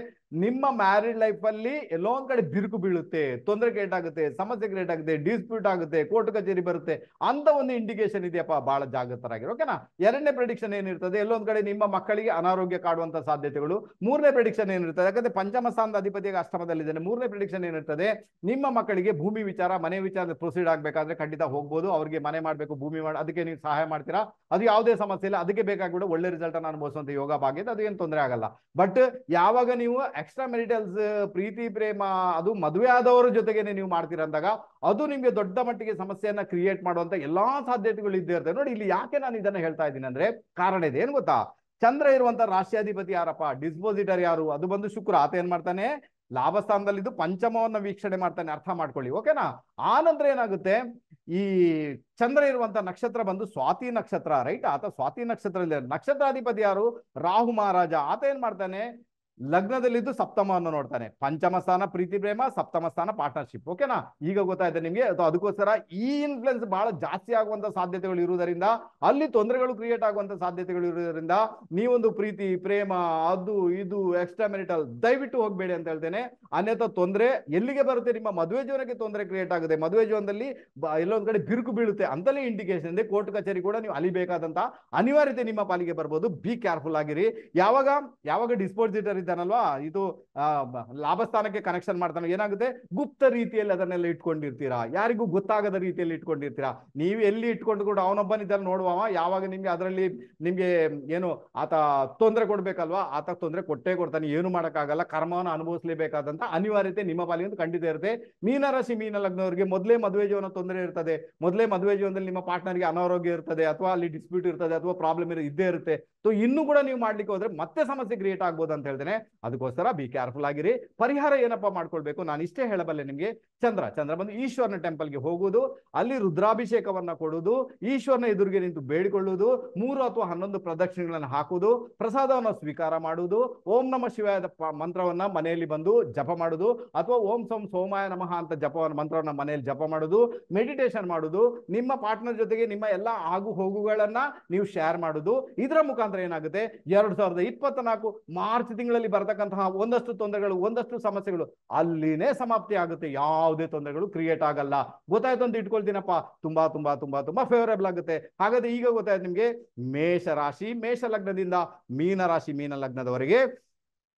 ನಿಮ್ಮ ಮ್ಯಾರಿಡ್ ಲೈಫ್ ಅಲ್ಲಿ ಎಲ್ಲೋ ಒಂದ್ ಕಡೆ ಬಿರುಕು ಬೀಳುತ್ತೆ, ತೊಂದರೆ ಕ್ರಿಯೇಟ್ ಆಗುತ್ತೆ, ಸಮಸ್ಯೆ ಕ್ರಿಯೇಟ್ ಆಗುತ್ತೆ, ಡಿಸ್ಪ್ಯೂಟ್ ಆಗುತ್ತೆ, ಕೋರ್ಟ್ ಕಚೇರಿ ಬರುತ್ತೆ ಅಂತ ಒಂದು ಇಂಡಿಕೇಶನ್ ಇದೆಯಪ್ಪ. ಬಹಳ ಜಾಗೃತರಾಗಿರೋ. ಓಕೆನಾ. 2ನೇ ಪ್ರೆಡಿಕ್ಷನ್ ಏನಿರ್ತದೆ, ಎಲ್ಲೊಂದ್ ಕಡೆ ನಿಮ್ಮ ಮಕ್ಕಳಿಗೆ ಅನಾರೋಗ್ಯ ಕಾಡುವಂತ ಸಾಧ್ಯತೆಗಳು. 3ನೇ ಪ್ರೆಡಿಕ್ಷನ್ ಏನಿರ್ತದೆ, ಯಾಕಂದ್ರೆ ಪಂಚಮ ಸ್ಥಾನದ ಅಧಿಪತಿಯಾಗಿ ಅಷ್ಟಮದಲ್ಲಿದ್ದಾನೆ. 3ನೇ ಪ್ರೆಡಿಕ್ಷನ್ ಏನಿರ್ತದೆ, ನಿಮ್ಮ ಮಕ್ಕಳಿಗೆ ಭೂಮಿ ವಿಚಾರ, ಮನೆ ವಿಚಾರ ಪ್ರೊಸೀಡ್ ಆಗ್ಬೇಕಾದ್ರೆ ಖಂಡಿತ ಹೋಗ್ಬೋದು. ಅವ್ರಿಗೆ ಮನೆ ಮಾಡ್ಬೇಕು, ಭೂಮಿ ಮಾಡಿ, ಅದಕ್ಕೆ ನೀವು ಸಹಾಯ ಮಾಡ್ತೀರಾ, ಅದು ಯಾವುದೇ ಸಮಸ್ಯೆ ಇಲ್ಲ. ಅದಕ್ಕೆ ಬೇಕಾಗ್ಬಿಟ್ಟು ಒಳ್ಳೆ ರಿಸಲ್ಟ್ ಅನ್ನು ಅನುಭವಿಸುವಂತ ಯೋಗ ಭಾಗ್ಯದ, ಅದು ಏನು ತೊಂದರೆ ಆಗಲ್ಲ. ಬಟ್ ಯಾವಾಗ ನೀವು ಎಕ್ಸ್ಟ್ರಾ ಮೆರಿಟಲ್ಸ್, ಪ್ರೀತಿ ಪ್ರೇಮ, ಅದು ಮದುವೆ ಆದವರ ಜೊತೆಗೇನೆ ನೀವು ಮಾಡ್ತೀರಾ ಅಂದಾಗ ಅದು ನಿಮ್ಗೆ ದೊಡ್ಡ ಮಟ್ಟಿಗೆ ಸಮಸ್ಯೆಯನ್ನ ಕ್ರಿಯೇಟ್ ಮಾಡುವಂತ ಎಲ್ಲಾ ಸಾಧ್ಯತೆಗಳು ಇದ್ದೇ ಇರ್ತವೆ. ನೋಡಿ, ಇಲ್ಲಿ ಯಾಕೆ ನಾನು ಇದನ್ನ ಹೇಳ್ತಾ ಇದ್ದೀನಿ ಅಂದ್ರೆ ಕಾರಣ ಇದೆ. ಏನ್ ಗೊತ್ತಾ, ಚಂದ್ರ ಇರುವಂತ ರಾಶ್ಯಾಧಿಪತಿ ಯಾರಪ್ಪ, ಡಿಸ್ಪೋಸಿಟರ್ ಯಾರು, ಅದು ಬಂದು ಶುಕ್ರ. ಆತ ಏನ್ ಮಾಡ್ತಾನೆ, ಲಾಭಸ್ಥಾನದಲ್ಲಿದ್ದು ಪಂಚಮವನ್ನ ವೀಕ್ಷಣೆ ಮಾಡ್ತಾನೆ, ಅರ್ಥ ಮಾಡ್ಕೊಳ್ಳಿ. ಓಕೆನಾ. ಆ ನಂತರ ಏನಾಗುತ್ತೆ, ಈ ಚಂದ್ರ ಇರುವಂತ ನಕ್ಷತ್ರ ಬಂದು ಸ್ವಾತಿ ನಕ್ಷತ್ರ, ರೈಟ್. ಆತ ಸ್ವಾತಿ ನಕ್ಷತ್ರದಲ್ಲಿ, ನಕ್ಷತ್ರಾಧಿಪತಿ ಯಾರು, ರಾಹು ಮಹಾರಾಜ. ಆತ ಏನ್ ಮಾಡ್ತಾನೆ, ಲಗ್ನದಲ್ಲಿದ್ದು ಸಪ್ತಮವನ್ನು ನೋಡ್ತಾನೆ. ಪಂಚಮ ಸ್ಥಾನ ಪ್ರೀತಿ ಪ್ರೇಮ, ಸಪ್ತಮ ಸ್ಥಾನ ಪಾರ್ಟ್ನರ್ಶಿಪ್. ಓಕೆನಾ, ಈಗ ಗೊತ್ತಾಯ್ತು ನಿಮ್ಗೆ. ಅದಕ್ಕೋಸ್ಕರ ಈ ಇನ್ಫ್ಲುಯೆನ್ಸ್ ಬಹಳ ಜಾಸ್ತಿ ಆಗುವಂತ ಸಾಧ್ಯತೆಗಳು ಇರುವುದರಿಂದ, ಅಲ್ಲಿ ತೊಂದರೆಗಳು ಕ್ರಿಯೇಟ್ ಆಗುವಂತ ಸಾಧ್ಯತೆಗಳು ಇರುವುದರಿಂದ ನೀವೊಂದು ಪ್ರೀತಿ ಪ್ರೇಮ ಅದು ಇದು ಎಕ್ಸ್ಟ್ರಾ ಮೆರಿಟಲ್ ದಯವಿಟ್ಟು ಹೋಗ್ಬೇಡಿ ಅಂತ ಹೇಳ್ತೇನೆ. ಅನ್ಯಥ ತೊಂದರೆ ಎಲ್ಲಿಗೆ ಬರುತ್ತೆ, ನಿಮ್ಮ ಮದುವೆ ಜೀವನಕ್ಕೆ ತೊಂದರೆ ಕ್ರಿಯೇಟ್ ಆಗುತ್ತೆ. ಮದುವೆ ಜೀವನದಲ್ಲಿ ಎಲ್ಲೊಂದ್ ಕಡೆ ಬಿರುಕು ಬೀಳುತ್ತೆ ಅಂತಲೇ ಇಂಡಿಕೇಶನ್ ಇದೆ. ಕೋರ್ಟ್ ಕಚೇರಿ ಕೂಡ ನೀವು ಅಲಿಬೇಕಾದಂತ ಅನಿವಾರ್ಯತೆ ನಿಮ್ಮ ಪಾಲಿಗೆ ಬರ್ಬೋದು. ಬಿ ಕೇರ್ಫುಲ್ ಆಗಿರಿ. ಯಾವಾಗ ಡಿಸ್ಪೋಸಿಟರ್ ಇದ್ದಾನಲ್ವಾ, ಇದು ಲಾಭಸ್ಥಾನಕ್ಕೆ ಕನೆಕ್ಷನ್ ಮಾಡ್ತಾನೆ, ಏನಾಗುತ್ತೆ, ಗುಪ್ತ ರೀತಿಯಲ್ಲಿ ಅದನ್ನೆಲ್ಲ ಇಟ್ಕೊಂಡಿರ್ತೀರಾ, ಯಾರಿಗೂ ಗೊತ್ತಾಗದ ರೀತಿಯಲ್ಲಿ ಇಟ್ಕೊಂಡಿರ್ತೀರಾ. ನೀವು ಎಲ್ಲಿ ಇಟ್ಕೊಂಡು ಕೂಡ ಅವನೊಬ್ಬನಿದ್ದಲ್ಲಿ ನೋಡುವ, ಯಾವಾಗ ನಿಮ್ಗೆ ಅದರಲ್ಲಿ ನಿಮ್ಗೆ ಏನು ಆತ ತೊಂದರೆ ಕೊಡ್ಬೇಕಲ್ವಾ, ಆತ ತೊಂದರೆ ಕೊಟ್ಟೇ ಕೊಡ್ತಾನೆ, ಏನು ಮಾಡಕ್ಕಾಗಲ್ಲ. ಕರ್ಮವನ್ನು ಅನುಭವಿಸಲೇಬೇಕಾದಂತ ಅನಿವಾರ್ಯತೆ ನಿಮ್ಮ ಪಾಲಿಗೆ ಖಂಡಿತ ಇರುತ್ತೆ. ಮೀನರಾಶಿ ಮೀನ ಲಗ್ನವರಿಗೆ ಮೊದಲೇ ಮದುವೆ ಜೀವನ ತೊಂದರೆ ಇರ್ತದೆ, ಮೊದಲೇ ಮದುವೆ ಜೀವನದಲ್ಲಿ ನಿಮ್ಮ ಪಾರ್ಟ್ನರ್ಗೆ ಅನಾರೋಗ್ಯ ಇರ್ತದೆ, ಅಥವಾ ಅಲ್ಲಿ ಡಿಸ್ಪ್ಯೂಟ್ ಇರ್ತದೆ, ಅಥವಾ ಪ್ರಾಬ್ಲಮ್ ಇದ್ದೇ ಇರುತ್ತೆ. ಇನ್ನೂ ಕೂಡ ನೀವು ಮಾಡ್ಲಿಕ್ಕೆ ಹೋದ್ರೆ ಮತ್ತೆ ಸಮಸ್ಯೆ ಕ್ರಿಯೇಟ್ ಆಗ್ಬೋದು ಅಂತ ಹೇಳ್ತೇನೆ. ಇದ್ದಾನೆ. ಅದಕ್ಕೋಸ್ಕರ ಬಿ ಕೇರ್ಫುಲ್ ಆಗಿರಿ. ಪರಿಹಾರ ಏನಪ್ಪಾ ಮಾಡ್ಕೊಳ್ಬೇಕು, ನಾನು ಇಷ್ಟೇ ಹೇಳಬಲ್ಲೆ ನಿಮಗೆ. ಚಂದ್ರ ಬಂದು ಈಶ್ವರನ ಟೆಂಪಲ್ಗೆ ಹೋಗುವುದು, ಅಲ್ಲಿ ರುದ್ರಾಭಿಷೇಕವನ್ನ ಕೊಡುವುದು, ಈಶ್ವರನ ಎದುರಿಗೆ ನಿಂತು ಬೇಡಿಕೊಳ್ಳುವುದು, 3 ಅಥವಾ 11 ಪ್ರದಕ್ಷಿಣೆಗಳನ್ನು ಹಾಕುವುದು, ಪ್ರಸಾದವನ್ನು ಸ್ವೀಕಾರ ಮಾಡುವುದು, ಓಂ ನಮ ಶಿವಾಯ ಮಂತ್ರವನ್ನ ಮನೆಯಲ್ಲಿ ಬಂದು ಜಪ ಮಾಡುವುದು, ಅಥವಾ ಓಂ ಸೋಮಾಯ ನಮಃ ಅಂತ ಮಂತ್ರವನ್ನ ಮನೆಯಲ್ಲಿ ಜಪ ಮಾಡುವುದು, ಮೆಡಿಟೇಷನ್ ಮಾಡುವುದು, ನಿಮ್ಮ ಪಾರ್ಟ್ನರ್ ಜೊತೆಗೆ ನಿಮ್ಮ ಎಲ್ಲ ಆಗು ಹೋಗುಗಳನ್ನ ನೀವು ಶೇರ್ ಮಾಡುವುದು. ಇದರ ಮುಖಾಂತರ ಏನಾಗುತ್ತೆ, 2024 ಮಾರ್ಚ್ ತಿಂಗಳಲ್ಲಿ ಬರತಕ್ಕಂತಹ ಒಂದಷ್ಟು ತೊಂದರೆಗಳು, ಒಂದಷ್ಟು ಸಮಸ್ಯೆಗಳು ಅಲ್ಲಿನೇ ಸಮಾಪ್ತಿ ಆಗುತ್ತೆ. ಯಾವುದೇ ತೊಂದರೆಗಳು ಕ್ರಿಯೇಟ್ ಆಗಲ್ಲ. ಗೊತ್ತಾಯ್ತು ಅಂತ ಇಟ್ಕೊಳ್ತೀನಪ್ಪ. ತುಂಬಾ ತುಂಬಾ ತುಂಬಾ ತುಂಬಾ ಫೇವರೇಬಲ್ ಆಗುತ್ತೆ. ಹಾಗಾದ್ರೆ ಈಗ ಗೊತ್ತಾಯ್ತು ನಿಮ್ಗೆ ಮೇಷ ರಾಶಿ, ಮೇಷ ಲಗ್ನದಿಂದ ಮೀನ ರಾಶಿ, ಮೀನ ಲಗ್ನದವರೆಗೆ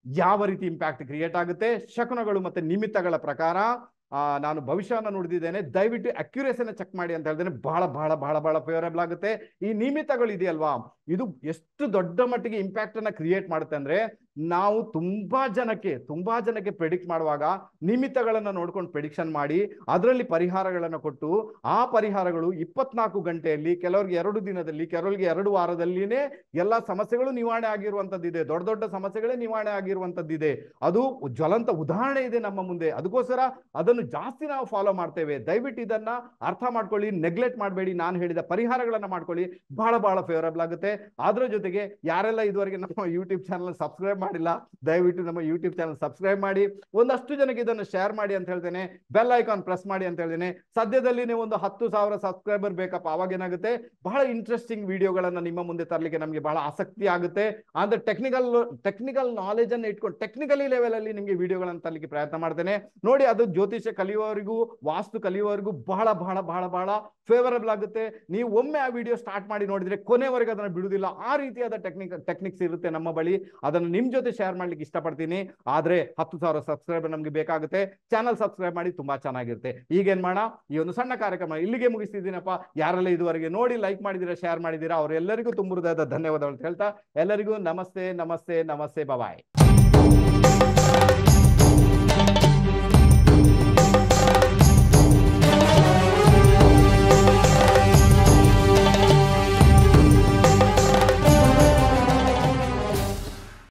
ಯಾವ ರೀತಿ ಇಂಪ್ಯಾಕ್ಟ್ ಕ್ರಿಯೇಟ್ ಆಗುತ್ತೆ. ಶಕುನಗಳು ಮತ್ತೆ ನಿಮಿತ್ತಗಳ ಪ್ರಕಾರ ನಾನು ಭವಿಷ್ಯವನ್ನು ನುಡಿದಿದ್ದೇನೆ. ದಯವಿಟ್ಟು ಅಕ್ಯುರೇಸಿನ ಚೆಕ್ ಮಾಡಿ ಅಂತ ಹೇಳಿದ್ರೆ ಬಹಳ ಬಹಳ ಬಹಳ ಬಹಳ ಫೇವರೇಬಲ್ ಆಗುತ್ತೆ. ಈ ನಿಮಿತ್ತಗಳು ಇದೆಯಲ್ವಾ, ಇದು ಎಷ್ಟು ದೊಡ್ಡ ಮಟ್ಟಿಗೆ ಇಂಪ್ಯಾಕ್ಟ್ ಅನ್ನ ಕ್ರಿಯೇಟ್ ಮಾಡುತ್ತೆ ಅಂದ್ರೆ, ನಾವು ತುಂಬಾ ಜನಕ್ಕೆ ಪ್ರೆಡಿಕ್ಟ್ ಮಾಡುವಾಗ ನಿಮಿತ್ತಗಳನ್ನ ನೋಡ್ಕೊಂಡು ಪ್ರೆಡಿಕ್ಷನ್ ಮಾಡಿ ಅದರಲ್ಲಿ ಪರಿಹಾರಗಳನ್ನು ಕೊಟ್ಟು, ಆ ಪರಿಹಾರಗಳು 24 ಗಂಟೆಯಲ್ಲಿ, ಕೆಲವರಿಗೆ 2 ದಿನದಲ್ಲಿ, ಕೆಲವರಿಗೆ 2 ವಾರದಲ್ಲಿನೇ ಎಲ್ಲಾ ಸಮಸ್ಯೆಗಳು ನಿವಾರಣೆ ಆಗಿರುವಂತದ್ದಿದೆ. ದೊಡ್ಡ ದೊಡ್ಡ ಸಮಸ್ಯೆಗಳೇ ನಿವಾರಣೆ ಆಗಿರುವಂತದ್ದಿದೆ. ಅದು ಜ್ವಲಂತ ಉದಾಹರಣೆ ಇದೆ ನಮ್ಮ ಮುಂದೆ. ಅದಕ್ಕೋಸ್ಕರ ಅದನ್ನು ಜಾಸ್ತಿ ನಾವು ಫಾಲೋ ಮಾಡ್ತೇವೆ. ದಯವಿಟ್ಟು ಇದನ್ನ ಅರ್ಥ ಮಾಡ್ಕೊಳ್ಳಿ, ನೆಗ್ಲೆಕ್ಟ್ ಮಾಡಬೇಡಿ. ನಾನು ಹೇಳಿದ ಪರಿಹಾರಗಳನ್ನ ಮಾಡ್ಕೊಳ್ಳಿ, ಬಹಳ ಬಹಳ ಫೇವರಬಲ್ ಆಗುತ್ತೆ. ಅದರ ಜೊತೆಗೆ ಯಾರೆಲ್ಲ ಇದುವರೆಗೆ ನಮ್ಮ ಯೂಟ್ಯೂಬ್ ಚಾನಲ್ ಸಬ್ಸ್ಕ್ರೈಬ್ ಮಾಡಿಲ್ಲ, ದಯವಿಟ್ಟು ನಮ್ಮ ಯೂಟ್ಯೂಬ್ ಚಾನಲ್ ಸಬ್ಸ್ಕ್ರೈಬ್ ಮಾಡಿ, ಒಂದಷ್ಟು ಜನಕ್ಕೆ ಇದನ್ನು ಶೇರ್ ಮಾಡಿ ಅಂತ ಹೇಳ್ತೇನೆ. ಬೆಲ್ ಐಕಾನ್ ಪ್ರೆಸ್ ಮಾಡಿ ಅಂತ ಹೇಳ್ತೇನೆ. ಸದ್ಯದಲ್ಲಿನೇ ಒಂದು 10,000 ಸಬ್ಸ್ಕ್ರೈಬರ್ ಬೇಕಪ್ಪ. ಅವಾಗ ಏನಾಗುತ್ತೆ, ಬಹಳ ಇಂಟ್ರೆಸ್ಟಿಂಗ್ ವಿಡಿಯೋಗಳನ್ನ ನಿಮ್ಮ ಮುಂದೆ ತರಲಿಕ್ಕೆ ನಮಗೆ ಬಹಳ ಆಸಕ್ತಿ ಆಗುತ್ತೆ. ಅಂದ್ರೆ ಟೆಕ್ನಿಕಲ್ ನಾಲೆಜ್ ಅನ್ನು ಇಟ್ಕೊಂಡು ಟೆಕ್ನಿಕಲಿ ಲೆವೆಲ್ ಅಲ್ಲಿ ನಿಮಗೆ ವಿಡಿಯೋಗಳನ್ನು ತರಲಿಕ್ಕೆ ಪ್ರಯತ್ನ ಮಾಡ್ತೇನೆ. ನೋಡಿ, ಅದು ಜ್ಯೋತಿಷ್ಯ ಕಲಿಯುವವರಿಗೂ ವಾಸ್ತು ಕಲಿಯುವವರಿಗೂ ಬಹಳ ಬಹಳ ಬಹಳ ಬಹಳ ಫೇವರಬಲ್ ಆಗುತ್ತೆ. ನೀವು ಒಮ್ಮೆ ಆ ವಿಡಿಯೋ ಸ್ಟಾರ್ಟ್ ಮಾಡಿ ನೋಡಿದ್ರೆ ಕೊನೆವರೆಗೆ ಅದನ್ನು ಬಿಡುವುದಿಲ್ಲ. ಆ ರೀತಿಯಾದ ಟೆಕ್ನಿಕ್ಸ್ ಇರುತ್ತೆ ನಮ್ಮ ಬಳಿ. ಅದನ್ನು ನಿಮ್ ಜೊತೆ ಶೇರ್ ಮಾಡ್ಲಿಕ್ಕೆ ಇಷ್ಟಪಡ್ತೀನಿ. ಆದ್ರೆ 10,000 ಸಬ್ಸ್ಕ್ರೈಬರ್ ನಮ್ಗೆ ಬೇಕಾಗುತ್ತೆ. ಚಾನಲ್ ಸಬ್ಸ್ಕ್ರೈಬ್ ಮಾಡಿ, ತುಂಬಾ ಚೆನ್ನಾಗಿರುತ್ತೆ. ಈಗೇನ್ ಮಾಡೋಣ, ಈ ಒಂದು ಸಣ್ಣ ಕಾರ್ಯಕ್ರಮ ಇಲ್ಲಿಗೆ ಮುಗಿಸ್ತಿದ್ದೀನಪ್ಪ. ಯಾರೆಲ್ಲ ಇದುವರೆಗೆ ನೋಡಿ ಲೈಕ್ ಮಾಡಿದಿರಾ, ಶೇರ್ ಮಾಡಿದಿರಾ, ಅವರೆಲ್ಲರಿಗೂ ತುಂಬ ಹೃದಯದ ಧನ್ಯವಾದಗಳು ಹೇಳ್ತಾ ಎಲ್ಲರಿಗೂ ನಮಸ್ತೆ ನಮಸ್ತೆ ನಮಸ್ತೆ, ಬಾಯ್.